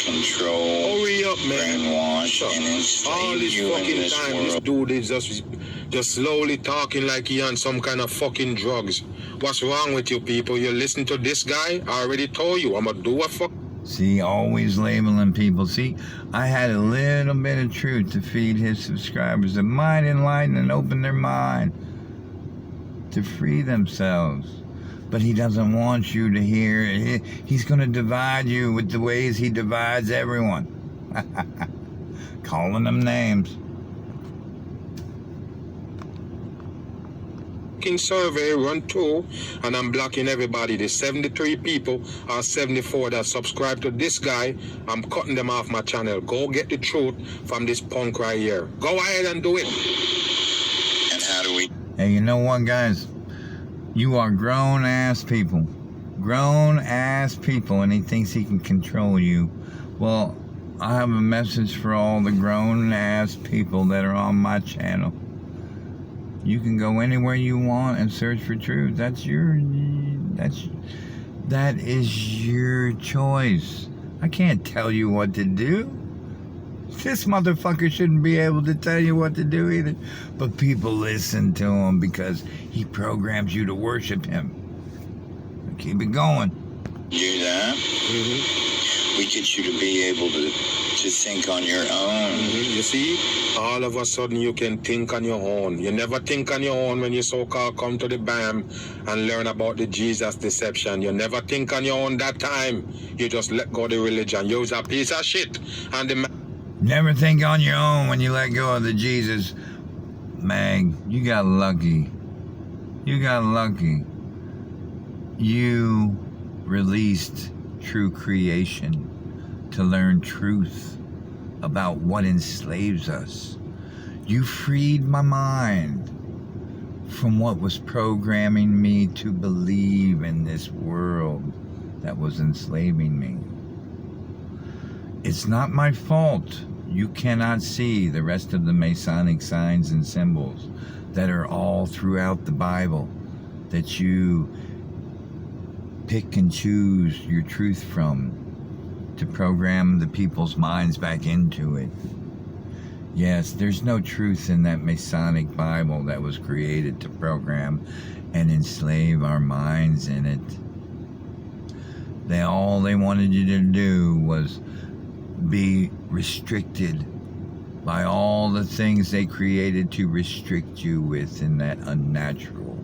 control, brainwash, and enslave you in this world. This dude is just slowly talking like he on some kind of fucking drugs. What's wrong with you people? You listen to this guy? I already told you, I'm gonna do a fuck. See, always labeling people. See, I had a little bit of truth to feed his subscribers, to mind enlighten and open their mind to free themselves. But he doesn't want you to hear it. He's going to divide you with the ways he divides everyone. Calling them names. Survey run too, and I'm blocking everybody. The 73 people or 74 that subscribe to this guy, I'm cutting them off my channel. Go get the truth from this punk right here. Go ahead and do it. And how do we... Hey, you know what, guys? You are grown-ass people. Grown-ass people, and he thinks he can control you. Well, I have a message for all the grown-ass people that are on my channel. You can go anywhere you want and search for truth. That is your choice. I can't tell you what to do. This motherfucker shouldn't be able to tell you what to do either. But people listen to him because he programs you to worship him. Keep it going. Do that. We get you to be able to think on your own. You see, all of a sudden you can think on your own. You never think on your own when you so-called come to the BAM and learn about the Jesus deception. You never think on your own that time. You just let go of the religion. You's a piece of shit. And the Never think on your own when you let go of the Jesus. Mag, you got lucky. You got lucky. You released true creation to learn truth about what enslaves us. You freed my mind from what was programming me to believe in this world that was enslaving me. It's not my fault you cannot see the rest of the Masonic signs and symbols that are all throughout the Bible, that you pick and choose your truth from to program the people's minds back into it. Yes, there's no truth in that Masonic Bible that was created to program and enslave our minds in it. All they wanted you to do was be restricted by all the things they created to restrict you with in that unnatural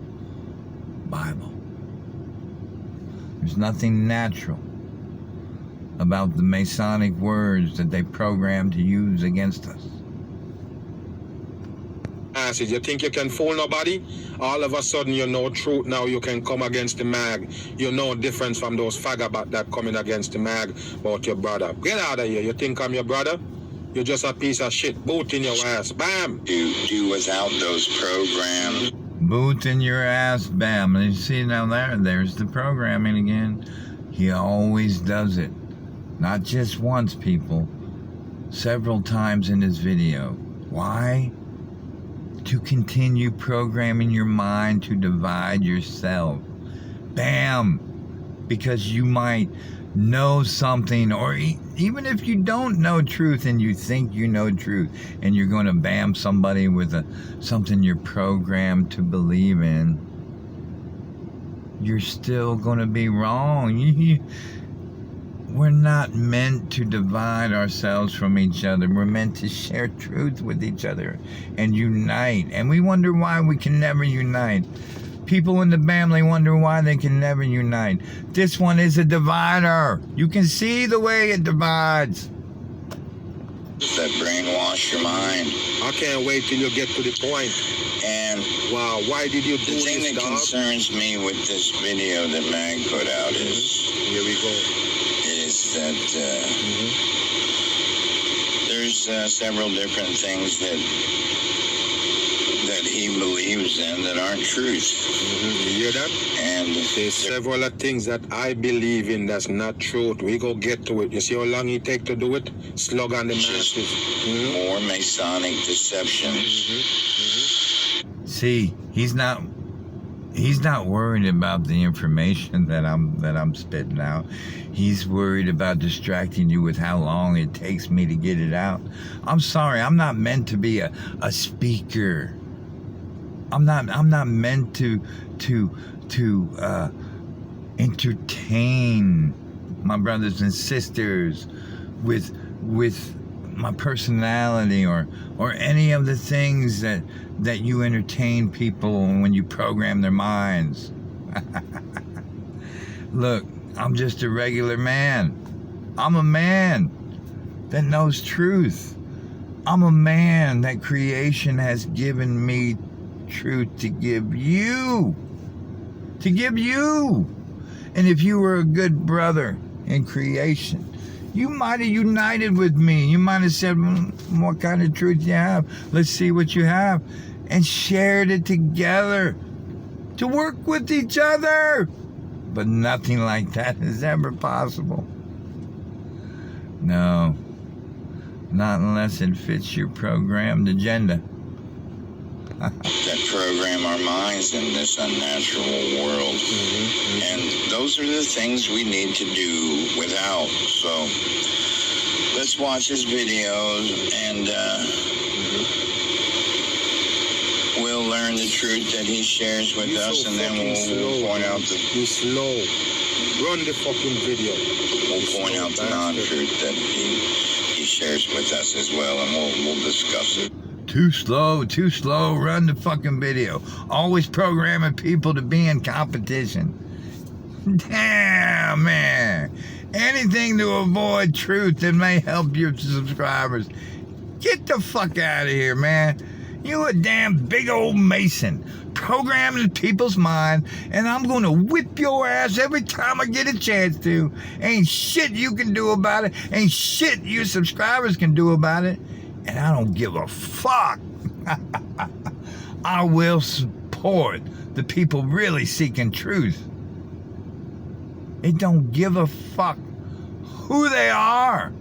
Bible. There's nothing natural about the Masonic words that they programmed to use against us. You think you can fool nobody? All of a sudden you know truth now. You can come against the mag. You know difference from those faggot that coming against the mag about your brother. Get out of here. You think I'm your brother? You're just a piece of shit. Boot in your ass. Bam. Do without those programs. Boot in your ass. Bam. And you see now there's the programming again. He always does it. Not just once, people. Several times in his video. Why? To continue programming your mind to divide yourself. Bam! Because you might know something, or even if you don't know truth and you think you know truth, and you're going to bam somebody with something you're programmed to believe in, you're still going to be wrong. We're not meant to divide ourselves from each other. We're meant to share truth with each other and unite. And we wonder why we can never unite. People in the family wonder why they can never unite. This one is a divider. You can see the way it divides. That brainwash your mind. I can't wait till you get to the point. And wow, why did you do the thing this, that dog? concerns me with this video that Mag put out is, here we go. That there's several different things that he believes in that aren't truth. You hear that? And there's several things that I believe in that's not truth. We go get to it. You see how long it take to do it? Slug on the masses. More Masonic deception. See, he's not worried about the information that I'm spitting out. He's worried about distracting you with how long it takes me to get it out. I'm sorry, I'm not meant to be a speaker. I'm not meant to entertain my brothers and sisters with my personality or any of the things that you entertain people when you program their minds. Look, I'm just a regular man. I'm a man that knows truth. I'm a man that creation has given me truth to give you. And if you were a good brother in creation, you might have united with me. You might have said, what kind of truth you have? Let's see what you have. And shared it together to work with each other. But nothing like that is ever possible. No. Not unless it fits your programmed agenda. That program our minds in this unnatural world. And those are the things we need to do without. So let's watch his videos and we'll learn the truth that he shares with us, and then we'll point out the... He's slow. Run the fucking video. We'll point out the non-truth that he shares with us as well, and we'll discuss it. Too slow, run the fucking video. Always programming people to be in competition. Damn, man. Anything to avoid truth that may help your subscribers. Get the fuck out of here, man. You a damn big old Mason. Programming people's mind, and I'm gonna whip your ass every time I get a chance to. Ain't shit you can do about it. Ain't shit your subscribers can do about it. And I don't give a fuck. I will support the people really seeking truth. It don't give a fuck who they are.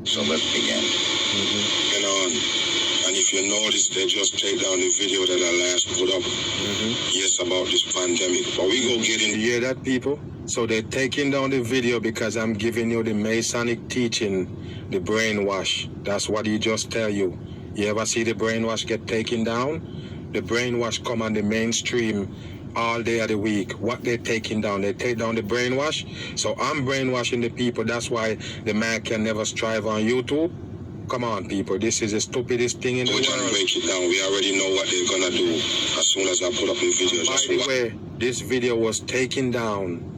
So let's begin. And if you notice, they just take down the video that I last put up. Yes, about this pandemic. But we go get in. You hear that, people? So they're taking down the video because I'm giving you the Masonic teaching, the brainwash. That's what he just tell you. You ever see the brainwash get taken down? The brainwash come on the mainstream all day of the week. What they're taking down, they take down the brainwash. So I'm brainwashing the people. That's why the man can never strive on YouTube. Come on, people. This is the stupidest thing in the world. We're trying to break it down. We already know what they're gonna do as soon as I put up the video. By the way, this video was taken down.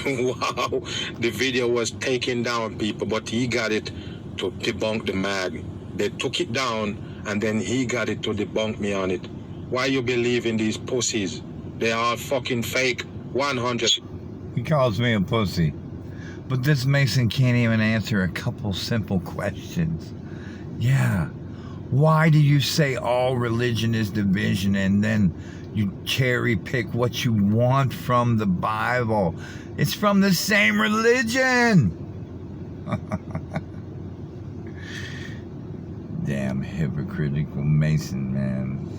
Wow, the video was taken down, people, but he got it to debunk the mag. They took it down, and then he got it to debunk me on it. Why you believe in these pussies? They are fucking fake. 100. He calls me a pussy. But this Mason can't even answer a couple simple questions. Yeah. Why do you say all religion is division and then you cherry pick what you want from the Bible? It's from the same religion. Damn hypocritical Mason, man.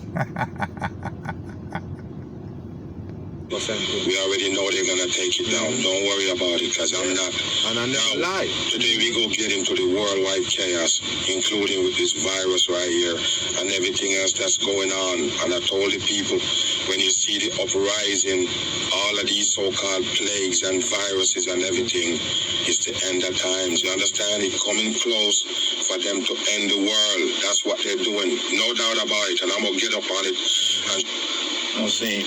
We already know they're gonna take it down. Don't worry about it, because I'm not. And I never lie. Today we go get into the worldwide chaos, including with this virus right here and everything else that's going on. And I told the people, when you see the uprising, all of these so-called plagues and viruses and everything, it's the end of times. You understand? It's coming close for them to end the world. That's what they're doing. No doubt about it. And I'm gonna get up on it. And we'll see.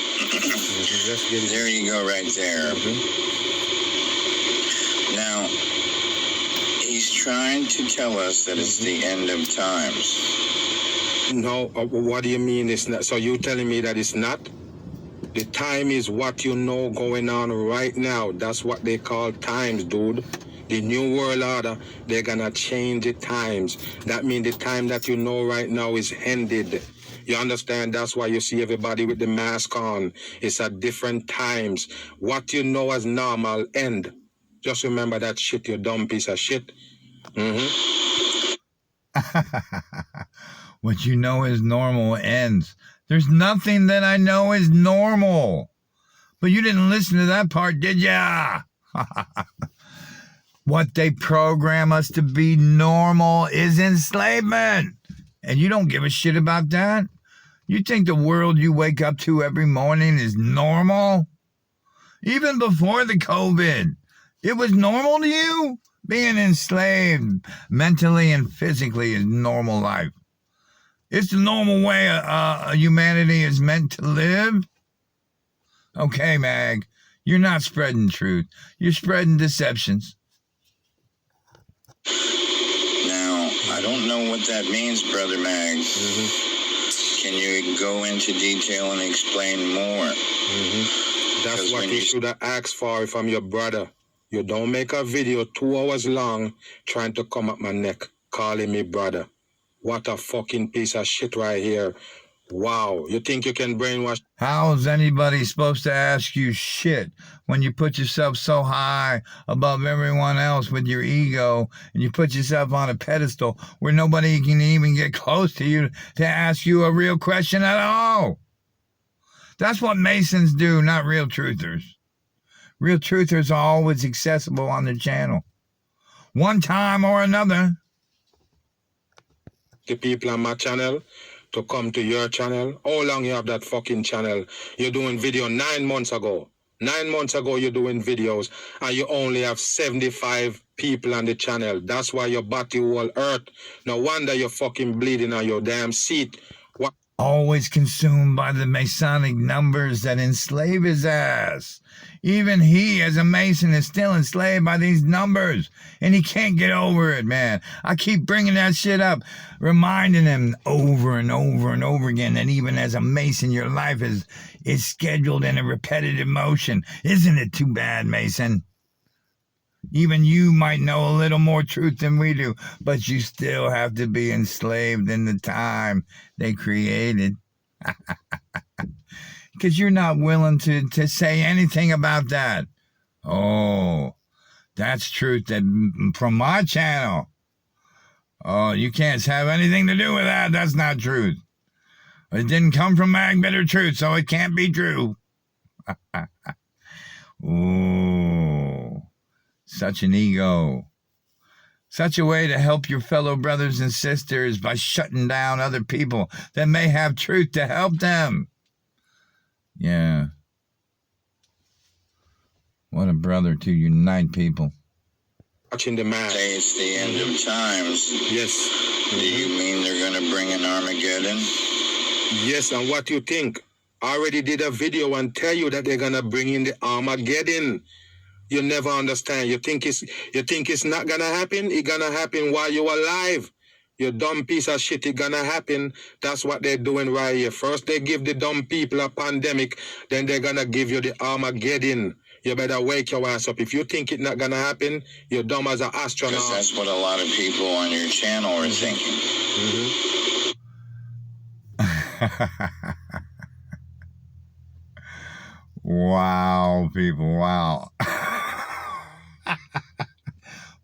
There you go, right there. Now, he's trying to tell us that it's the end of times. No, what do you mean it's not? So you telling me that it's not? The time is what you know going on right now. That's what they call times, dude. The new world order, they're gonna change the times. That means the time that you know right now is ended. You understand? That's why you see everybody with the mask on. It's at different times. What you know as normal end. Just remember that shit, you dumb piece of shit. What you know is normal ends. There's nothing that I know is normal. But you didn't listen to that part, did ya? What they program us to be normal is enslavement. And you don't give a shit about that? You think the world you wake up to every morning is normal? Even before the COVID, it was normal to you? Being enslaved mentally and physically is normal life. It's the normal way humanity is meant to live. Okay, Mag, you're not spreading truth. You're spreading deceptions. Now, I don't know what that means, Brother Mags. Can you go into detail and explain more? That's what you should have asked for if I'm your brother. You don't make a video 2 hours long trying to come at my neck, calling me brother. What a fucking piece of shit right here. Wow, you think you can brainwash? How's anybody supposed to ask you shit when you put yourself so high above everyone else with your ego and you put yourself on a pedestal where nobody can even get close to you to ask you a real question at all? That's what Masons do, not real truthers. Real truthers are always accessible on the channel, one time or another. The people on my channel to come to your channel. How long you have that fucking channel? You're doing video 9 months ago. 9 months ago you're doing videos and you only have 75 people on the channel. That's why your body will hurt. No wonder you're fucking bleeding on your damn seat. What? Always consumed by the Masonic numbers that enslave his ass. Even he, as a Mason, is still enslaved by these numbers, and he can't get over it, man. I keep bringing that shit up, reminding him over and over and over again that even as a Mason, your life is scheduled in a repetitive motion. Isn't it too bad, Mason? Even you might know a little more truth than we do, but you still have to be enslaved in the time they created. Because you're not willing to say anything about that. Oh, that's truth that from my channel. Oh, you can't have anything to do with that. That's not truth. It didn't come from Magbitter Truth, so it can't be true. Ooh. Such an ego. Such a way to help your fellow brothers and sisters by shutting down other people that may have truth to help them. Yeah. What a brother to unite people. Watching the man. Say it's the end of times. Yes. Do you mean they're going to bring an Armageddon? Yes, and what you think? I already did a video and tell you that they're going to bring in the Armageddon. You never understand. You think it's not gonna happen? It's gonna happen while you're alive. You dumb piece of shit, it's gonna happen. That's what they're doing right here. First they give the dumb people a pandemic, then they're gonna give you the Armageddon. You better wake your ass up. If you think it's not gonna happen, you're dumb as an astronaut. Because that's what a lot of people on your channel are thinking. Wow, people, wow.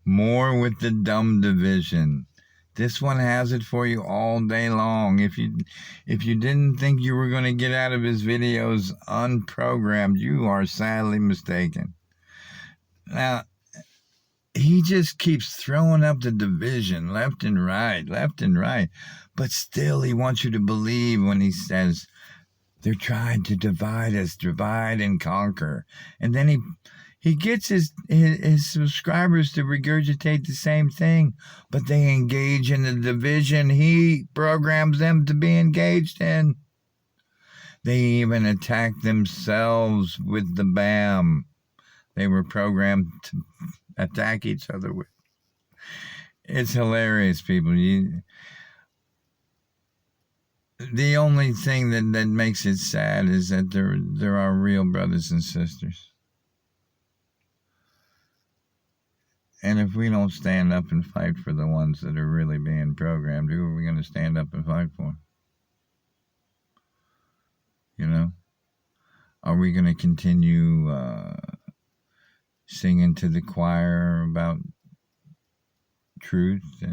More with the dumb division. This one has it for you all day long. If you didn't think you were going to get out of his videos unprogrammed, you are sadly mistaken. Now, he just keeps throwing up the division left and right. But still, he wants you to believe when he says, they're trying to divide us, divide and conquer. And then he gets his subscribers to regurgitate the same thing, but they engage in the division he programs them to be engaged in. They even attack themselves with the BAM they were programmed to attack each other with. It's hilarious, people. The only thing that makes it sad is that there are real brothers and sisters. And if we don't stand up and fight for the ones that are really being programmed, who are we going to stand up and fight for? You know? Are we going to continue singing to the choir about truth?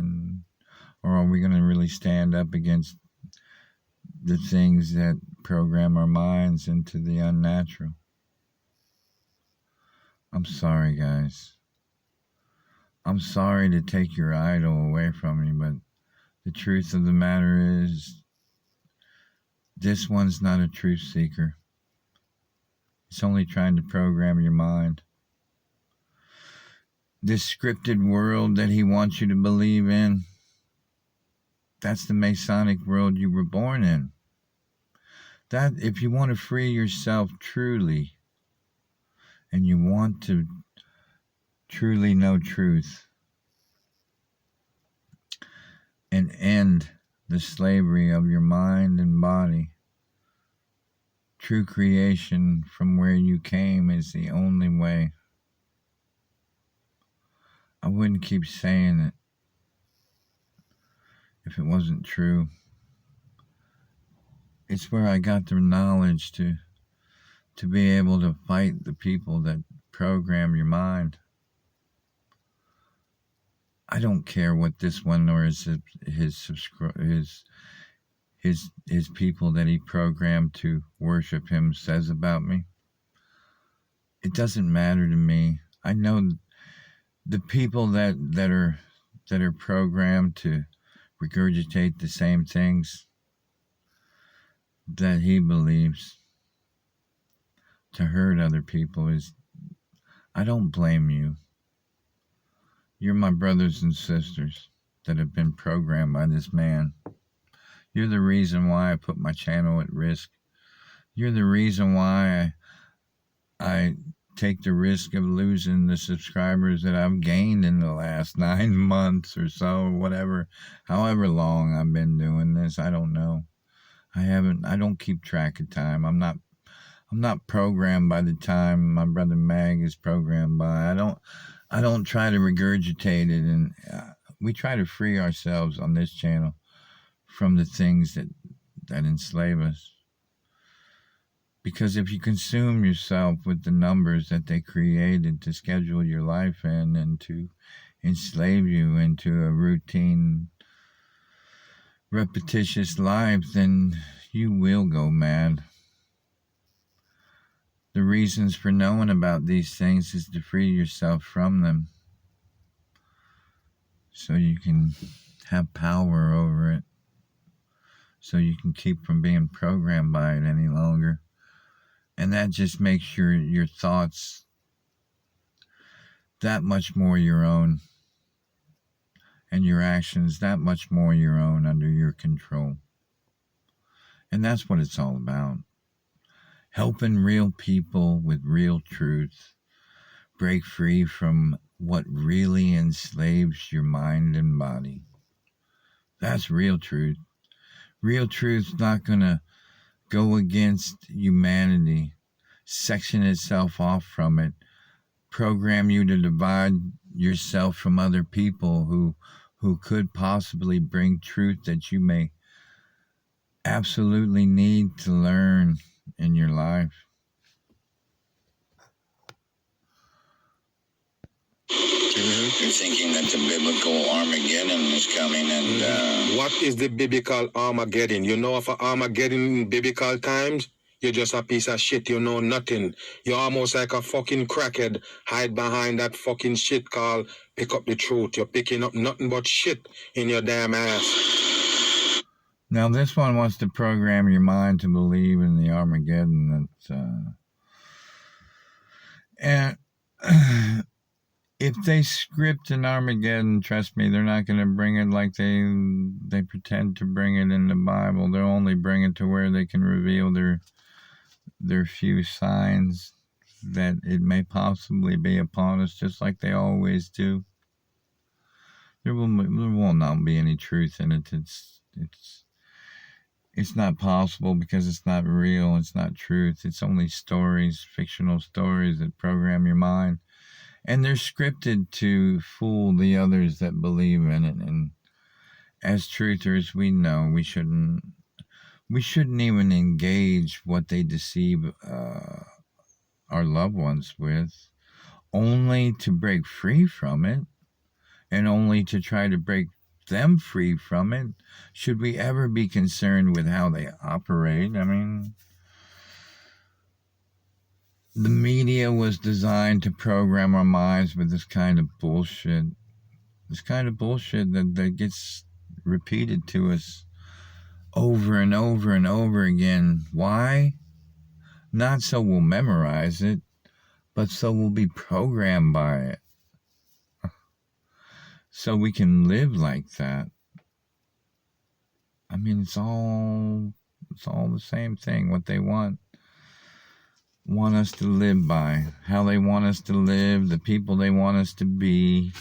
Or are we going to really stand up against the things that program our minds into the unnatural? I'm sorry, guys. I'm sorry to take your idol away from you, but the truth of the matter is, this one's not a truth seeker. It's only trying to program your mind. This scripted world that he wants you to believe in, that's the Masonic world you were born in. That, if you want to free yourself truly, and you want to truly know truth, and end the slavery of your mind and body, true creation from where you came is the only way. I wouldn't keep saying it if it wasn't true. it's where I got the knowledge to be able to fight the people that program your mind. I don't care what this one or his people that he programmed to worship him says about me. It doesn't matter to me. I know the people that are programmed to regurgitate the same things that he believes, to hurt other people. Is I don't blame you. You're my brothers and sisters that have been programmed by this man. You're the reason why I put my channel at risk. You're the reason why I take the risk of losing the subscribers that I've gained in the last 9 months or so, or whatever, however long I've been doing this. I don't know. I don't keep track of time. I'm not programmed by the time my brother Mag is programmed by. I don't try to regurgitate it, and we try to free ourselves on this channel from the things that enslave us. Because if you consume yourself with the numbers that they created to schedule your life in and to enslave you into a routine, repetitious life, then you will go mad. The reasons for knowing about these things is to free yourself from them, so you can have power over it, so you can keep from being programmed by it any longer. And that just makes your thoughts that much more your own, and your actions that much more your own, under your control. And that's what it's all about. Helping real people with real truth break free from what really enslaves your mind and body. That's real truth. Real truth's not going to go against humanity, section itself off from it, program you to divide yourself from other people who could possibly bring truth that you may absolutely need to learn in your life. You're thinking that the biblical Armageddon is coming, and What is the biblical Armageddon? You know of Armageddon in biblical times? You're just a piece of shit. You know nothing. You're almost like a fucking crackhead. Hide behind that fucking shit called pick up the truth. You're picking up nothing but shit in your damn ass. Now this one wants to program your mind to believe in the Armageddon. And if they script an Armageddon, trust me, they're not going to bring it like they pretend to bring it in the Bible. They'll only bring it to where they can reveal their few signs that it may possibly be upon us, just like they always do. There will not be any truth in it. It's not possible, because it's not real. It's not truth. It's only stories, fictional stories that program your mind. And they're scripted to fool the others that believe in it. And as truthers, we know we shouldn't even engage what they deceive our loved ones with, only to break free from it, and only to try to break them free from it. Should we ever be concerned with how they operate? I mean, the media was designed to program our minds with this kind of bullshit. This kind of bullshit that gets repeated to us over and over and over again. Why? Not so we'll memorize it, but so we'll be programmed by it. So we can live like that. I mean, it's all the same thing. What they want us to live by, how they want us to live, the people they want us to be,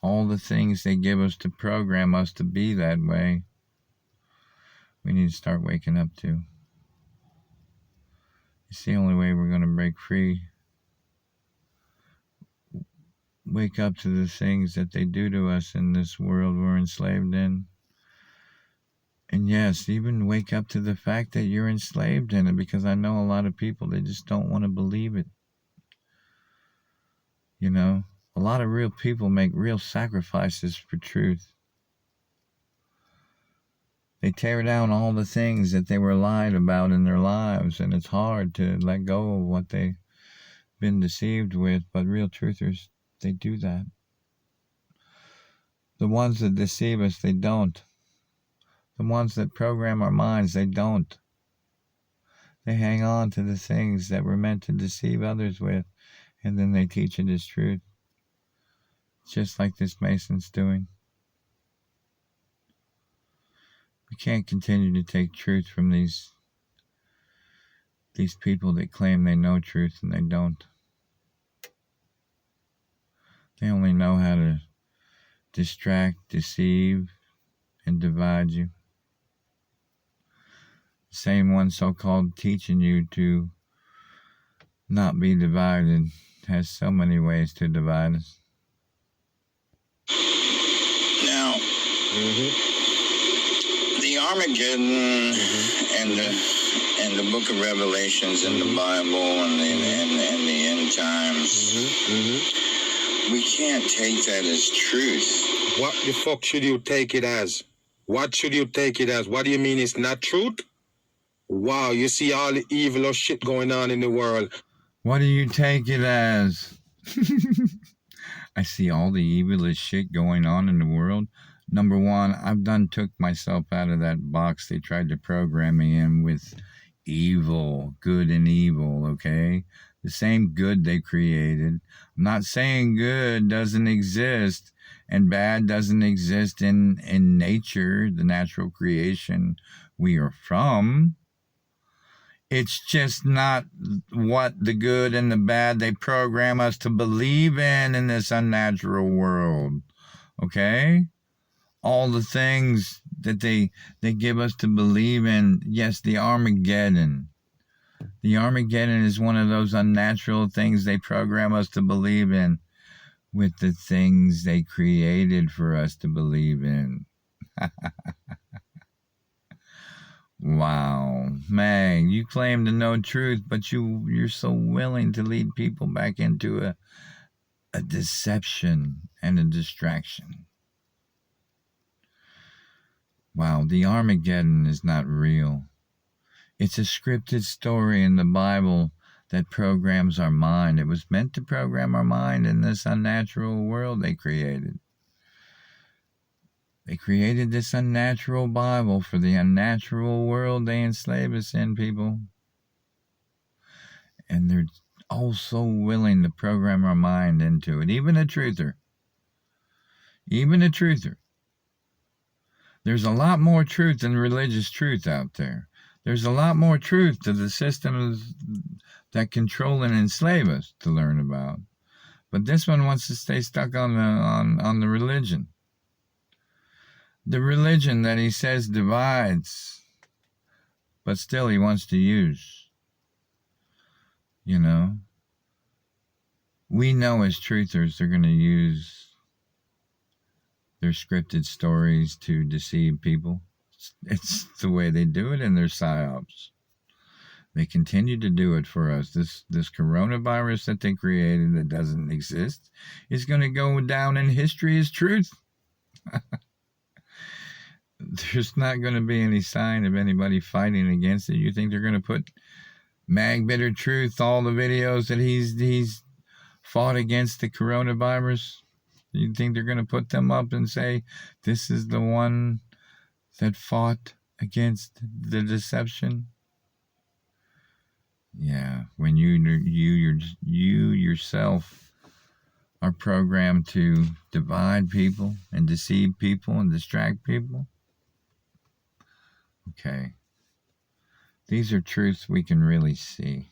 all the things they give us to program us to be that way. We need to start waking up to. It's the only way we're going to break free. Wake up to the things that they do to us in this world we're enslaved in. And yes, even wake up to the fact that you're enslaved in it, because I know a lot of people, they just don't want to believe it. You know, a lot of real people make real sacrifices for truth. They tear down all the things that they were lied about in their lives, and it's hard to let go of what they've been deceived with. But real truthers, they do that. The ones that deceive us, they don't. The ones that program our minds, they don't. They hang on to the things that were meant to deceive others with, and then they teach it as truth. Just like this Mason's doing. We can't continue to take truth from these people that claim they know truth and they don't. They only know how to distract, deceive, and divide you. The same one so-called teaching you to not be divided has so many ways to divide us. Now, the Armageddon and the Book of Revelations and the Bible and the end times. We can't take that as truth. What the fuck should you take it as? What should you take it as? What do you mean it's not truth? Wow, you see all the evil or shit going on in the world. What do you take it as? I see all the evilest shit going on in the world. Number one, I've done took myself out of that box they tried to program me in with evil, good and evil, okay? The same good they created. I'm not saying good doesn't exist and bad doesn't exist in nature, the natural creation we are from. It's just not what the good and the bad they program us to believe in this unnatural world, okay? All the things that they give us to believe in. Yes, the Armageddon. The Armageddon is one of those unnatural things they program us to believe in with the things they created for us to believe in. Wow. Man, you claim to know truth, but you're so willing to lead people back into a deception and a distraction. Wow, the Armageddon is not real. It's a scripted story in the Bible that programs our mind. It was meant to program our mind in this unnatural world they created. They created this unnatural Bible for the unnatural world they enslave us in, people. And they're also willing to program our mind into it. Even a truther. Even a truther. There's a lot more truth than religious truth out there. There's a lot more truth to the systems that control and enslave us to learn about. But this one wants to stay stuck on the religion. The religion that he says divides, but still he wants to use. You know? We know as truthers they're going to use their scripted stories to deceive people. It's the way they do it in their psyops. They continue to do it for us. This coronavirus that they created that doesn't exist is going to go down in history as truth. There's not going to be any sign of anybody fighting against it. You think they're going to put Mag Bitter Truth, all the videos that he's fought against the coronavirus? You think they're going to put them up and say, this is the one that fought against the deception? Yeah, when you yourself are programmed to divide people and deceive people and distract people. Okay. These are truths we can really see.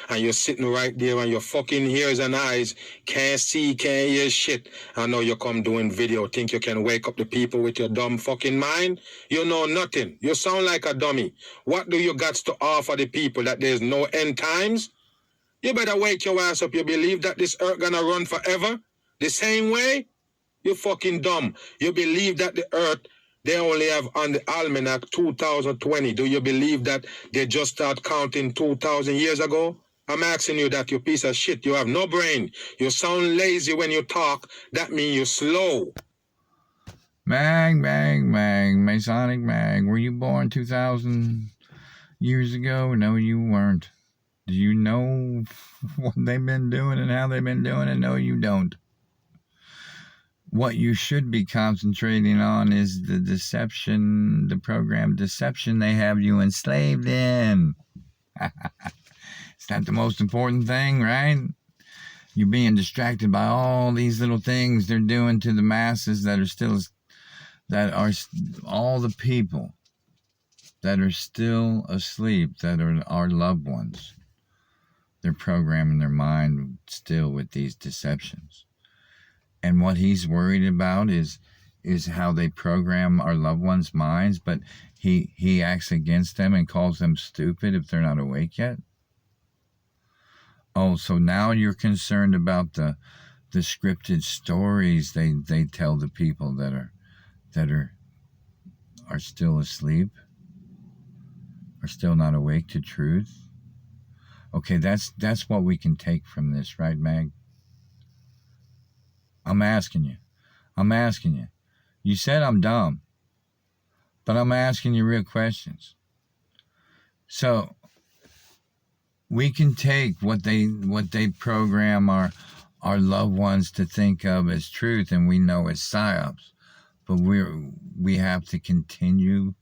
And you're sitting right there and your fucking ears and eyes can't see, can't hear shit. I know you come doing video, think you can wake up the people with your dumb fucking mind? You know nothing. You sound like a dummy. What do you got to offer the people, that there's no end times? You better wake your ass up. You believe that this earth gonna run forever? The same way? You fucking dumb. You believe that the earth They only have on the almanac 2020. Do you believe that they just start counting 2,000 years ago? I'm asking you that, you piece of shit. You have no brain. You sound lazy when you talk. That means you're slow. Mag, Masonic Mag, were you born 2,000 years ago? No, you weren't. Do you know what they've been doing and how they've been doing it? No, you don't. What you should be concentrating on is the deception, the program deception they have you enslaved in. It's not the most important thing, right? You're being distracted by all these little things they're doing to the masses that are all the people that are still asleep, that are our loved ones. They're programming their mind still with these deceptions. And what he's worried about is how they program our loved ones' minds, but he acts against them and calls them stupid if they're not awake yet. Oh, so now you're concerned about the scripted stories they tell the people that are still asleep, are still not awake to truth. Okay, that's what we can take from this, right, Mag? I'm asking you. You said I'm dumb, but I'm asking you real questions. So we can take what they program our loved ones to think of as truth, and we know it's psyops. But we have to continue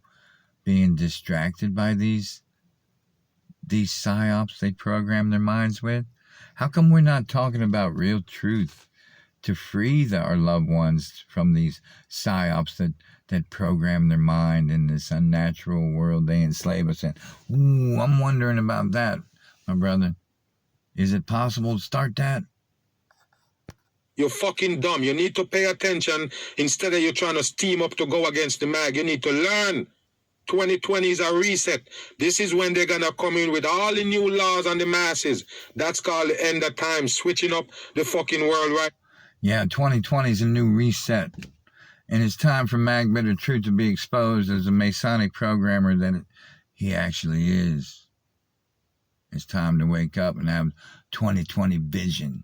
being distracted by these psyops they program their minds with. How come we're not talking about real truth to free our loved ones from these psyops that program their mind in this unnatural world they enslave us in? Ooh, I'm wondering about that, my brother. Is it possible to start that? You're fucking dumb. You need to pay attention instead of you trying to steam up to go against the mag. You need to learn. 2020 is a reset. This is when they're going to come in with all the new laws on the masses. That's called the end of time, switching up the fucking world, right? Yeah, 2020 is a new reset. And it's time for Mag Bitter Truth to be exposed as a Masonic programmer that he actually is. It's time to wake up and have 2020 vision.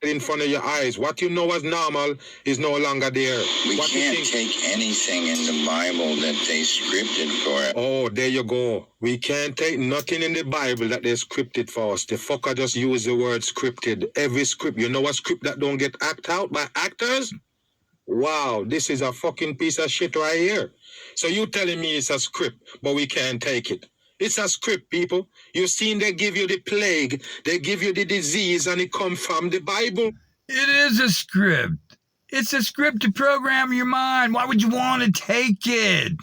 In front of your eyes. What you know as normal is no longer there. We can't take anything in the Bible that they scripted for us. Oh, there you go. We can't take nothing in the Bible that they scripted for us. The fucker just use the word scripted. Every script. You know a script that don't get acted out by actors? Wow, this is a fucking piece of shit right here. So you telling me it's a script, but we can't take it. It's a script, people. You seen they give you the plague, they give you the disease, and it come from the Bible. It is a script. It's a script to program your mind. Why would you want to take it?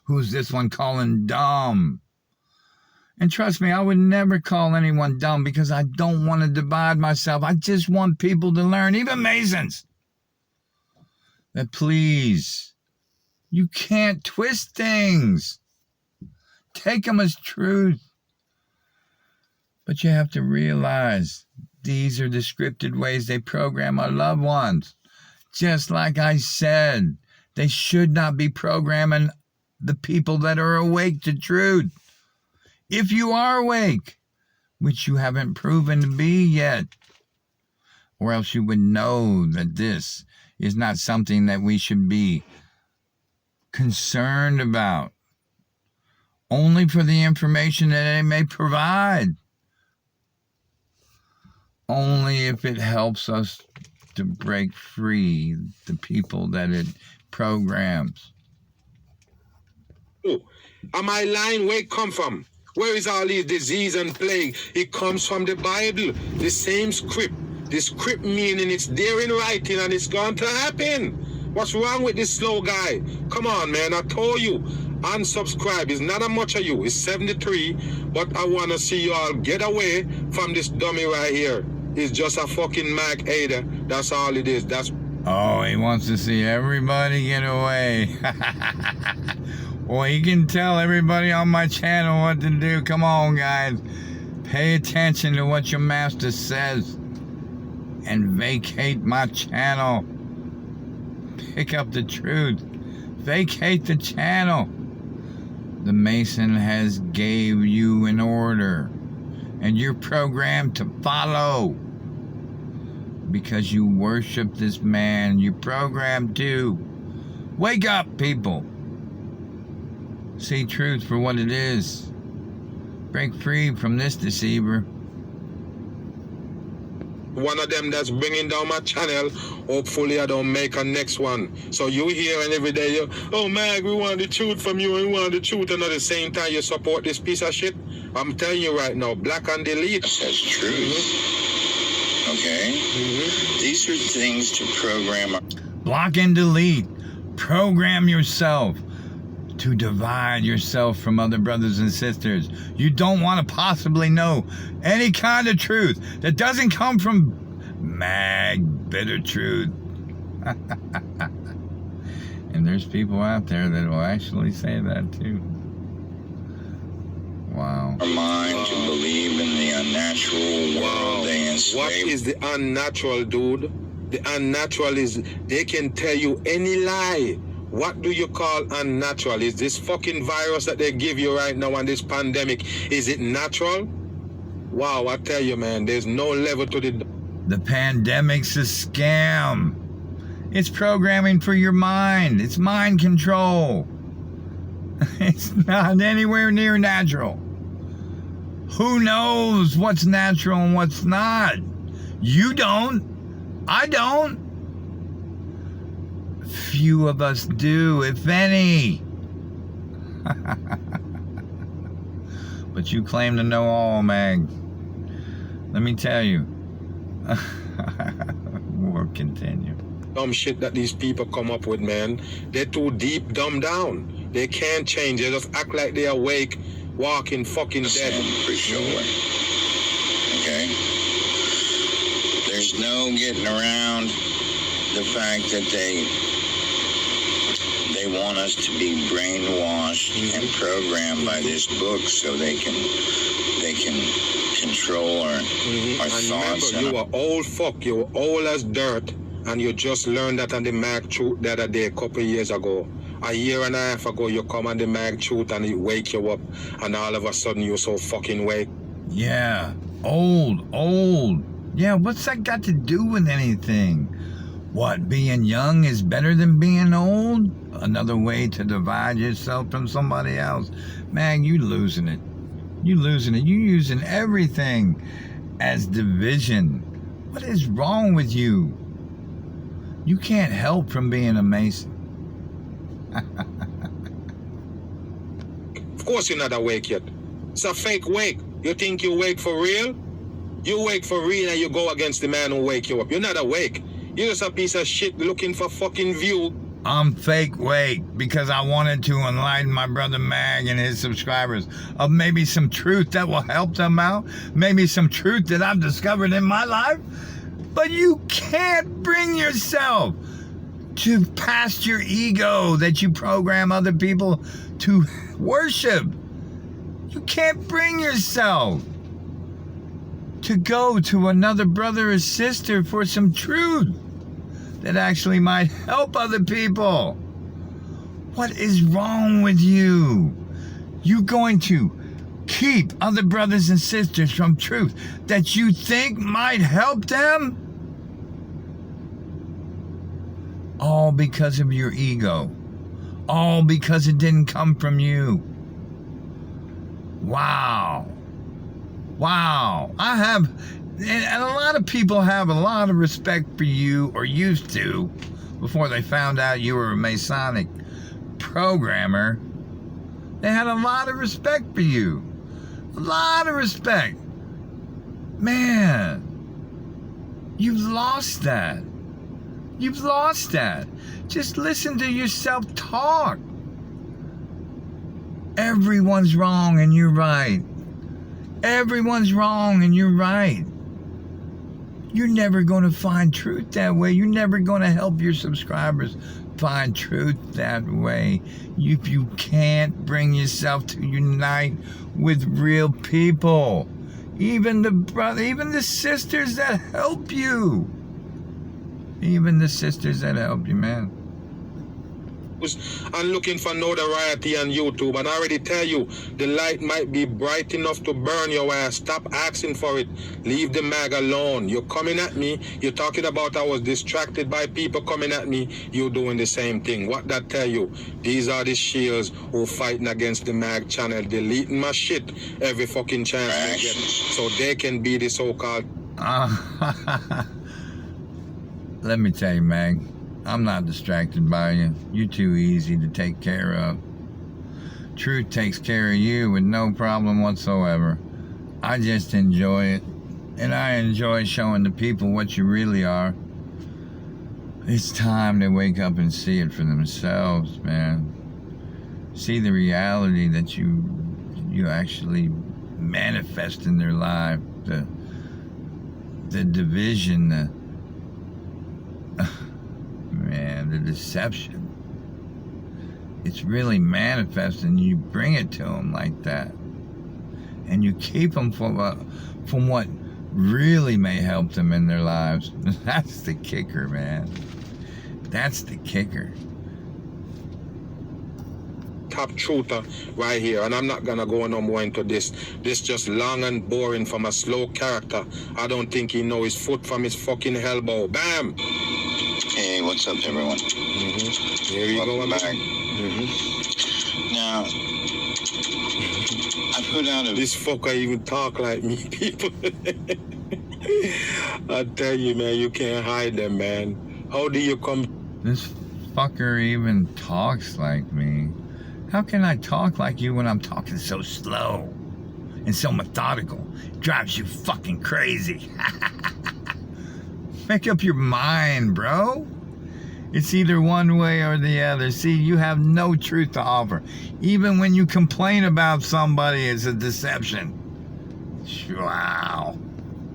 Who's this one calling dumb? And trust me, I would never call anyone dumb because I don't want to divide myself. I just want people to learn, even Masons, that please, you can't twist things. Take them as truth. But you have to realize these are the scripted ways they program our loved ones. Just like I said, they should not be programming the people that are awake to truth. If you are awake, which you haven't proven to be yet, or else you would know that this is not something that we should be concerned about. Only for the information that it may provide. Only if it helps us to break free the people that it programs. Oh, am I lying? Where it come from? Where is all this disease and plague? It comes from the Bible. The same script. The script meaning it's there in writing and it's going to happen. What's wrong with this slow guy? Come on, man. I told you. Unsubscribe. It's not a much of you. It's 73. But I want to see you all get away from this dummy right here. It's just a fucking mag hater. That's all it is. Oh, he wants to see everybody get away. Well, he can tell everybody on my channel what to do. Come on, guys. Pay attention to what your master says. and vacate my channel. Pick up the truth. Vacate the channel. The Mason has gave you an order, and you're programmed to follow because you worship this man. You're programmed to. Wake up, people. See truth for what it is. Break free from this deceiver. One of them that's bringing down my channel. Hopefully I don't make a next one. So you hear and every day you, oh Mag, we want the truth from you and we want the truth, and at the same time you support this piece of shit. I'm telling you right now, block and delete. Says truth. Okay? These are things to program. Block and delete. Program yourself to divide yourself from other brothers and sisters. You don't want to possibly know any kind of truth that doesn't come from Mag Bitter Truth. And there's people out there that will actually say that too. Wow. Our mind to believe in the unnatural world they enslave. What is the unnatural, dude? The unnatural is they can tell you any lie. What do you call unnatural? Is this fucking virus that they give you right now and this pandemic, is it natural? Wow, I tell you, man, there's no level to the... The pandemic's a scam. It's programming for your mind. It's mind control. It's not anywhere near natural. Who knows what's natural and what's not? You don't. I don't. Few of us do, if any. But you claim to know all, Mag. Let me tell you. We'll continue. Dumb shit that these people come up with, man. They're too deep, dumbed down. They can't change. They just act like they're awake, walking fucking dead. For sure. Okay? There's no getting around the fact that they want us to be brainwashed and programmed by this book so they can control our thoughts. Remember, you were old fuck. You were old as dirt, and you just learned that on the Mag Truth the other day, a couple of years ago. A year and a half ago, you come on the Mag Truth and it wake you up, and all of a sudden you're so fucking wake. Yeah, old. Yeah, what's that got to do with anything? What, being young is better than being old? Another way to divide yourself from somebody else. Man, you losing it. You using everything as division. What is wrong with you? You can't help from being a Mason. Of course you're not awake yet. It's a fake wake. You think you wake for real? You wake for real and you go against the man who wake you up. You're not awake. You're just a piece of shit looking for fucking view. I'm fake wake because I wanted to enlighten my brother Mag and his subscribers of maybe some truth that will help them out. Maybe some truth that I've discovered in my life. But you can't bring yourself to past your ego that you program other people to worship. You can't bring yourself to go to another brother or sister for some truth that actually might help other people. What is wrong with you? You going to keep other brothers and sisters from truth that you think might help them? All because of your ego. All because it didn't come from you. Wow. I have, and a lot of people have a lot of respect for you, or used to, before they found out you were a Masonic programmer. They had a lot of respect for you. A lot of respect. Man, you've lost that. Just listen to yourself talk. Everyone's wrong and you're right. Everyone's wrong and you're right. You're never going to find truth that way. You're never going to help your subscribers find truth that way. If you can't bring yourself to unite with real people. Even the brother, even the sisters that help you. Even the sisters that help you, man. And looking for notoriety on YouTube, and I already tell you, the light might be bright enough to burn your ass. Stop asking for it. Leave the mag alone. You're coming at me. You're talking about I was distracted by people coming at me. You're doing the same thing. What that tell you? These are the shields who fighting against the mag channel, deleting my shit every fucking chance they get, so they can be the so-called. Let me tell you, Mag, I'm not distracted by you. You're too easy to take care of. Truth takes care of you with no problem whatsoever. I just enjoy it. And I enjoy showing the people what you really are. It's time to wake up and see it for themselves, man. See the reality that you actually manifest in their life. The division, the deception. It's really manifesting. You bring it to them like that, and you keep them from what really may help them in their lives. That's the kicker, man. That's the kicker. Top truther right here, and I'm not gonna go no more into this. This just long and boring from a slow character. I don't think he know his foot from his fucking elbow. Bam! Hey, what's up, everyone? Here you Welcome go, back. Now, I put out a... This fucker even talk like me, people. I tell you, man, you can't hide them, man. How do you come? This fucker even talks like me. How can I talk like you when I'm talking so slow and so methodical? It drives you fucking crazy. Make up your mind, bro. It's either one way or the other. See, you have no truth to offer. Even when you complain about somebody, it's a deception. Wow.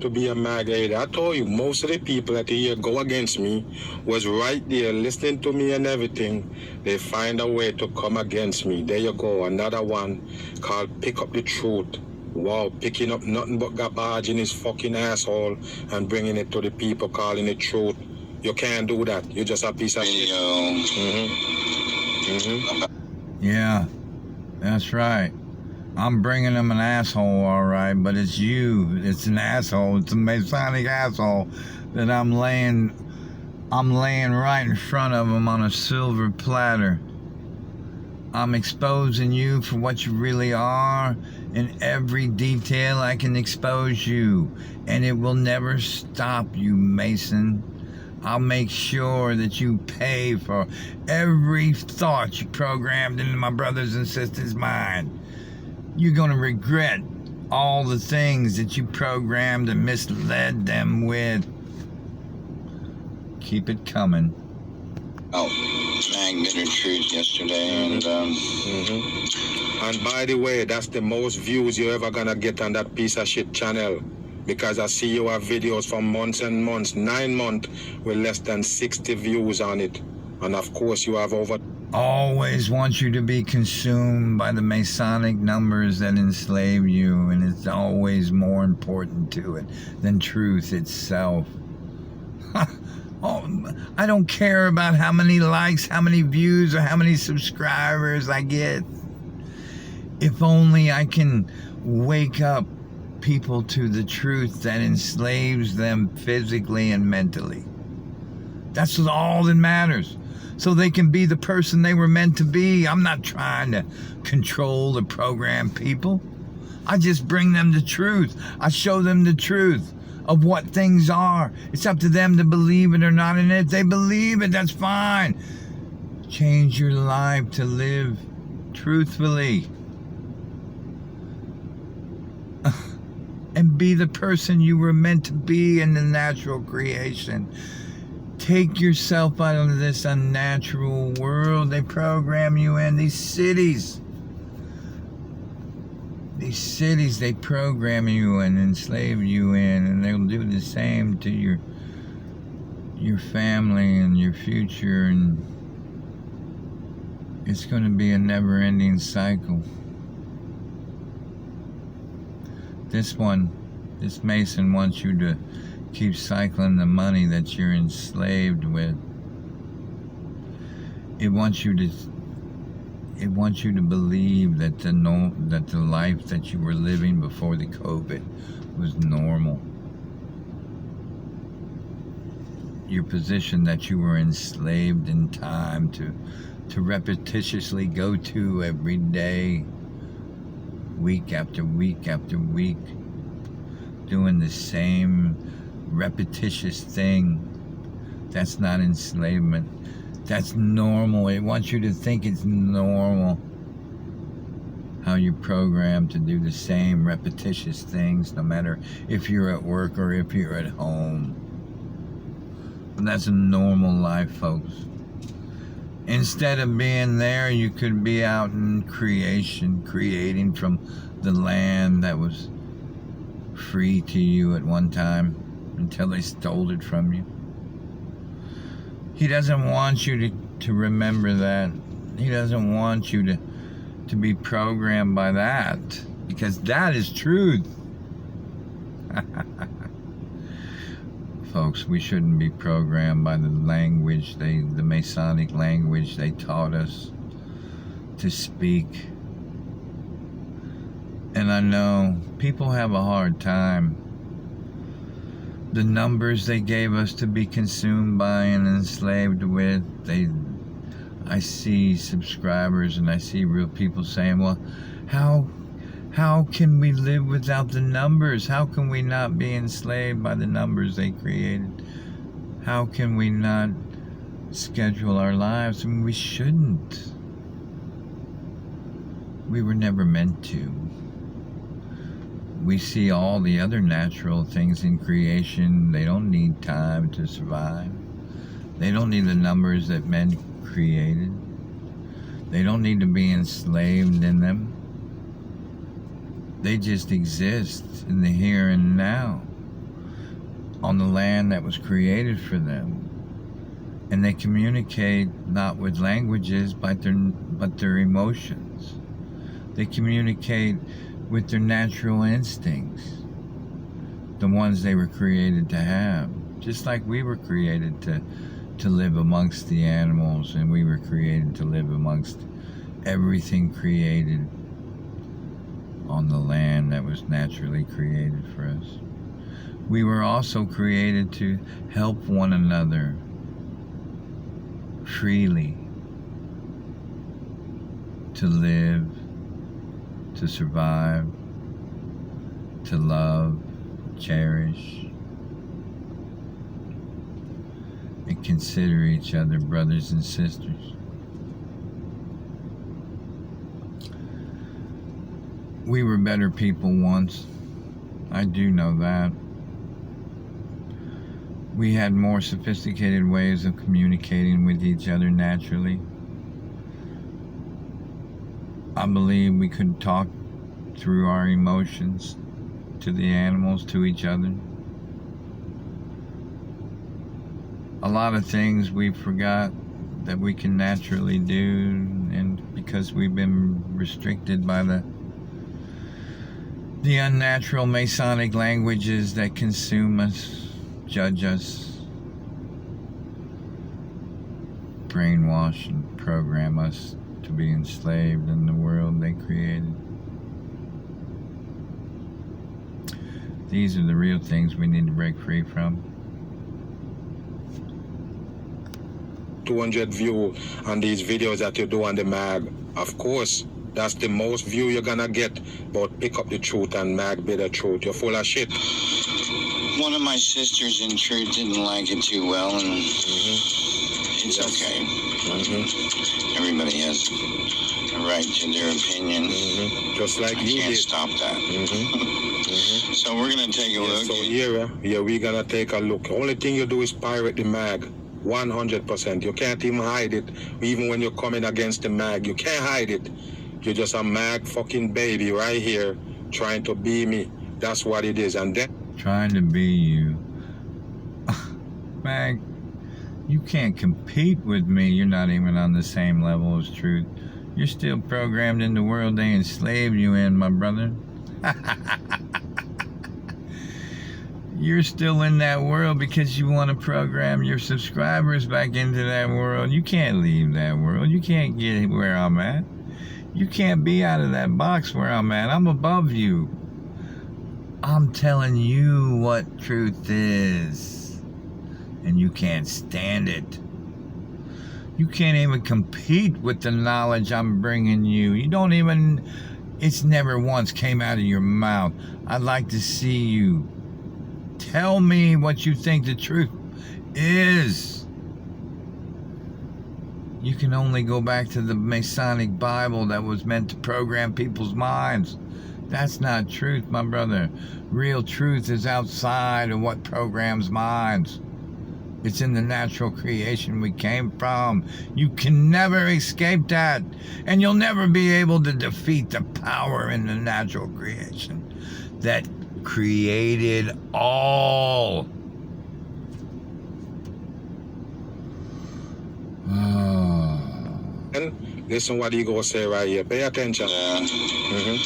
To be a mag hater. I told you, most of the people that here go against me was right there listening to me and everything. They find a way to come against me. There you go, another one called Pick Up the Truth. Wow, picking up nothing but garbage in his fucking asshole and bringing it to the people, calling it truth. You can't do that. You're just a piece of shit. Yeah, that's right. I'm bringing them an asshole, all right, but it's you. It's an asshole. It's a Masonic asshole that I'm laying right in front of them on a silver platter. I'm exposing you for what you really are. In every detail I can expose you, and it will never stop you, Mason. I'll make sure that you pay for every thought you programmed into my brothers and sisters' mind. You're going to regret all the things that you programmed and misled them with. Keep it coming. Oh, Mag Bitter Truth yesterday, and And by the way, that's the most views you're ever gonna get on that piece of shit channel. Because I see you have videos for months and months, 9 months, with less than 60 views on it. And of course you have over... Always want you to be consumed by the Masonic numbers that enslave you, and it's always more important to it than truth itself. Oh, I don't care about how many likes, how many views, or how many subscribers I get. If only I can wake up people to the truth that enslaves them physically and mentally. That's all that matters. So they can be the person they were meant to be. I'm not trying to control or program people. I just bring them the truth. I show them the truth of what things are. It's up to them to believe it or not. And if they believe it, that's fine. Change your life to live truthfully. And be the person you were meant to be in the natural creation. Take yourself out of this unnatural world they program you in. These cities they program you and enslave you in, and they'll do the same to your family and your future, and it's going to be a never-ending cycle. This one This Mason wants you to keep cycling the money that you're enslaved with. It wants you to believe that the life that you were living before the COVID was normal. Your position that you were enslaved in time to repetitiously go to every day, week after week after week, doing the same repetitious thing. That's not enslavement. That's normal. It wants you to think it's normal how you're programmed to do the same repetitious things, no matter if you're at work or if you're at home. And that's a normal life, folks. Instead of being there, you could be out in creation, creating from the land that was free to you at one time until they stole it from you. He doesn't want you to remember that. He doesn't want you to be programmed by that, because that is truth. Folks, we shouldn't be programmed by the language, the Masonic language they taught us to speak. And I know people have a hard time. The numbers they gave us to be consumed by and enslaved with, I see subscribers and I see real people saying, well, how can we live without the numbers? How can we not be enslaved by the numbers they created? How can we not schedule our lives? I mean, we shouldn't. We were never meant to. We see all the other natural things in creation. They don't need time to survive. They don't need the numbers that men created. They don't need to be enslaved in them. They just exist in the here and now on the land that was created for them. And they communicate not with languages, but their emotions. They communicate with their natural instincts, the ones they were created to have. Just like we were created to live amongst the animals, and we were created to live amongst everything created on the land that was naturally created for us. We were also created to help one another freely, to live, to survive, to love, cherish, and consider each other brothers and sisters. We were better people once. I do know that. We had more sophisticated ways of communicating with each other naturally. I believe we could talk through our emotions to the animals, to each other. A lot of things we forgot that we can naturally do, and because we've been restricted by the unnatural Masonic languages that consume us, judge us, brainwash and program us to be enslaved in the world they created. These are the real things we need to break free from. 200 view on these videos that you do on the mag. Of course, that's the most view you're gonna get. But pick up the truth and mag be the truth. You're full of shit. One of my sisters in truth didn't like it too well, and it's okay. Everybody has a right to their opinion. Just like I you can't did. stop that. So we're gonna take a look. So here, we're gonna take a look. Only thing you do is pirate the mag. 100%. You can't even hide it. Even when you're coming against the mag, you can't hide it. You're just a mag fucking baby right here trying to be me. That's what it is. And then Trying to be you. Mag, you can't compete with me. You're not even on the same level as truth. You're still programmed in the world they enslaved you in, my brother. You're still in that world because you want to program your subscribers back into that world. You can't leave that world. You can't get where I'm at. You can't be out of that box where I'm at. I'm above you. I'm telling you what truth is. And you can't stand it. You can't even compete with the knowledge I'm bringing you. You don't even... It's never once came out of your mouth. I'd like to see you. Tell me what you think the truth is. You can only go back to the Masonic Bible that was meant to program people's minds. That's not truth, my brother. Real truth is outside of what programs minds. It's in the natural creation we came from. You can never escape that. And you'll never be able to defeat the power in the natural creation that created all. And listen what he gonna say right here. Pay attention. You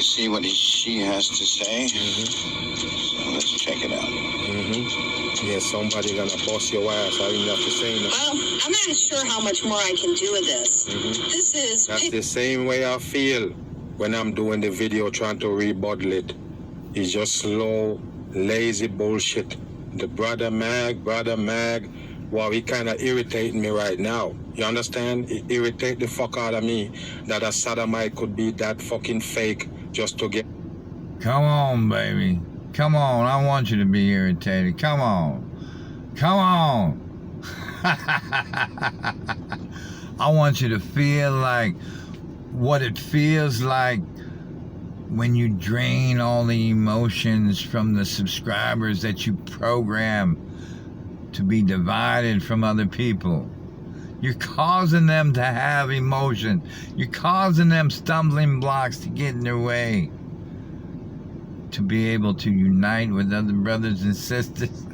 see what she has to say? So let's check it out. Yeah, somebody gonna bust your ass. I didn't have to say nothing. Well, I'm not sure how much more I can do with this. This is... That's the same way I feel when I'm doing the video trying to rebuttal it. It's just slow, lazy bullshit. The brother Mag, wow, he kind of irritating me right now. You understand? It irritate the fuck out of me that a sodomite could be that fucking fake just to get... Come on, baby. Come on. I want you to be irritated. Come on. Come on. I want you to feel like what it feels like when you drain all the emotions from the subscribers that you program to be divided from other people. You're causing them to have emotion. You're causing them stumbling blocks to get in their way. To be able to unite with other brothers and sisters.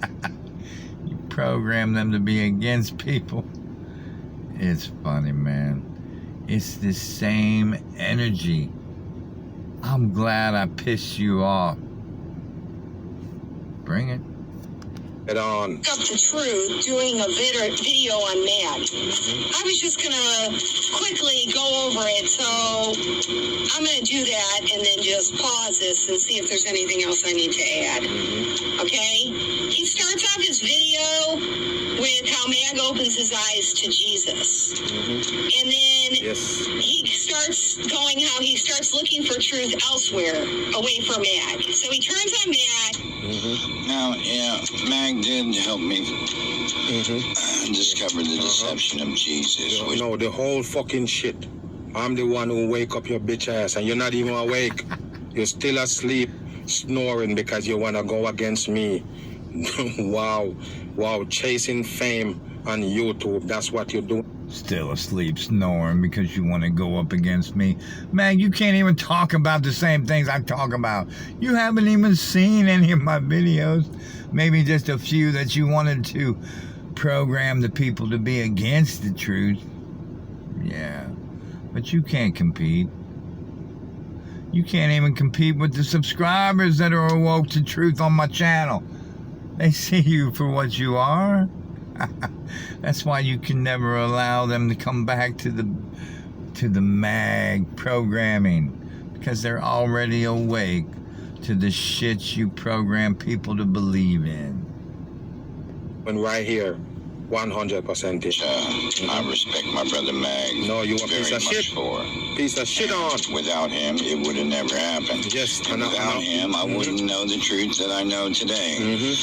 You program them to be against people. It's funny, man. It's the same energy. I'm glad I pissed you off. Bring it. Get on. Up the truth doing a video on Mag. I was just gonna quickly go over it, so I'm gonna do that and then just pause this and see if there's anything else I need to add. Okay? He starts off his video with how Mag opens his eyes to Jesus. And then he starts going how he starts looking for truth elsewhere, away from Mag. So he turns on Mag. Now, yeah, Mag did help me discover the deception of Jesus. No, the whole fucking shit. I'm the one who wake up your bitch ass, and you're not even awake. You're still asleep, snoring because you want to go against me. Wow, chasing fame on YouTube, that's what you're doing. Still asleep, snoring because you want to go up against me. Man, you can't even talk about the same things I talk about. You haven't even seen any of my videos. Maybe just a few that you wanted to program the people to be against the truth. Yeah, but you can't compete. You can't even compete with the subscribers that are awoke to truth on my channel. They see you for what you are. That's why you can never allow them to come back to the mag programming, because they're already awake to the shit you program people to believe in. And right here, 100% it. I respect my brother Mag. No, you a piece of shit. Piece of shit on. Without him, it would have never happened. Yes, and without him, I wouldn't know the truth that I know today.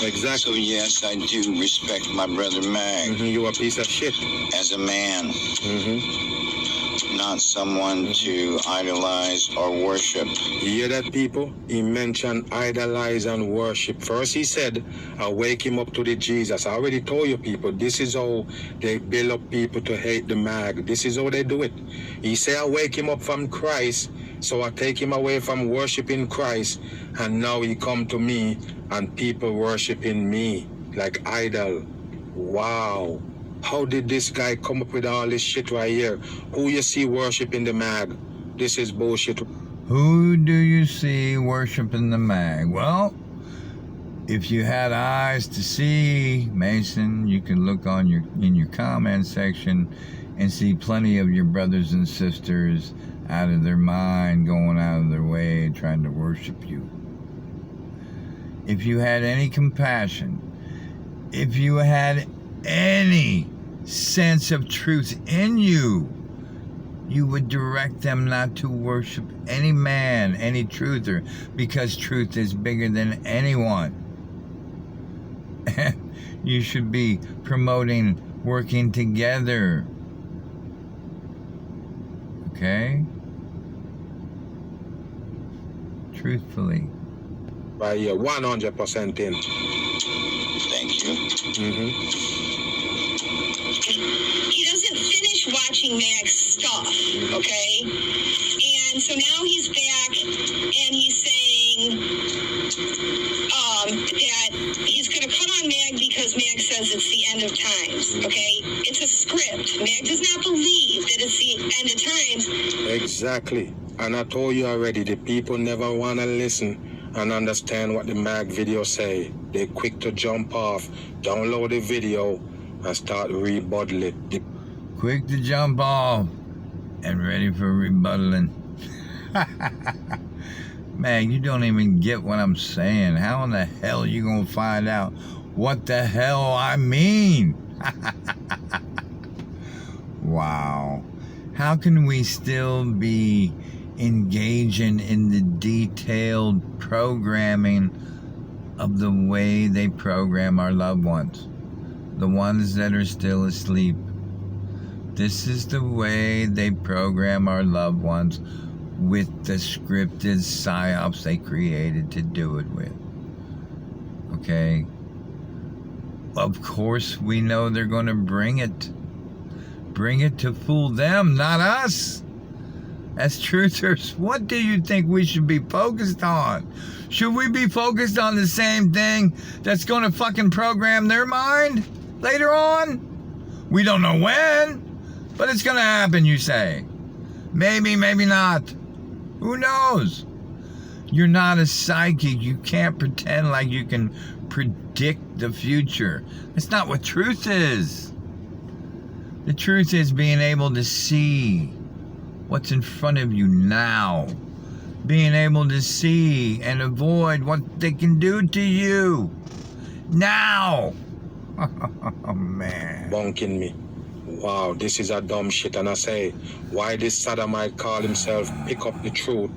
Exactly. So yes, I do respect my brother Mag. You a piece of shit. As a man. Not someone to idolize or worship. You hear that, people? He mentioned idolize and worship. First he said, I wake him up to the Jesus. I already told you, people, this is how they build up people to hate the mag. This is how they do it. He said, I wake him up from Christ, so I take him away from worshiping Christ, and now he come to me and people worshiping me like idol. Wow. How did this guy come up with all this shit right here? Who you see worshiping the mag? This is bullshit. Who do you see worshiping the mag? Well, If you had eyes to see, Mason, you can look on in your comment section and see plenty of your brothers and sisters out of their mind, going out of their way, trying to worship you. If you had any compassion, if you had any sense of truth in you, you would direct them not to worship any man, any truther, because truth is bigger than anyone. And you should be promoting working together. Okay? Truthfully. Right here, 100% in. Thank you. He doesn't finish watching Mac's stuff, okay? And so now he's back and he's saying that he's going to cut on Mag because Mag says it's the end of times, okay? It's a script. Mag does not believe that it's the end of times. Exactly. And I told you already, the people never want to listen and understand what the Mag video say. They're quick to jump off, download the video, and start rebuttal it. Quick to jump off and ready for rebuttaling. Man, you don't even get what I'm saying. How in the hell are you gonna find out what the hell I mean? Wow. How can we still be engaging in the detailed programming of the way they program our loved ones? The ones that are still asleep. This is the way they program our loved ones with the scripted psyops they created to do it with. Okay? Of course, we know they're going to bring it. Bring it to fool them, not us. As truthers, what do you think we should be focused on? Should we be focused on the same thing that's going to fucking program their mind later on? We don't know when, but it's going to happen, you say. Maybe, maybe not. Who knows? You're not a psychic. You can't pretend like you can predict the future. That's not what truth is. The truth is being able to see what's in front of you now. Being able to see and avoid what they can do to you now. Oh, man. Bunking me. Wow, this is a dumb shit. And I say, why this sodomite call himself Pick Up the Truth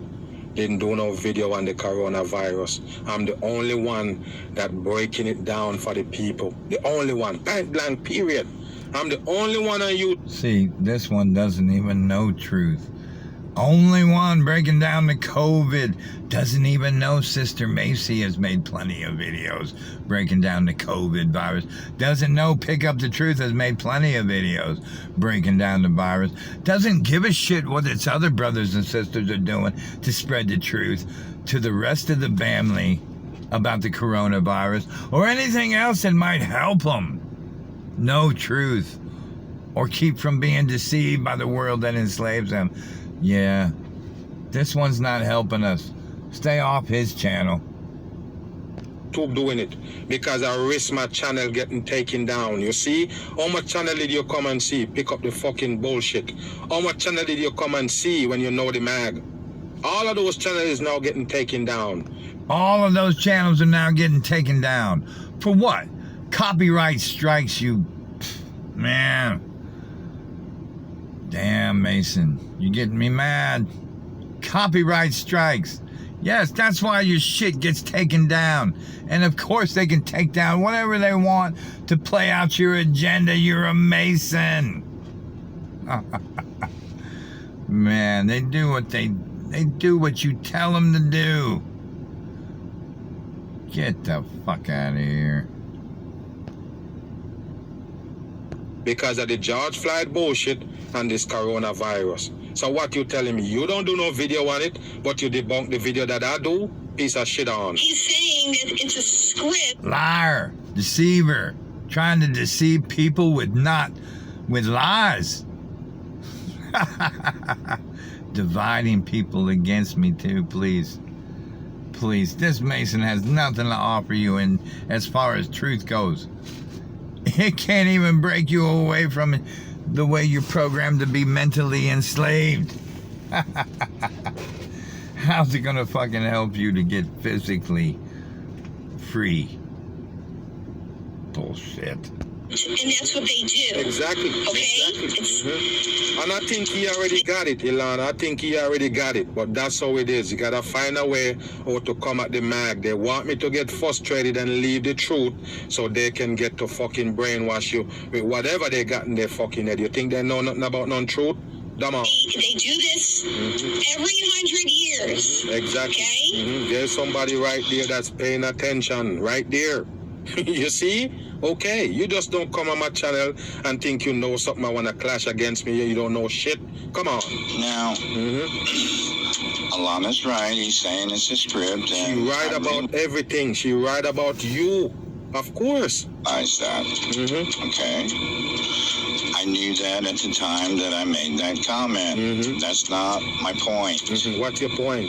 didn't do no video on the coronavirus? I'm the only one that breaking it down for the people. The only one. Point blank, period. I'm the only one on you. See, this one doesn't even know truth. Only one breaking down the COVID. Doesn't even know Sister Macy has made plenty of videos breaking down the COVID virus. Doesn't know Pick Up the Truth has made plenty of videos breaking down the virus. Doesn't give a shit what its other brothers and sisters are doing to spread the truth to the rest of the family about the coronavirus or anything else that might help them know truth or keep from being deceived by the world that enslaves them. Yeah, this one's not helping us. Stay off his channel. Keep doing it because I risk my channel getting taken down. You see? How much channel did you come and see? Pick up the fucking bullshit. How much channel did you come and see when you know the mag? All of those channels is now getting taken down. All of those channels are now getting taken down. For what? Copyright strikes, you... Man. Damn, Mason. You're getting me mad. Copyright strikes. Yes, that's why your shit gets taken down. And of course they can take down whatever they want to play out your agenda. You're a Mason. Man, they do what you tell them to do. Get the fuck out of here. Because of the George Floyd bullshit and this coronavirus. So what you telling me? You don't do no video on it, but you debunk the video that I do? Piece of shit on. He's saying that it's a script. Liar, deceiver, trying to deceive people with lies. Dividing people against me too, please. please. This Mason has nothing to offer you in as far as truth goes. It can't even break you away from the way you're programmed to be mentally enslaved. How's it gonna fucking help you to get physically free? Bullshit. And that's what they do. Exactly. Okay? Exactly. And I think he already got it, Ilan. I think he already got it. But that's how it is. You gotta find a way how to come at the mag. They want me to get frustrated and leave the truth so they can get to fucking brainwash you with whatever they got in their fucking head. You think they know nothing about non-truth? Dumb out. They do this every 100 years. Exactly. Okay? There's somebody right there that's paying attention. Right there. You see? Okay, you just don't come on my channel and think you know something. I want to clash against me. You don't know shit. Come on. Now, Alana's right. He's saying it's a script. She And right about everything. She right about you. Of course. realize that. Okay. I knew that at the time that I made that comment. That's not my point. What's your point?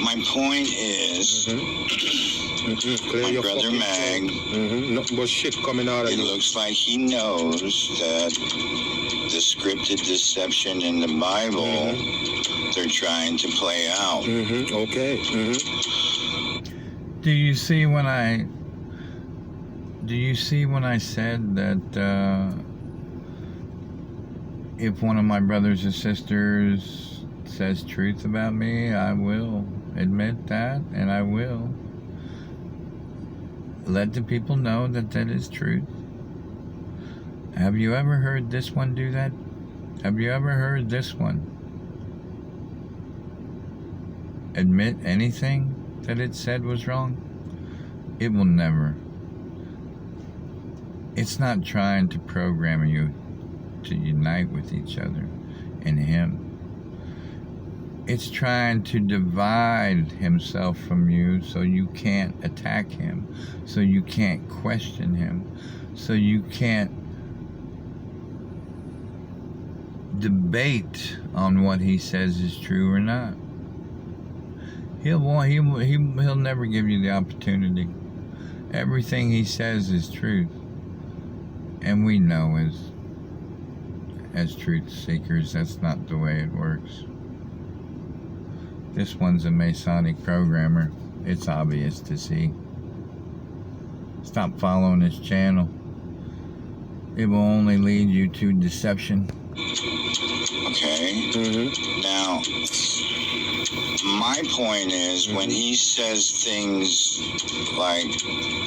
My point is, Clear my your brother fucking Mag, throat. Nothing but shit coming out of it you. looks like he knows that the scripted deception in the Bible, they're trying to play out. Okay. Do you see when I said that if one of my brothers or sisters says truth about me, I will admit that, and I will let the people know that that is truth. Have you ever heard this one do that? Have you ever heard this one admit anything that it said was wrong? It will never. It's not trying to program you to unite with each other and him. It's trying to divide himself from you so you can't attack him, so you can't question him, so you can't debate on what he says is true or not. He'll never give you the opportunity. Everything he says is truth. And we know as truth seekers, that's not the way it works. This one's a Masonic programmer. It's obvious to see. Stop following his channel. It will only lead you to deception. Okay? Now, my point is, when he says things like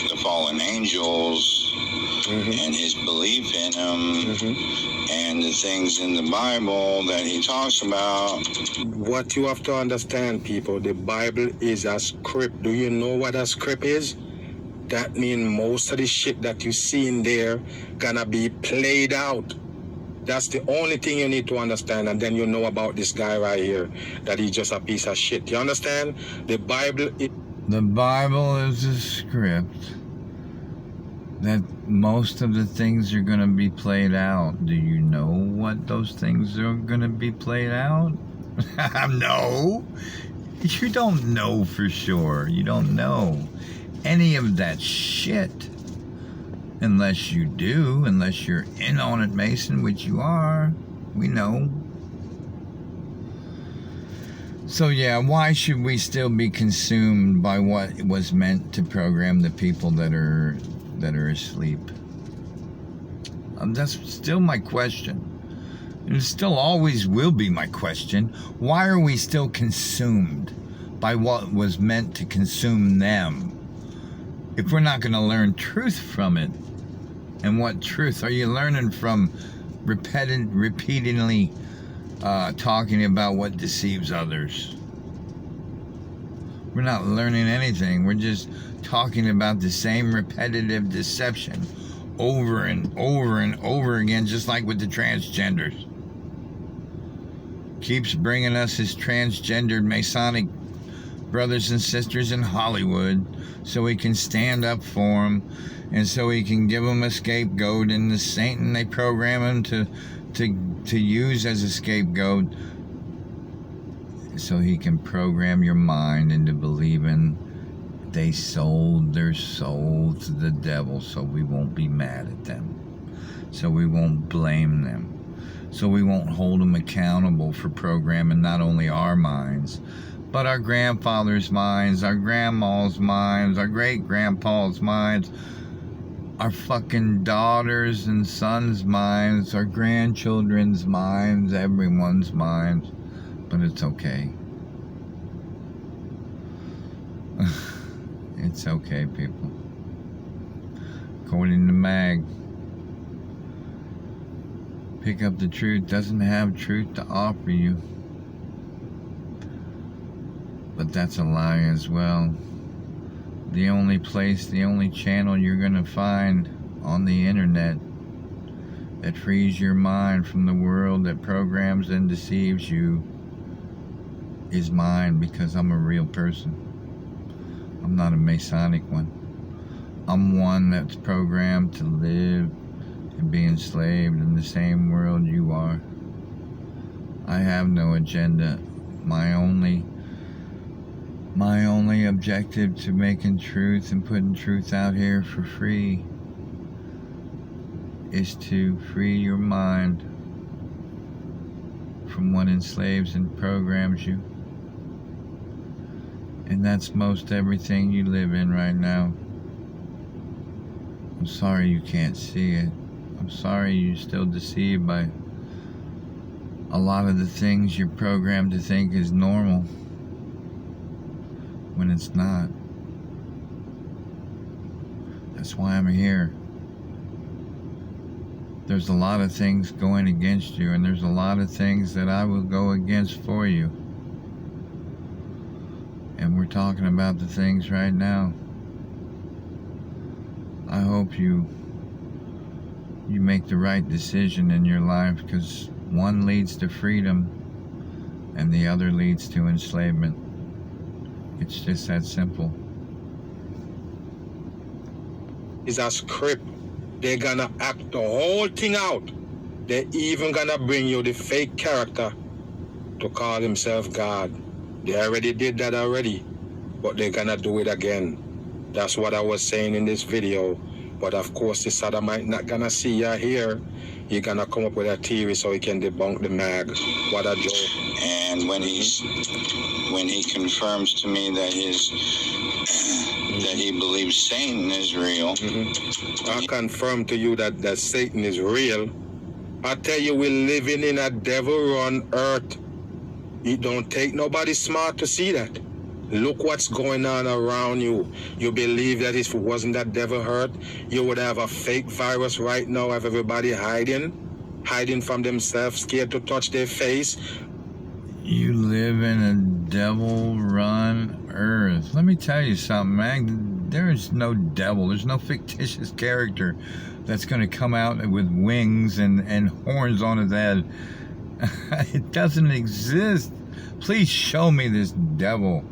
the fallen angels and his belief in them and the things in the Bible that he talks about. What you have to understand, people, the Bible is a script. Do you know what a script is? That means most of the shit that you see in there gonna be played out. That's the only thing you need to understand, and then you know about this guy right here, that he's just a piece of shit. You understand? The Bible is a script that most of the things are going to be played out. Do you know what those things are going to be played out? No. You don't know for sure. You don't know any of that shit. Unless you do, unless you're in on it, Mason, which you are. We know. So yeah, why should we still be consumed by what was meant to program the people that are asleep? That's still my question. It still always will be my question. Why are we still consumed by what was meant to consume them? If we're not going to learn truth from it, and what truth are you learning from repeatedly talking about what deceives others? We're not learning anything. We're just talking about the same repetitive deception over and over and over again, just like with the transgenders. Keeps bringing us his transgendered Masonic brothers and sisters in Hollywood so we can stand up for them, and so we can give them a scapegoat, and the Satan they program him to use as a scapegoat so he can program your mind into believing they sold their soul to the devil, so we won't be mad at them, so we won't blame them, so we won't hold them accountable for programming not only our minds, but our grandfather's minds, our grandma's minds, our great-grandpa's minds, our fucking daughters and sons' minds, our grandchildren's minds, everyone's minds. But it's okay. It's okay, people. According to Mag, Pick Up the Truth doesn't have truth to offer you. But that's a lie as well. The only place, the only channel you're going to find on the internet that frees your mind from the world that programs and deceives you is mine, because I'm a real person. I'm not a Masonic one. I'm one that's programmed to live and be enslaved in the same world you are. I have no agenda. My only objective to making truth and putting truth out here for free is to free your mind from what enslaves and programs you. And that's most everything you live in right now. I'm sorry you can't see it. I'm sorry you're still deceived by a lot of the things you're programmed to think is normal when it's not. That's why I'm here. There's a lot of things going against you, and there's a lot of things that I will go against for you. And we're talking about the things right now. I hope you make the right decision in your life, because one leads to freedom and the other leads to enslavement. It's just that simple. It's a script. They're gonna act the whole thing out. They're even gonna bring you the fake character to call himself God. They already did that already, but they're gonna do it again. That's what I was saying in this video. But of course, the sodomite not gonna see you here. You're gonna come up with a theory so he can debunk the mag. What a joke. And when he confirms to me that that he believes Satan is real, I confirm to you that Satan is real. I tell you, we're living in a devil-run earth. It don't take nobody smart to see that. Look what's going on around you. You believe that if it wasn't that devil hurt, you would have a fake virus right now of everybody hiding from themselves, scared to touch their face. You live in a devil-run earth. Let me tell you something, man. There is no devil. There's no fictitious character that's going to come out with wings and horns on his head. It doesn't exist. Please show me this devil.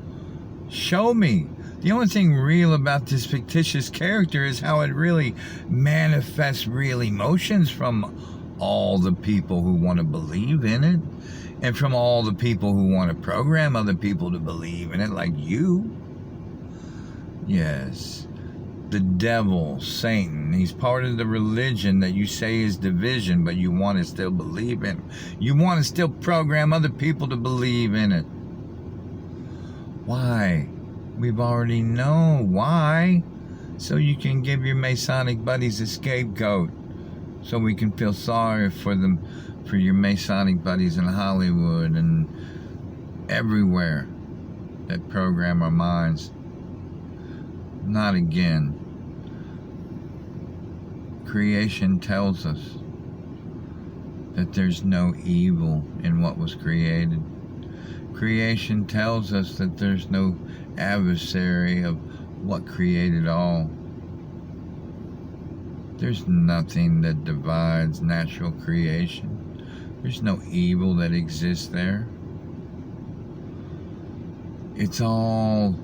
Show me. The only thing real about this fictitious character is how it really manifests real emotions from all the people who want to believe in it, and from all the people who want to program other people to believe in it, like you. Yes, the devil, Satan, he's part of the religion that you say is division, but you want to still believe in. You want to still program other people to believe in it. Why? We've already known why. So you can give your Masonic buddies a scapegoat, so we can feel sorry for them, for your Masonic buddies in Hollywood and everywhere that program our minds. Not again. Creation tells us that there's no evil in what was created. Creation tells us that there's no adversary of what created all. There's nothing that divides natural creation. There's no evil that exists there. It's all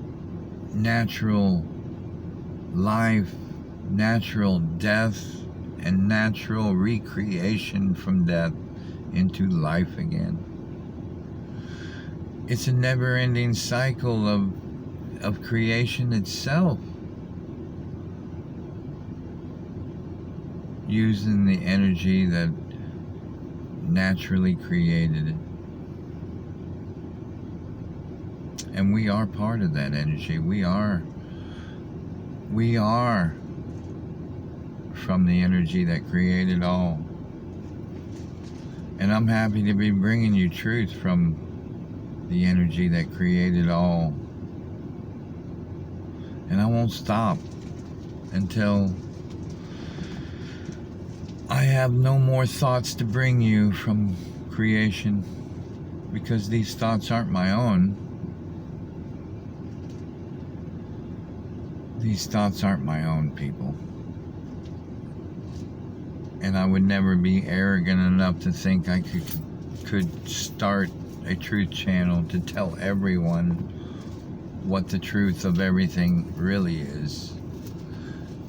natural life, natural death, and natural recreation from death into life again. It's a never-ending cycle of creation itself, using the energy that naturally created it. And we are part of that energy. We are from the energy that created all. And I'm happy to be bringing you truth from the energy that created all. And I won't stop until I have no more thoughts to bring you from creation, because these thoughts aren't my own. These thoughts aren't my own, people. And I would never be arrogant enough to think I could start a truth channel to tell everyone what the truth of everything really is.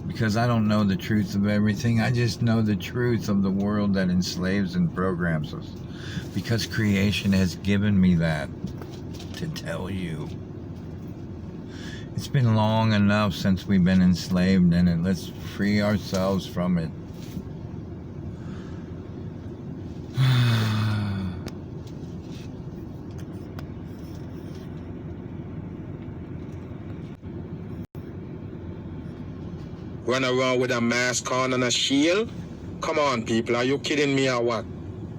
Because I don't know the truth of everything. I just know the truth of the world that enslaves and programs us. Because creation has given me that to tell you. It's been long enough since we've been enslaved in it. Let's free ourselves from it. Run around with a mask on and a shield? Come on, people, are you kidding me or what?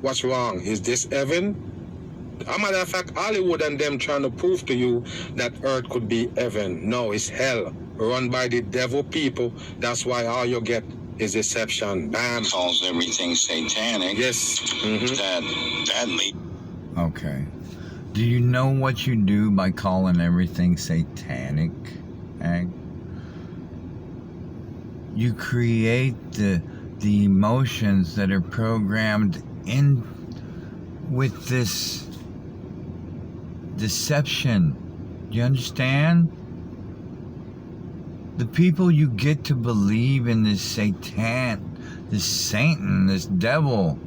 What's wrong? Is this heaven? As a matter of fact, Hollywood and them trying to prove to you that earth could be heaven. No, it's hell, run by the devil people. That's why all you get is deception. Bam. Calls everything satanic. Yes. That Okay. Do you know what you do by calling everything satanic, Ag? You create the emotions that are programmed in with this deception. Do you understand? The people you get to believe in this Satan, this devil,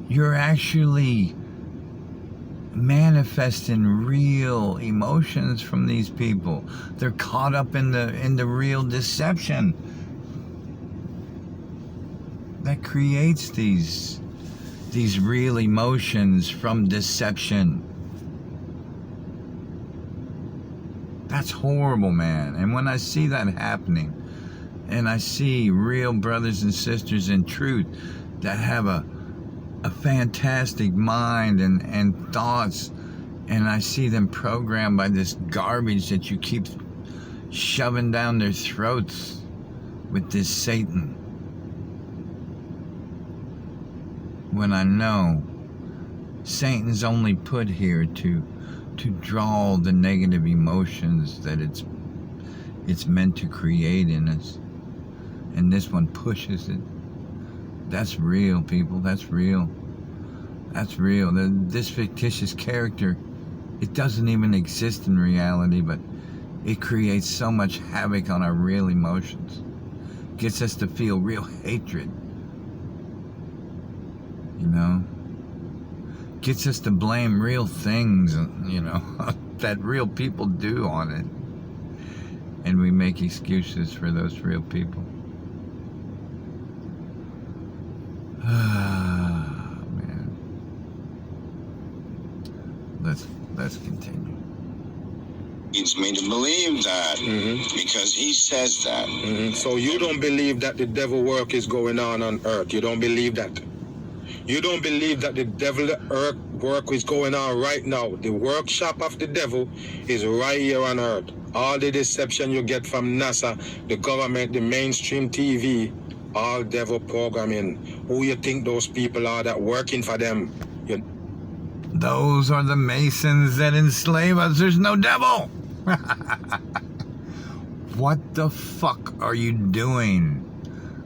you're actually manifesting real emotions from these people. They're caught up in the real deception that creates these real emotions from deception. That's horrible, man. And when I see that happening, and I see real brothers and sisters in truth that have a fantastic mind and thoughts, and I see them programmed by this garbage that you keep shoving down their throats with this Satan. When I know Satan's only put here to draw the negative emotions that it's meant to create in us, and this one pushes it. That's real, people. That's real. That's real. This fictitious character, it doesn't even exist in reality, but it creates so much havoc on our real emotions. Gets us to feel real hatred. You know? Gets us to blame real things, you know, that real people do on it. And we make excuses for those real people. Man. Let's continue. Leads me to believe that because he says that. So you don't believe that the devil work is going on earth? You don't believe that? You don't believe that the devil earth work is going on right now? The workshop of the devil is right here on earth. All the deception you get from NASA, the government, the mainstream TV, all devil programming. Who you think those people are that working for them? Those are the Masons that enslave us. There's no devil. What the fuck are you doing?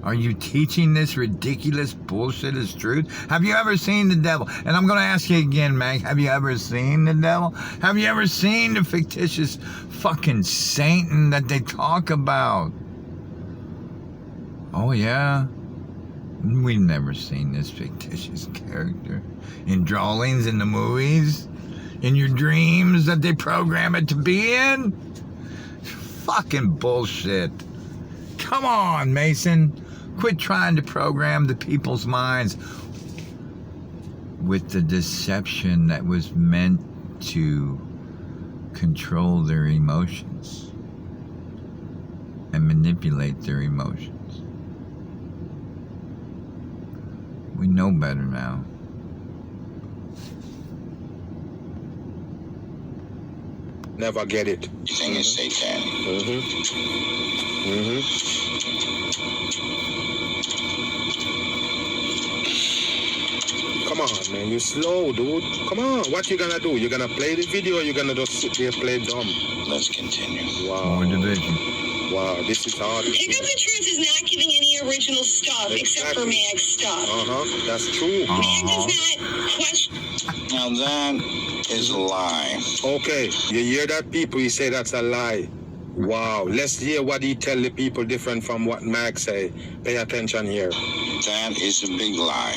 Are you teaching this ridiculous bullshit as truth? Have you ever seen the devil? And I'm going to ask you again, Meg. Have you ever seen the devil? Have you ever seen the fictitious fucking Satan that they talk about? Oh, yeah. We've never seen this fictitious character in drawings, in the movies, in your dreams that they program it to be in. Fucking bullshit. Come on, Mason. Quit trying to program the people's minds with the deception that was meant to control their emotions and manipulate their emotions. We know better now. Never get it. Everything is satanic. Come on, man, you slow, dude. Come on, what you gonna do? You gonna play the video or you gonna just sit there and play dumb? Let's continue. Wow. More division. Wow, this is hard. Pick Up the Truth is not giving any original stuff except for Exactly. Mag's stuff. That's true. Mag does not question. Now that is a lie. Okay, you hear that, people? He say that's a lie. Wow, let's hear what he tell the people different from what Mag say. Pay attention here. That is a big lie.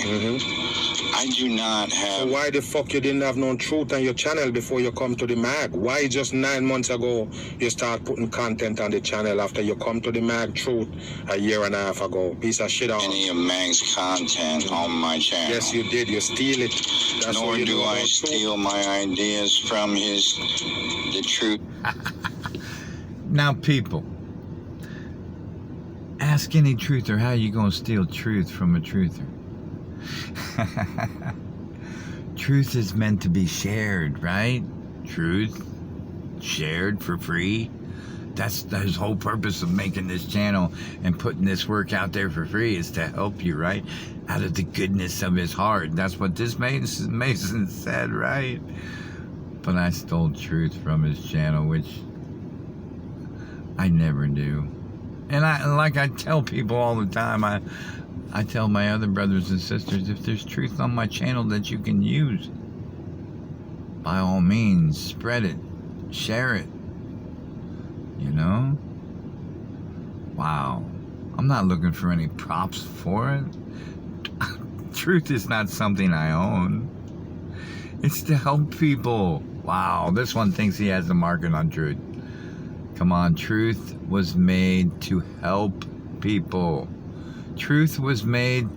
I do not So have. why the fuck you didn't have no truth on your channel before you come to the Mag? Why just 9 months ago you start putting content on the channel after you come to the Mag Truth a year and a half ago? Piece of shit on. Any of Mag's content on my channel. Yes, you did. You steal it. That's Nor what you do I about steal my ideas from the truth. Now, people, ask any truther how you gonna steal truth from a truther. Truth is meant to be shared, right? Truth shared for free. That's his whole purpose of making this channel and putting this work out there for free, is to help you, right? Out of the goodness of his heart. That's what this Mason said, right? But I stole truth from his channel, which I never do. And like I tell people all the time, I tell my other brothers and sisters, if there's truth on my channel that you can use, by all means, spread it, share it, you know? Wow. I'm not looking for any props for it. Truth is not something I own. It's to help people. Wow, this one thinks he has the market on truth. Come on, truth was made to help people. Truth was made.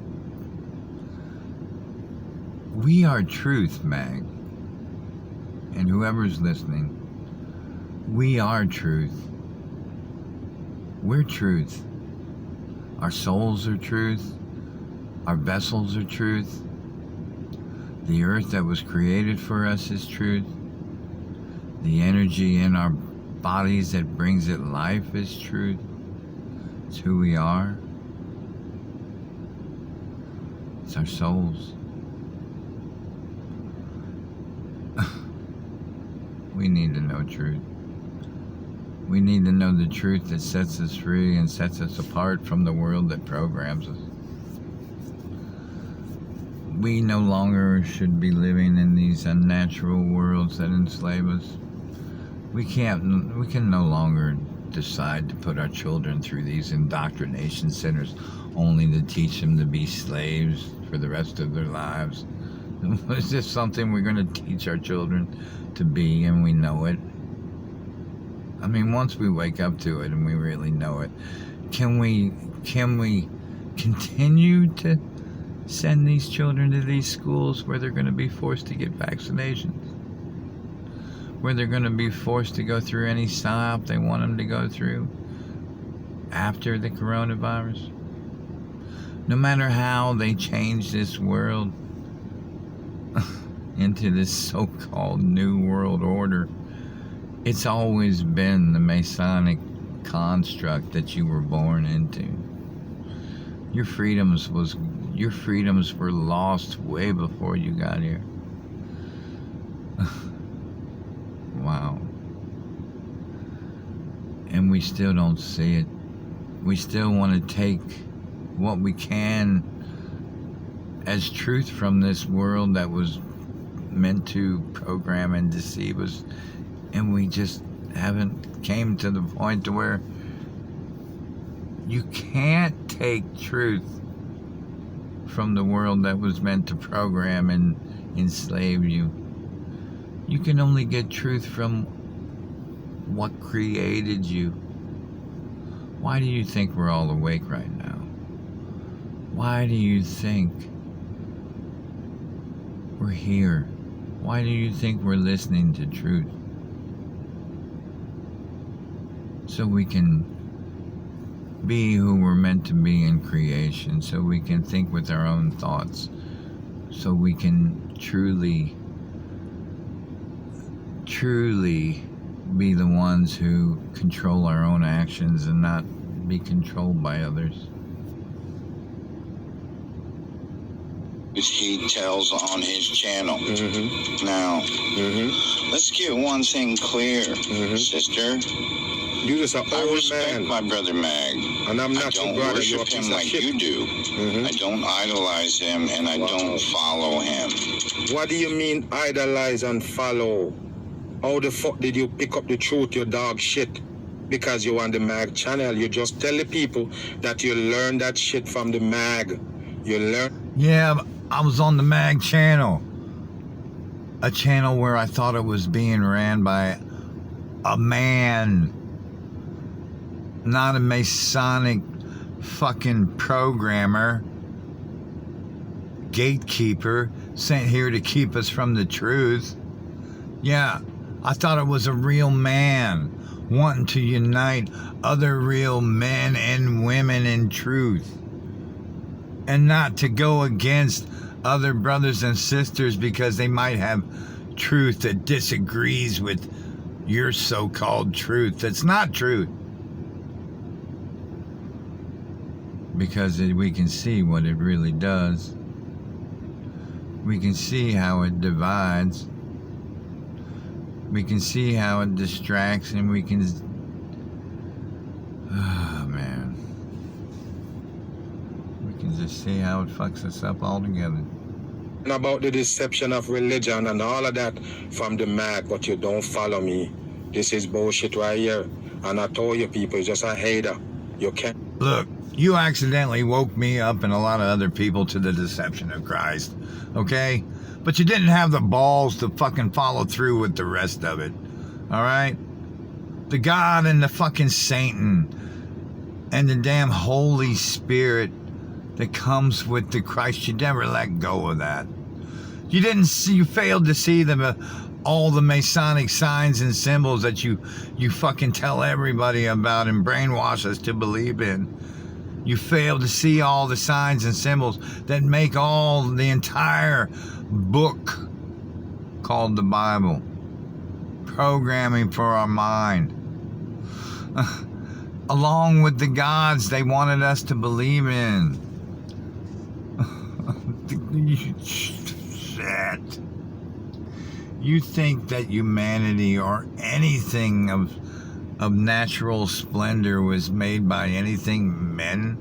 We are truth, Mag. And whoever's listening, we are truth. We're truth. Our souls are truth. Our vessels are truth. The earth that was created for us is truth. The energy in our bodies that brings it life is truth. It's who we are. It's our souls. We need to know truth. We need to know the truth that sets us free and sets us apart from the world that programs us. We no longer should be living in these unnatural worlds that enslave us. We can no longer decide to put our children through these indoctrination centers only to teach them to be slaves for the rest of their lives. Is this something we're going to teach our children to be, and we know it? I mean, once we wake up to it and we really know it, can we continue to send these children to these schools where they're going to be forced to get vaccinations? Where they're going to be forced to go through any PSYOP they want them to go through after the coronavirus? No matter how they change this world into this so-called New World Order, it's always been the Masonic construct that you were born into. Your freedoms were lost way before you got here. Wow. And we still don't see it. We still want to take what we can as truth from this world that was meant to program and deceive us, and we just haven't came to the point to where you can't take truth from the world that was meant to program and enslave you. You can only get truth from what created you. Why do you think we're all awake right now? Why do you think we're here? Why do you think we're listening to truth? So we can be who we're meant to be in creation, so we can think with our own thoughts, so we can truly be the ones who control our own actions and not be controlled by others. He tells on his channel. Now, let's get one thing clear, sister. You just an I old respect man. my brother Mag. And I'm not I don't your brother. You're a worship piece him of like shit. you do. I don't idolize him, and I don't follow him. What do you mean idolize and follow? How the fuck did you pick up the truth, you dog shit? Because you're on the Mag channel. You just tell the people that you learned that shit from the Mag. You learn. Yeah, I was on the Mag channel. A channel where I thought it was being ran by a man, not a Masonic fucking programmer, gatekeeper, sent here to keep us from the truth. Yeah, I thought it was a real man wanting to unite other real men and women in truth, and not to go against other brothers and sisters because they might have truth that disagrees with your so-called truth that's not truth. Because we can see what it really does. We can see how it divides. We can see how it distracts, and we can... Oh, man. We can just see how it fucks us up altogether. About the deception of religion and all of that from the Mag, but you don't follow me. This is bullshit right here. And I told you people, you're just a hater. You can't. Look, you accidentally woke me up and a lot of other people to the deception of Christ, okay? But you didn't have the balls to fucking follow through with the rest of it, all right? The God and the fucking Satan and the damn Holy Spirit that comes with the Christ, you never let go of that. You didn't see, you failed to see all the Masonic signs and symbols that you fucking tell everybody about and brainwash us to believe in. You failed to see all the signs and symbols that make all the entire book called the Bible. Programming for our mind. Along with the gods they wanted us to believe in. Shit. You think that humanity or anything of natural splendor was made by anything men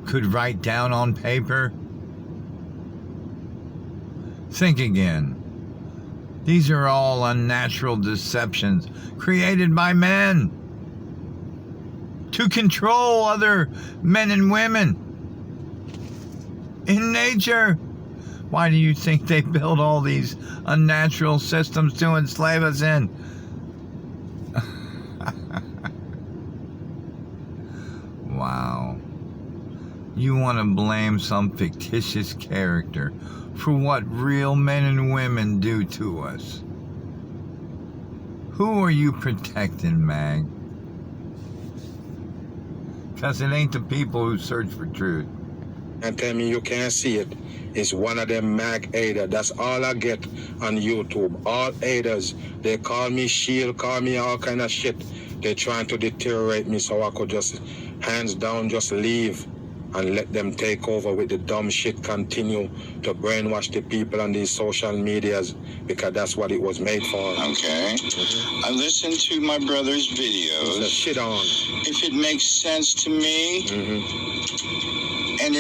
could write down on paper? Think again. These are all unnatural deceptions created by men to control other men and women in nature. Why do you think they build all these unnatural systems to enslave us in? Wow. You want to blame some fictitious character for what real men and women do to us. Who are you protecting, Mag? Because it ain't the people who search for truth. And tell me you can't see it. It's one of them Mag haters. That's all I get on YouTube. All haters. They call me shield, call me all kind of shit. They're trying to deteriorate me so I could just, hands down, just leave and let them take over with the dumb shit, continue to brainwash the people on these social medias, because that's what it was made for. Okay. I listened to my brother's videos. Shit on. If it makes sense to me, and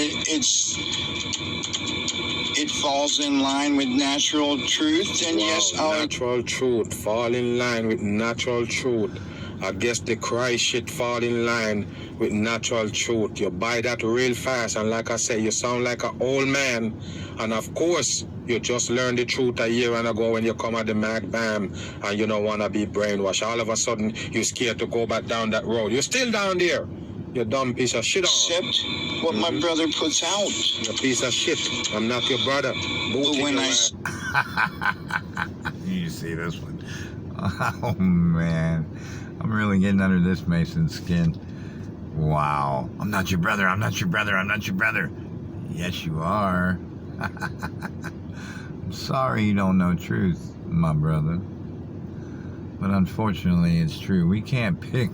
it falls in line with natural truth, then yes, I'll... Natural truth. Fall in line with natural truth. I guess the cry shit fall in line with natural truth. You buy that real fast, and like I say, you sound like an old man. And of course, you just learned the truth a year and ago when you come at the Mag Bam, and you don't want to be brainwashed. All of a sudden, you're scared to go back down that road. You're still down there. You dumb piece of shit. Accept what my brother puts out. You piece of shit. I'm not your brother. But when I You see this one? Oh man, I'm really getting under this Mason's skin. Wow, I'm not your brother. I'm not your brother. I'm not your brother. Yes, you are. I'm sorry you don't know truth, my brother. But unfortunately, it's true. We can't pick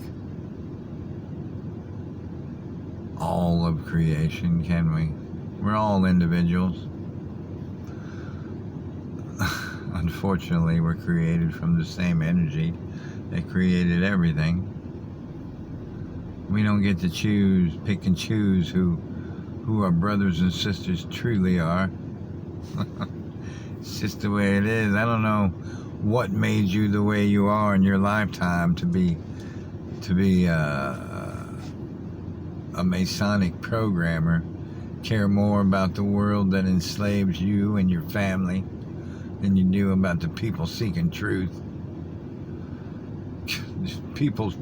all of creation, can we? We're all individuals. Unfortunately, we're created from the same energy that created everything. We don't get to pick and choose who our brothers and sisters truly are. It's just the way it is. I don't know what made you the way you are in your lifetime to be a Masonic programmer, care more about the world that enslaves you and your family than you do about the people seeking truth. People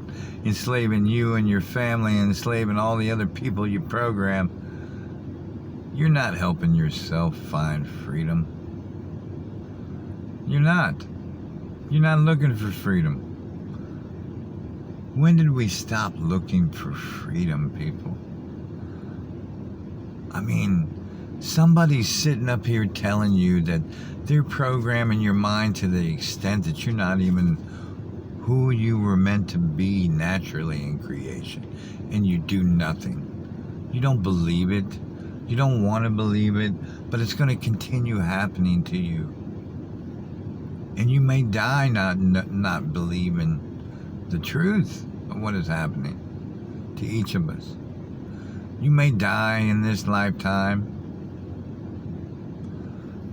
enslaving you and your family and enslaving all the other people you program. You're not helping yourself find freedom. You're not. You're not looking for freedom. When did we stop looking for freedom, people? I mean, somebody's sitting up here telling you that they're programming your mind to the extent that you're not even who you were meant to be naturally in creation, and you do nothing. You don't believe it. You don't want to believe it, but it's going to continue happening to you. And you may die not believing the truth of what is happening to each of us. You may die in this lifetime,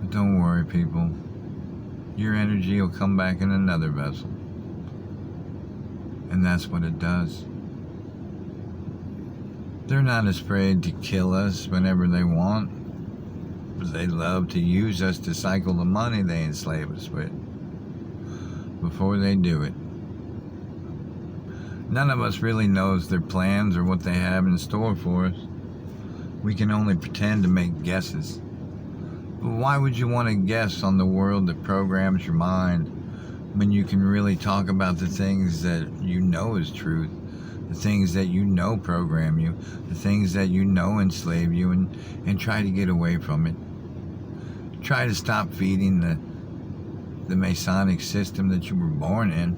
but don't worry, people. Your energy will come back in another vessel. And that's what it does. They're not afraid to kill us whenever they want, but they love to use us to cycle the money they enslave us with before they do it. None of us really knows their plans or what they have in store for us. We can only pretend to make guesses. But why would you want to guess on the world that programs your mind when you can really talk about the things that you know is truth, the things that you know program you, the things that you know enslave you, and try to get away from it? Try to stop feeding the Masonic system that you were born in.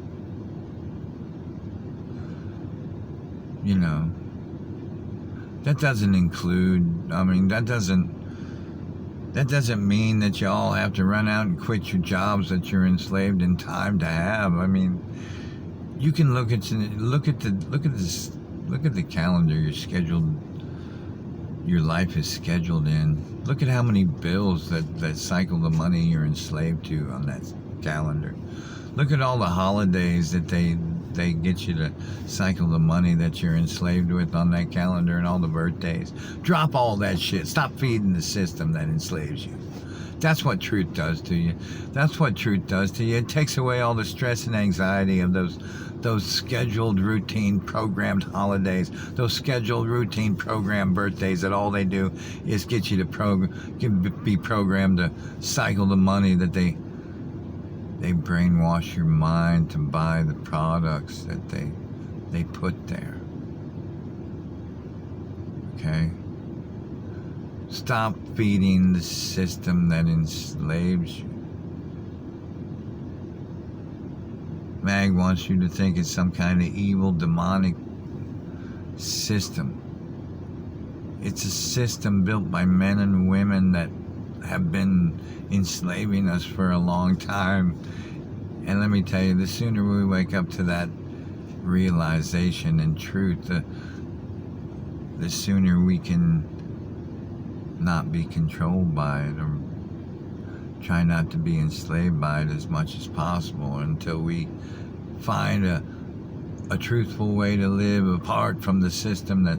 You know, that doesn't include, that doesn't mean that you all have to run out and quit your jobs that you're enslaved in time to have. I mean, you can look at the calendar your life is scheduled in. Look at how many bills that cycle the money you're enslaved to on that calendar. Look at all the holidays that they get you to cycle the money that you're enslaved with on that calendar, and all the birthdays. Drop all that shit. Stop feeding the system that enslaves you. That's what truth does to you. That's what truth does to you. It takes away all the stress and anxiety of those scheduled, routine, programmed holidays, those scheduled, routine, programmed birthdays that all they do is get you to be programmed to cycle the money that they brainwash your mind to buy the products that they put there. Okay? Stop feeding the system that enslaves you. Mag wants you to think it's some kind of evil, demonic system. It's a system built by men and women that have been enslaving us for a long time. And let me tell you, the sooner we wake up to that realization and truth, the sooner we can not be controlled by it, or try not to be enslaved by it as much as possible, until we find a truthful way to live apart from the system that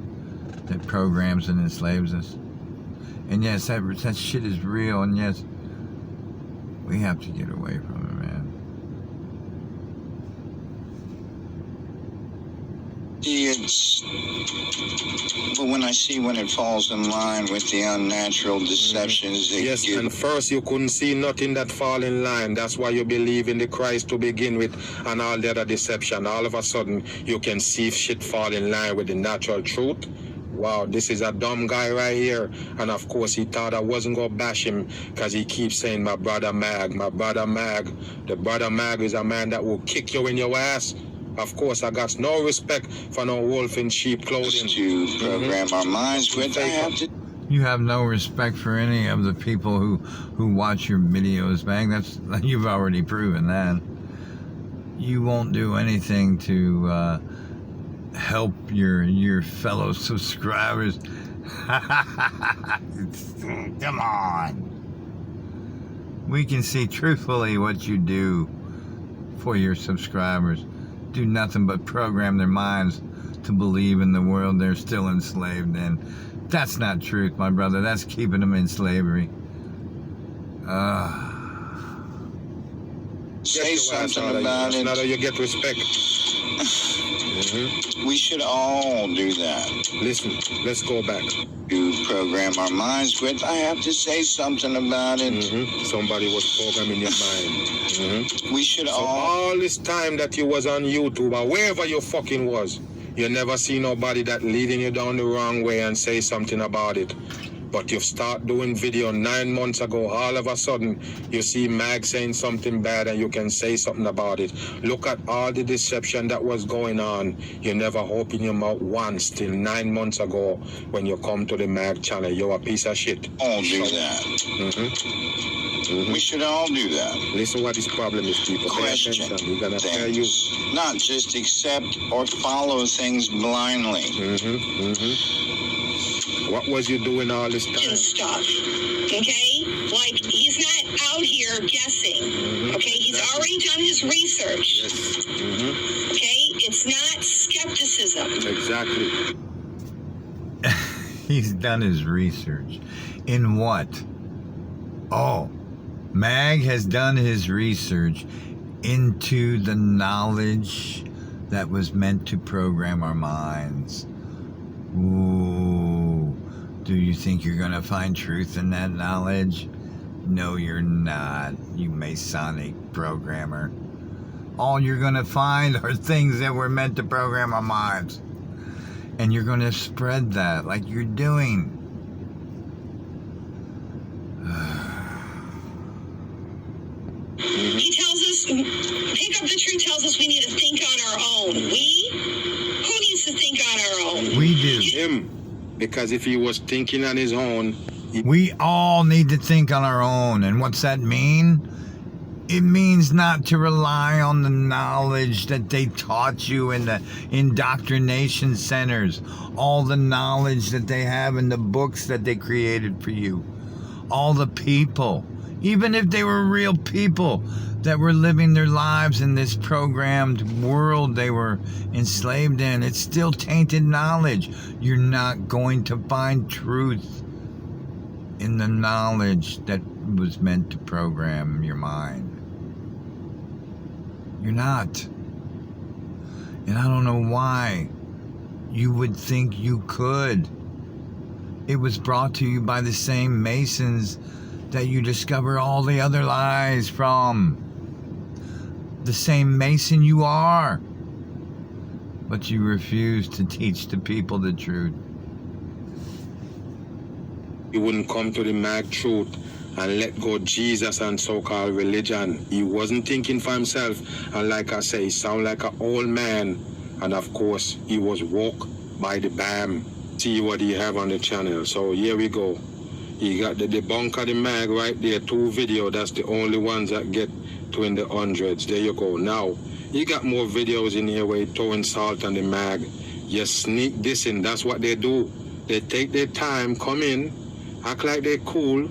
programs and enslaves us. And yes, that shit is real, and yes, we have to get away from it, man. But when I see when it falls in line with the unnatural deceptions, yes, and first you couldn't see nothing that fall in line. That's why you believe in the Christ to begin with, and all the other deception. All of a sudden, you can see shit fall in line with the natural truth. Wow, this is a dumb guy right here. And of course, he thought I wasn't going to bash him because he keeps saying, my brother Mag, my brother Mag. The brother Mag is a man that will kick you in your ass. Of course, I got no respect for no wolf in sheep clothing. To program our minds with, I have to. You have no respect for any of the people who watch your videos, man. You've already proven that. You won't do anything to help your fellow subscribers. Come on. We can see truthfully what you do for your subscribers. Do nothing but program their minds to believe in the world they're still enslaved in. That's not truth, my brother. That's keeping them in slavery. Say something about it. Now that you get respect. We should all do that. Listen, let's go back. To program our minds with, I have to say something about it. Somebody was programming your mind. We should all this time that you was on YouTube or wherever you fucking was, you never see nobody that leading you down the wrong way and say something about it. But you start doing video 9 months ago, all of a sudden, you see Mag saying something bad and you can say something about it. Look at all the deception that was going on. You never opened your mouth once till 9 months ago when you come to the Mag channel. You're a piece of shit. All do that. We should all do that. Listen what this problem is, people. Question Pay attention. We're gonna tell you. Not just accept or follow things blindly. What was you doing all this time? And stuff, okay? Like, he's not out here guessing, okay? He's already done his research, okay? It's not skepticism. Exactly. He's done his research. In what? Oh, Mag has done his research into the knowledge that was meant to program our minds. Ooh, do you think you're gonna find truth in that knowledge? No, you're not, you Masonic programmer. All you're gonna find are things that were meant to program our minds. And you're gonna spread that like you're doing. He tells us, Pick Up the Truth tells us we need to think on our own. We? Who needs to think on our own? We do. Him. Because if he was thinking on his own... We all need to think on our own. And what's that mean? It means not to rely on the knowledge that they taught you in the indoctrination centers. All the knowledge that they have in the books that they created for you. All the people. Even if they were real people that were living their lives in this programmed world they were enslaved in, it's still tainted knowledge. You're not going to find truth in the knowledge that was meant to program your mind. You're not. And I don't know why you would think you could. It was brought to you by the same Masons that you discover all the other lies from. The same Mason you are. But you refuse to teach the people the truth. He wouldn't come to the Mag truth and let go Jesus and so-called religion. He wasn't thinking for himself. And like I say, he sound like an old man. And of course, he was woke by the BAM. See what he have on the channel. So here we go. He got the debunk of the Mag right there. 2 videos. That's the only ones that get to in the hundreds. There you go. Now, he got more videos in here where he throwing salt on the Mag. You sneak this in. That's what they do. They take their time, come in, act like they're cool.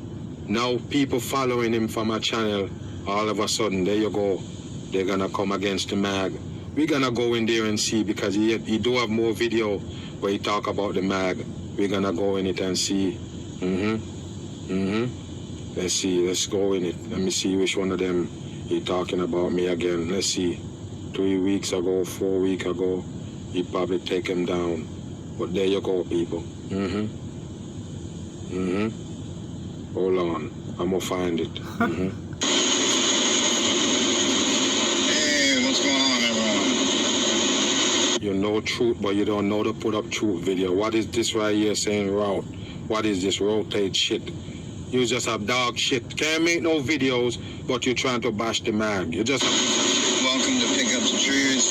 Now people following him from a channel, all of a sudden, there you go. They're gonna come against the Mag. We're gonna go in there and see, because he do have more video where he talk about the mag. We're gonna go in it and see. Let's see, let's go in it. Let me see which one of them he talking about me again. Let's see. 3 weeks ago, 4 weeks ago, he probably take him down. But there you go, people. Hold on, I'm gonna find it. Hey, what's going on, everyone? You know truth, but you don't know to put up truth video. What is this right here saying route? What is this rotate shit? You just have dog shit. Can't make no videos, but you're trying to bash the mag. You just have... Welcome to Pick Up the Truth.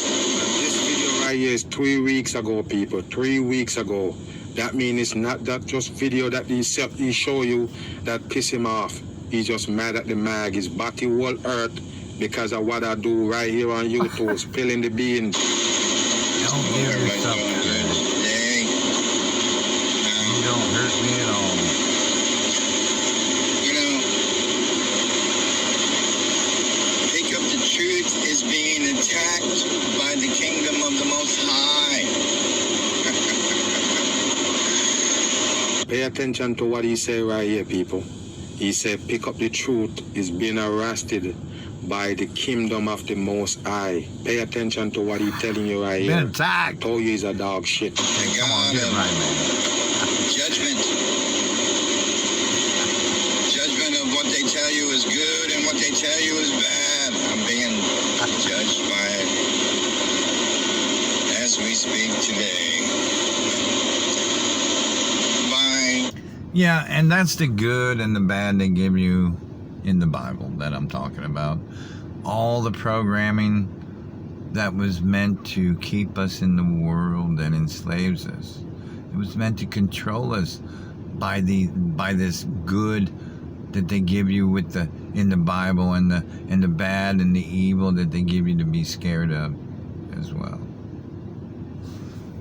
This video right here is 3 weeks ago, people. 3 weeks ago. That means it's not that just video that he show you that piss him off. He's just mad at the mag. His body will hurt because of what I do right here on YouTube, spilling the beans. Don't give yourself credit. Today, You don't hurt me at all. you know, Pick Up the Truth is being attacked by the kingdom of the Most High. Pay attention to what he say right here, people. He said, Pick Up the Truth is being arrested by the kingdom of the Most High. Pay attention to what he's telling you right here. Been attacked. Told you he's a dog shit. Okay, come on, get right, man. Judgment. Judgment of what they tell you is good and what they tell you is bad. I'm being judged by it as we speak today. By Yeah, and that's the good and the bad they give you in the Bible that I'm talking about. All the programming that was meant to keep us in the world and enslaves us. It was meant to control us by this good that they give you with in the Bible, and the bad and the evil that they give you to be scared of as well.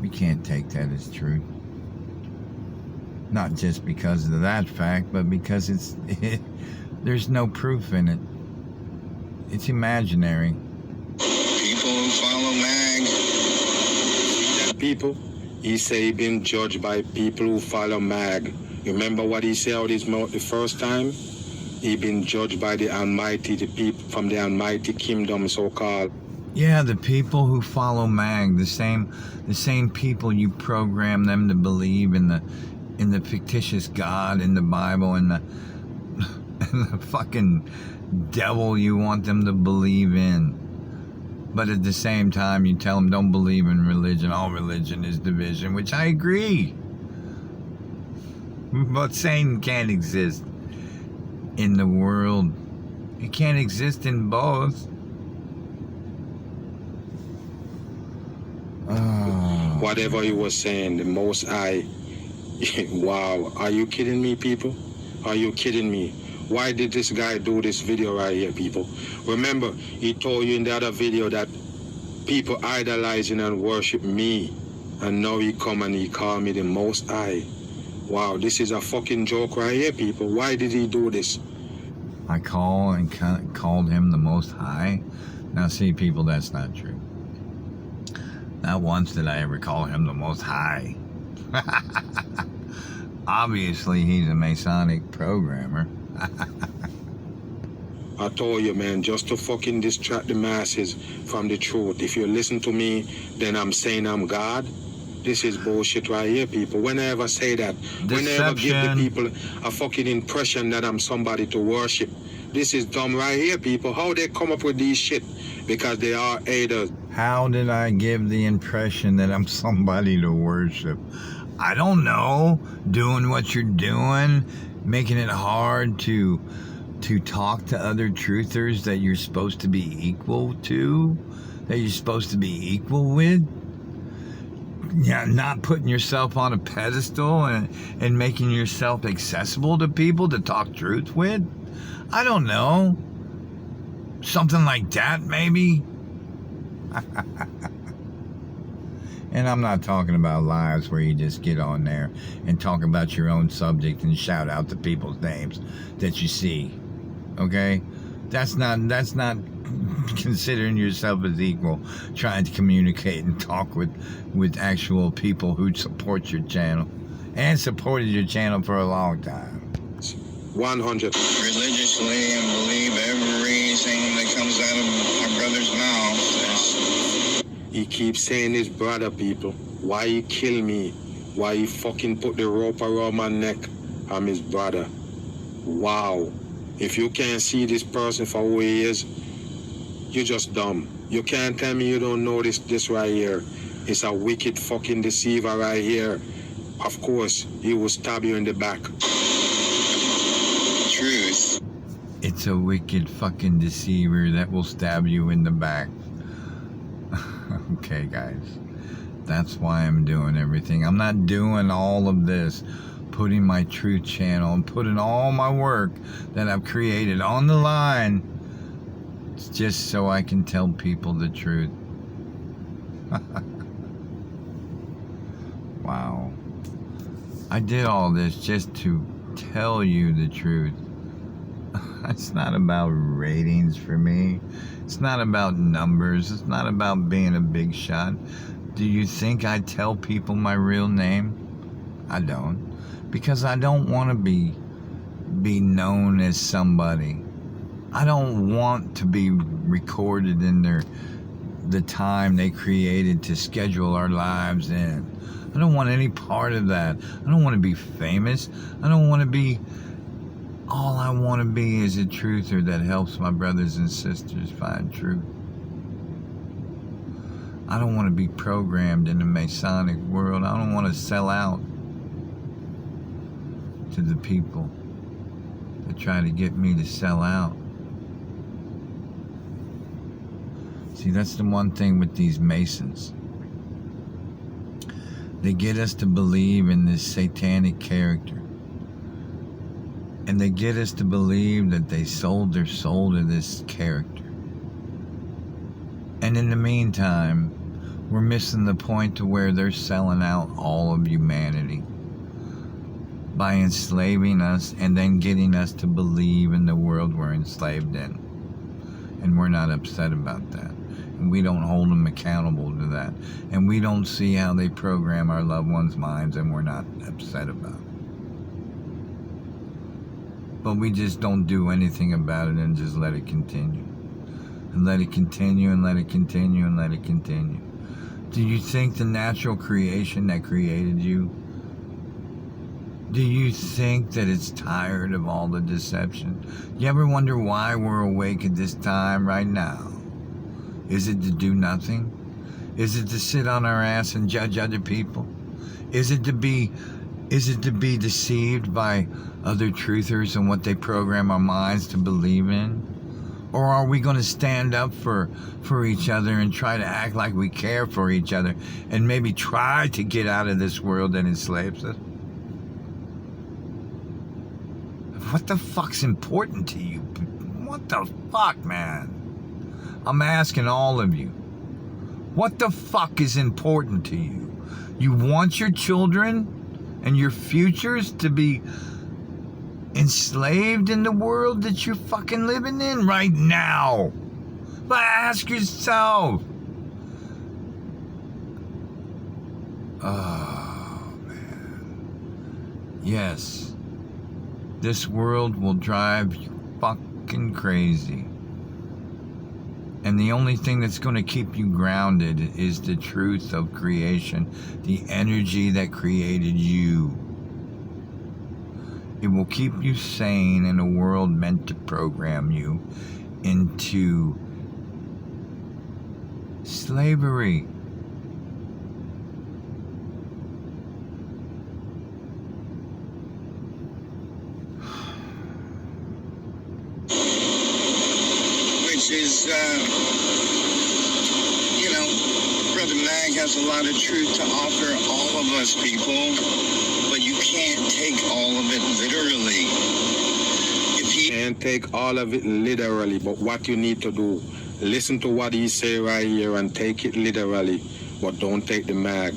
We can't take that as truth. Not just because of that fact, but because there's no proof in it. It's imaginary. people who follow MAG. That people, he say he been judged by people who follow mag. Remember what he said out his mouth the first time? He been judged by the Almighty, the people from the Almighty kingdom, so-called. Yeah, the people who follow mag, the same people you program them to believe in the fictitious God in the Bible, and the fucking devil you want them to believe in. But at the same time, you tell them don't believe in religion. All religion is division, which I agree. But Satan can't exist in the world. He can't exist in both. Whatever he was saying, the Most High. Wow, are you kidding me, people? Are you kidding me? Why did this guy do this video right here, people? Remember, he told you in the other video that people idolizing and worship me, and now he come and he call me the Most High. Wow, this is a fucking joke right here, people. Why did he do this? I called him the Most High. Now, see, people, that's not true. Not once did I ever call him the Most High. Obviously, he's a Masonic programmer. I told you, man, just to fucking distract the masses from the truth. If you listen to me, then I'm saying I'm God. This is bullshit right here, people. When I ever say that, when I ever give the people a fucking impression that I'm somebody to worship, this is dumb right here, people. How they come up with these shit? Because they are haters. How did I give the impression that I'm somebody to worship? I don't know. Doing what you're doing, making it hard to talk to other truthers that you're supposed to be equal to, that you're supposed to be equal with. Yeah, not putting yourself on a pedestal and making yourself accessible to people to talk truth with. I don't know. Something like that, maybe. And I'm not talking about lives where you just get on there and talk about your own subject and shout out the people's names that you see. Okay? That's not considering yourself as equal, trying to communicate and talk with actual people who support your channel and supported your channel for a long time. 100. Religiously and believe everything that comes out of my brother's mouth. He keeps saying his brother, people. Why he kill me? Why he fucking put the rope around my neck? I'm his brother. Wow. If you can't see this person for who he is, you're just dumb. You can't tell me you don't know this right here. It's a wicked fucking deceiver right here. Of course, he will stab you in the back. Truth. It's a wicked fucking deceiver that will stab you in the back. Okay, guys. That's why I'm doing everything. I'm not doing all of this, putting my truth channel and putting all my work that I've created on the line just so I can tell people the truth. Wow. I did all this just to tell you the truth. It's not about ratings for me. It's not about numbers. It's not about being a big shot. Do you think I tell people my real name? I don't. Because I don't want to be known as somebody. I don't want to be recorded in the time they created to schedule our lives in. I don't want any part of that. I don't want to be famous. I don't want to be... All I want to be is a truther that helps my brothers and sisters find truth. I don't want to be programmed in the Masonic world. I don't want to sell out to the people that try to get me to sell out. See, that's the one thing with these Masons. They get us to believe in this satanic character. And they get us to believe that they sold their soul to this character. And in the meantime, we're missing the point to where they're selling out all of humanity by enslaving us and then getting us to believe in the world we're enslaved in. And we're not upset about that. And we don't hold them accountable to that. And we don't see how they program our loved ones' minds, and we're not upset about it. But we just don't do anything about it and just let it continue. And let it continue and let it continue and let it continue. Do you think the natural creation that created you, do you think that it's tired of all the deception? You ever wonder why we're awake at this time right now? Is it to do nothing? Is it to sit on our ass and judge other people? Is it to be deceived by other truthers and what they program our minds to believe in? Or are we going to stand up for each other and try to act like we care for each other and maybe try to get out of this world that enslaves us? What the fuck's important to you? What the fuck, man? I'm asking all of you. What the fuck is important to you? You want your children and your futures to be enslaved in the world that you're fucking living in right now? But ask yourself. Oh, man. Yes. This world will drive you fucking crazy. And the only thing that's going to keep you grounded is the truth of creation, the energy that created you. It will keep you sane in a world meant to program you into slavery. Which is, Brother Mag has a lot of truth to offer all of us people, but you can't take all of it literally. Can't take all of it literally, but what you need to do, listen to what he say right here and take it literally, but don't take the mag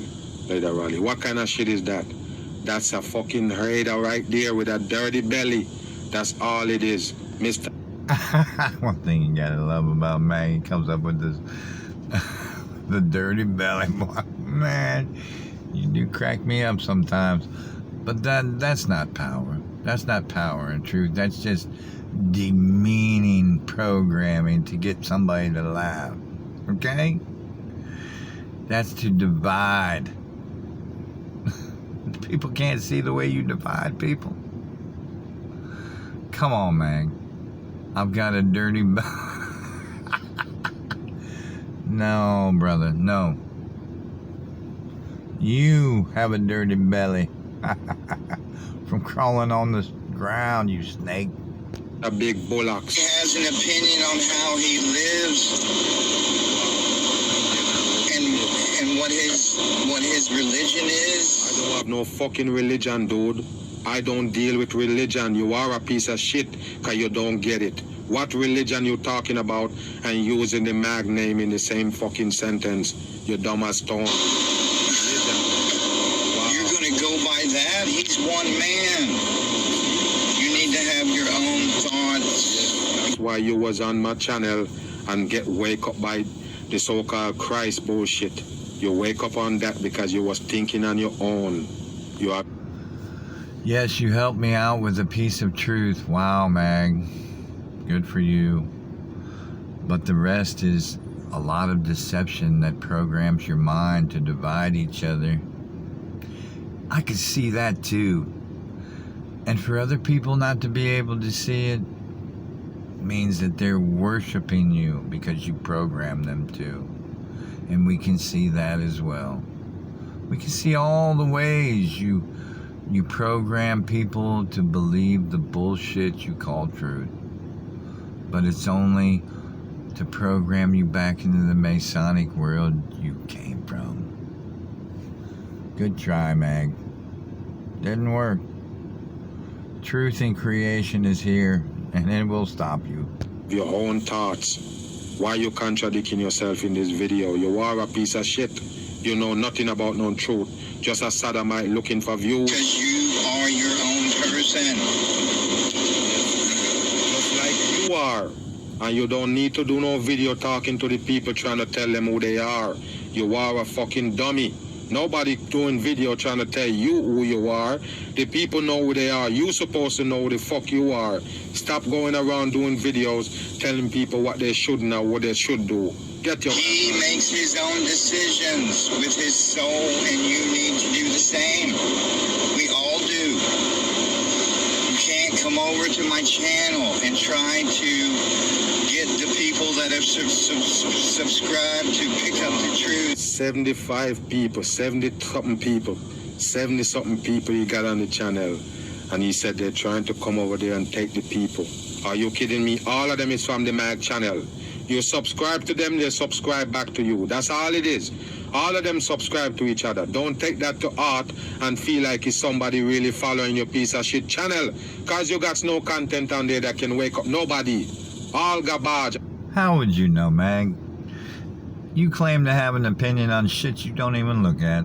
literally. What kind of shit is that? That's a fucking raider right there with a dirty belly. That's all it is, Mr. One thing you gotta love about Mag, he comes up with this, the dirty belly boy. Man, you do crack me up sometimes. But that's not power. That's not power and truth. That's just demeaning programming to get somebody to laugh. Okay? That's to divide. People can't see the way you divide people. Come on, Mag. I've got a dirty belly. No, brother, no. You have a dirty belly. From crawling on the ground, you snake. A big bullocks. He has an opinion on how he lives and what his religion is. I don't have no fucking religion, dude. I don't deal with religion. You are a piece of shit because you don't get it. What religion you talking about and using the Mag name in the same fucking sentence? You dumb as stone. You're gonna go by that? He's one man. You need to have your own thoughts. That's why you was on my channel and get wake up by the so-called Christ bullshit. You wake up on that because you was thinking on your own. You are. Yes, you helped me out with a piece of truth. Wow, Mag. Good for you. But the rest is a lot of deception that programs your mind to divide each other. I could see that too. And for other people not to be able to see it means that they're worshiping you because you program them to. And we can see that as well. We can see all the ways you program people to believe the bullshit you call truth. But it's only to program you back into the Masonic world you came from. Good try, Mag. Didn't work. Truth in creation is here, and it will stop you. Your own thoughts. Why you contradicting yourself in this video? You are a piece of shit. You know nothing about no truth. Just a sodomite looking for views. Because you are your own person. Just like you are. And you don't need to do no video talking to the people trying to tell them who they are. You are a fucking dummy. Nobody doing video trying to tell you who you are. The people know who they are. You supposed to know who the fuck you are. Stop going around doing videos telling people what they shouldn't or what they should do. Get your... He makes his own decisions with his soul, and you need to do the same. We all do. You can't come over to my channel and try to get the people that have subscribed to pick up the truth. 75 people, 70-something people you got on the channel. And he said they're trying to come over there and take the people. Are you kidding me? All of them is from the Mag channel. You subscribe to them, they subscribe back to you. That's all it is. All of them subscribe to each other. Don't take that to heart and feel like it's somebody really following your piece of shit channel. Because you got no content on there that can wake up nobody. All garbage. How would you know, Mag? You claim to have an opinion on shit you don't even look at.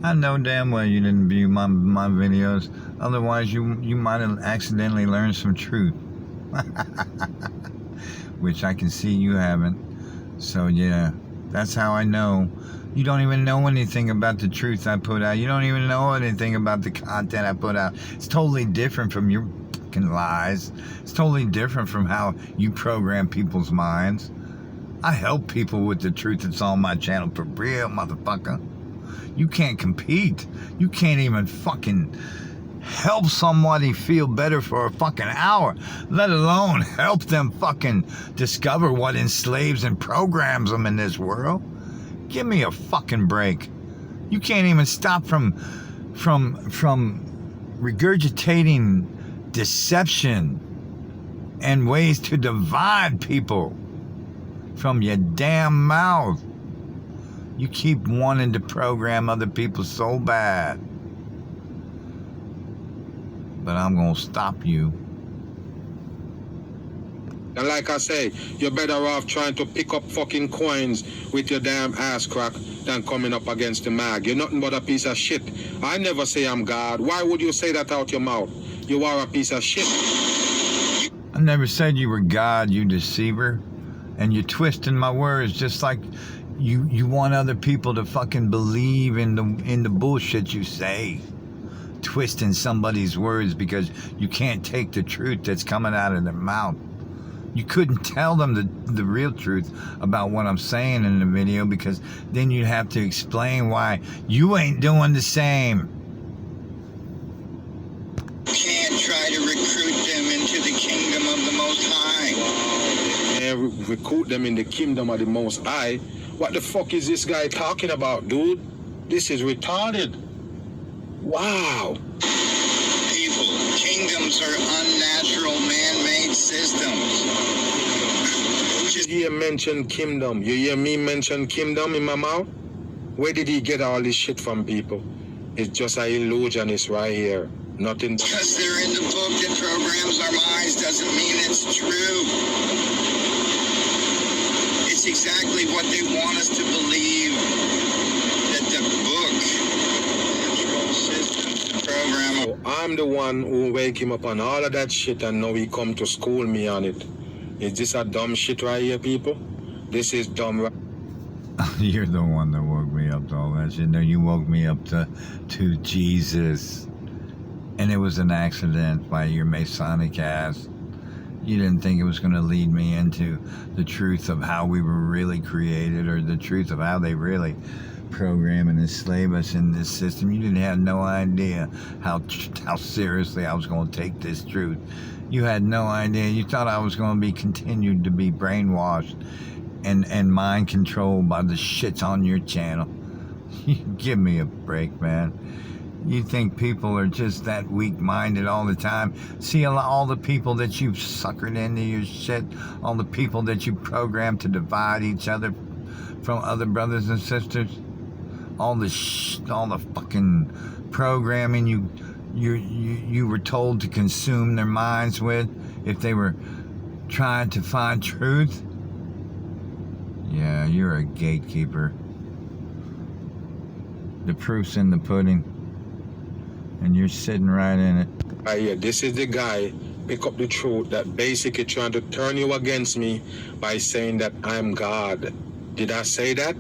I know damn well you didn't view my videos. Otherwise, you might have accidentally learned some truth. Which I can see you haven't. So yeah, that's how I know. You don't even know anything about the truth I put out. You don't even know anything about the content I put out. It's totally different from your fucking lies. It's totally different from how you program people's minds. I help people with the truth that's on my channel for real, motherfucker. You can't compete. You can't even fucking help somebody feel better for a fucking hour, let alone help them fucking discover what enslaves and programs them in this world. Give me a fucking break. You can't even stop from regurgitating deception and ways to divide people from your damn mouth. You keep wanting to program other people so bad. But I'm gonna stop you. And like I say, you're better off trying to pick up fucking coins with your damn ass crack than coming up against the Mag. You're nothing but a piece of shit. I never say I'm God. Why would you say that out your mouth? You are a piece of shit. I never said you were God, you deceiver. And you're twisting my words just like you want other people to fucking believe in the bullshit you say. Twisting somebody's words because you can't take the truth that's coming out of their mouth. You couldn't tell them the real truth about what I'm saying in the video, because then you'd have to explain why you ain't doing the same. Can't try to recruit them into the kingdom of the Most High. And recruit them in the kingdom of the Most High. What the fuck is this guy talking about, dude? This is retarded. Wow. People, kingdoms are unnatural man-made systems. You hear mention kingdom? You hear me mention kingdom in my mouth? Where did he get all this shit from, people? It's just an illusionist right here. Nothing. Because they're in the book that programs our minds doesn't mean it's true. It's exactly what they want us to believe, that the book, natural systems, the program. I'm the one who wake him up on all of that shit, and now he come to school me on it. Is this a dumb shit right here, people? This is dumb. You're the one that woke me up to all that shit. No, you woke me up to Jesus. And it was an accident by your Masonic ass. You didn't think it was going to lead me into the truth of how we were really created, or the truth of how they really program and enslave us in this system. You didn't have no idea how seriously I was going to take this truth. You had no idea. You thought I was going to be continued to be brainwashed and mind controlled by the shits on your channel. Give me a break, man. You think people are just that weak-minded all the time? See all the people that you've suckered into your shit, all the people that you programmed to divide each other from other brothers and sisters, all the fucking programming you were told to consume their minds with if they were trying to find truth. Yeah, you're a gatekeeper. The proof's in the pudding. And you're sitting right in it. Yeah, this is the guy, pick up the truth, that basically trying to turn you against me by saying that I'm God. Did I say that?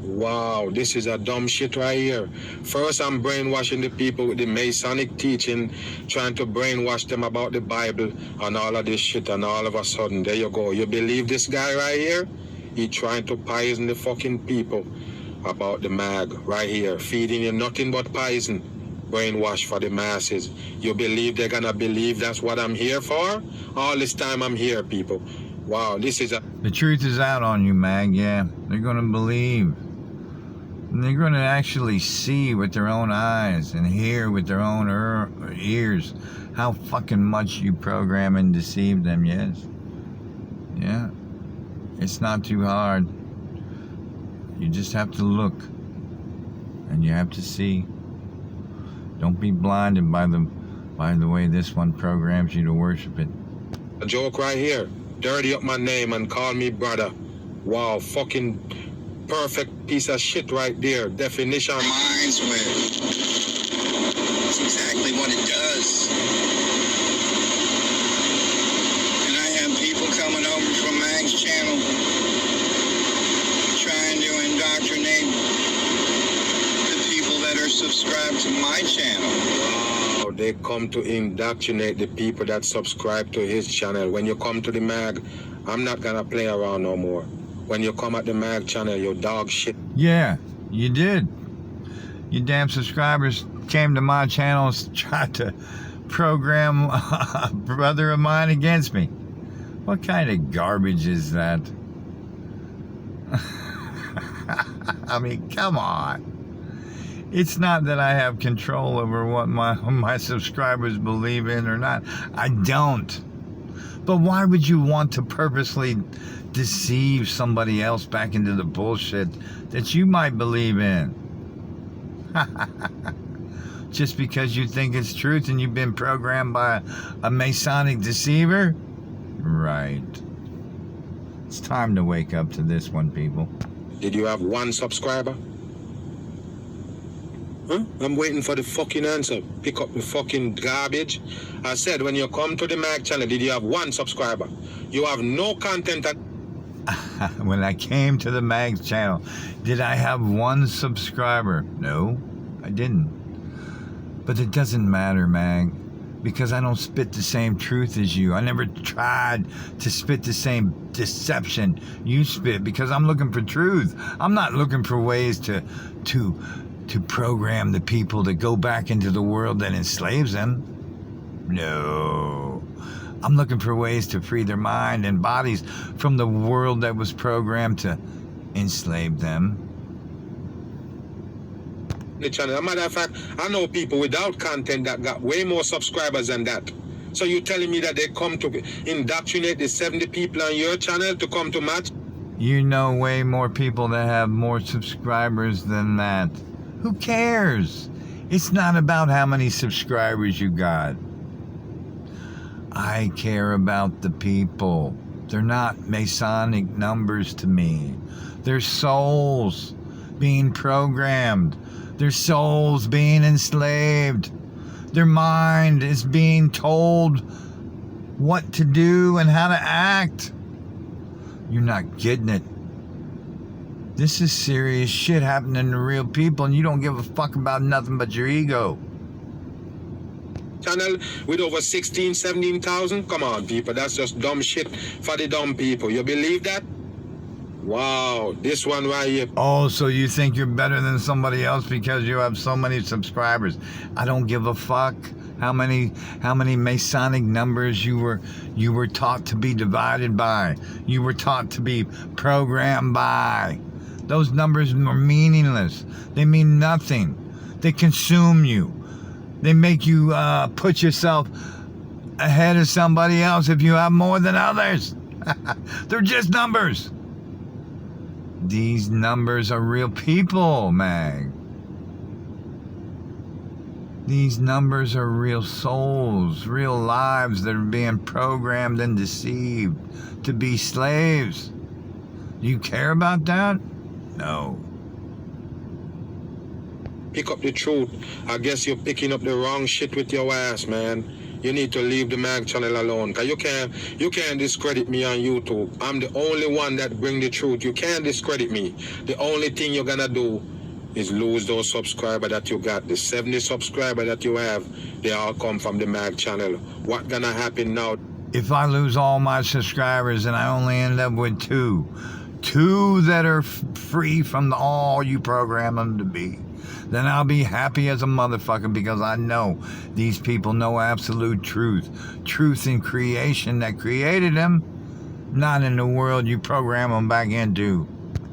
Wow, this is a dumb shit right here. First, I'm brainwashing the people with the Masonic teaching, trying to brainwash them about the Bible and all of this shit, and all of a sudden, there you go. You believe this guy right here? He trying to poison the fucking people about the mag right here, feeding you nothing but poison. Brainwash for the masses. You believe they're gonna believe that's what I'm here for? All this time I'm here, people. Wow, this is a... The truth is out on you, Mag, yeah. They're gonna believe. And they're gonna actually see with their own eyes and hear with their own ears how fucking much you program and deceive them, yes. Yeah. It's not too hard. You just have to look. And you have to see. Don't be blinded by the way this one programs you to worship it. A joke right here. Dirty up my name and call me brother. Wow, fucking perfect piece of shit right there. Definition. Minds with. It's exactly what it does. And I have people coming over from Mag's channel trying to indoctrinate subscribe to my channel. Wow, they come to indoctrinate the people that subscribe to his channel. When you come to the mag, I'm not gonna play around no more. When you come at the mag channel, you dog shit. Yeah, you did. You damn subscribers came to my channel and tried to program a brother of mine against me. What kind of garbage is that? I mean, come on. It's not that I have control over what my subscribers believe in or not. I don't. But why would you want to purposely deceive somebody else back into the bullshit that you might believe in? Just because you think it's truth and you've been programmed by a Masonic deceiver? Right. It's time to wake up to this one, people. Did you have one subscriber? Huh? I'm waiting for the fucking answer. Pick up the fucking garbage. I said, when you come to the Mag channel, did you have 1 subscriber? You have no content. When I came to the Mag channel, did I have 1 subscriber? No, I didn't. But it doesn't matter, Mag, because I don't spit the same truth as you. I never tried to spit the same deception you spit because I'm looking for truth. I'm not looking for ways to program the people to go back into the world that enslaves them. No. I'm looking for ways to free their mind and bodies from the world that was programmed to enslave them. The channel. As a matter of fact, I know people without content that got way more subscribers than that. So you telling me that they come to indoctrinate the 70 people on your channel to come to match? You know way more people that have more subscribers than that. Who cares? It's not about how many subscribers you got. I care about the people. They're not Masonic numbers to me. They're souls being programmed. Their souls being enslaved. Their mind is being told what to do and how to act. You're not getting it. This is serious shit happening to real people, and you don't give a fuck about nothing but your ego. Channel with over 16, 17,000? Come on, people. That's just dumb shit for the dumb people. You believe that? Wow, this one right here. Oh, so you think you're better than somebody else because you have so many subscribers? I don't give a fuck how many Masonic numbers you were taught to be divided by. You were taught to be programmed by. Those numbers are meaningless. They mean nothing. They consume you. They make you put yourself ahead of somebody else if you have more than others. They're just numbers. These numbers are real people, Mag. These numbers are real souls, real lives that are being programmed and deceived to be slaves. Do you care about that? No. Pick up the truth. I guess you're picking up the wrong shit with your ass, man. You need to leave the Mag channel alone. Cause you can't discredit me on YouTube. I'm the only one that bring the truth. You can't discredit me. The only thing you're gonna do is lose those subscribers that you got. The 70 subscribers that you have, they all come from the Mag channel. What gonna happen now? If I lose all my subscribers and I only end up with two that are free from all you program them to be, then I'll be happy as a motherfucker because I know these people know absolute truth. Truth in creation that created them, not in the world you program them back into.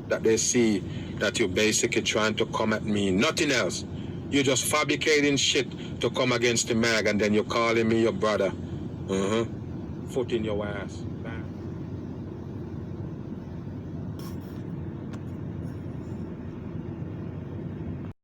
That they see that you're basically trying to come at me, nothing else. You're just fabricating shit to come against the Mag, and then you're calling me your brother. Foot in your ass.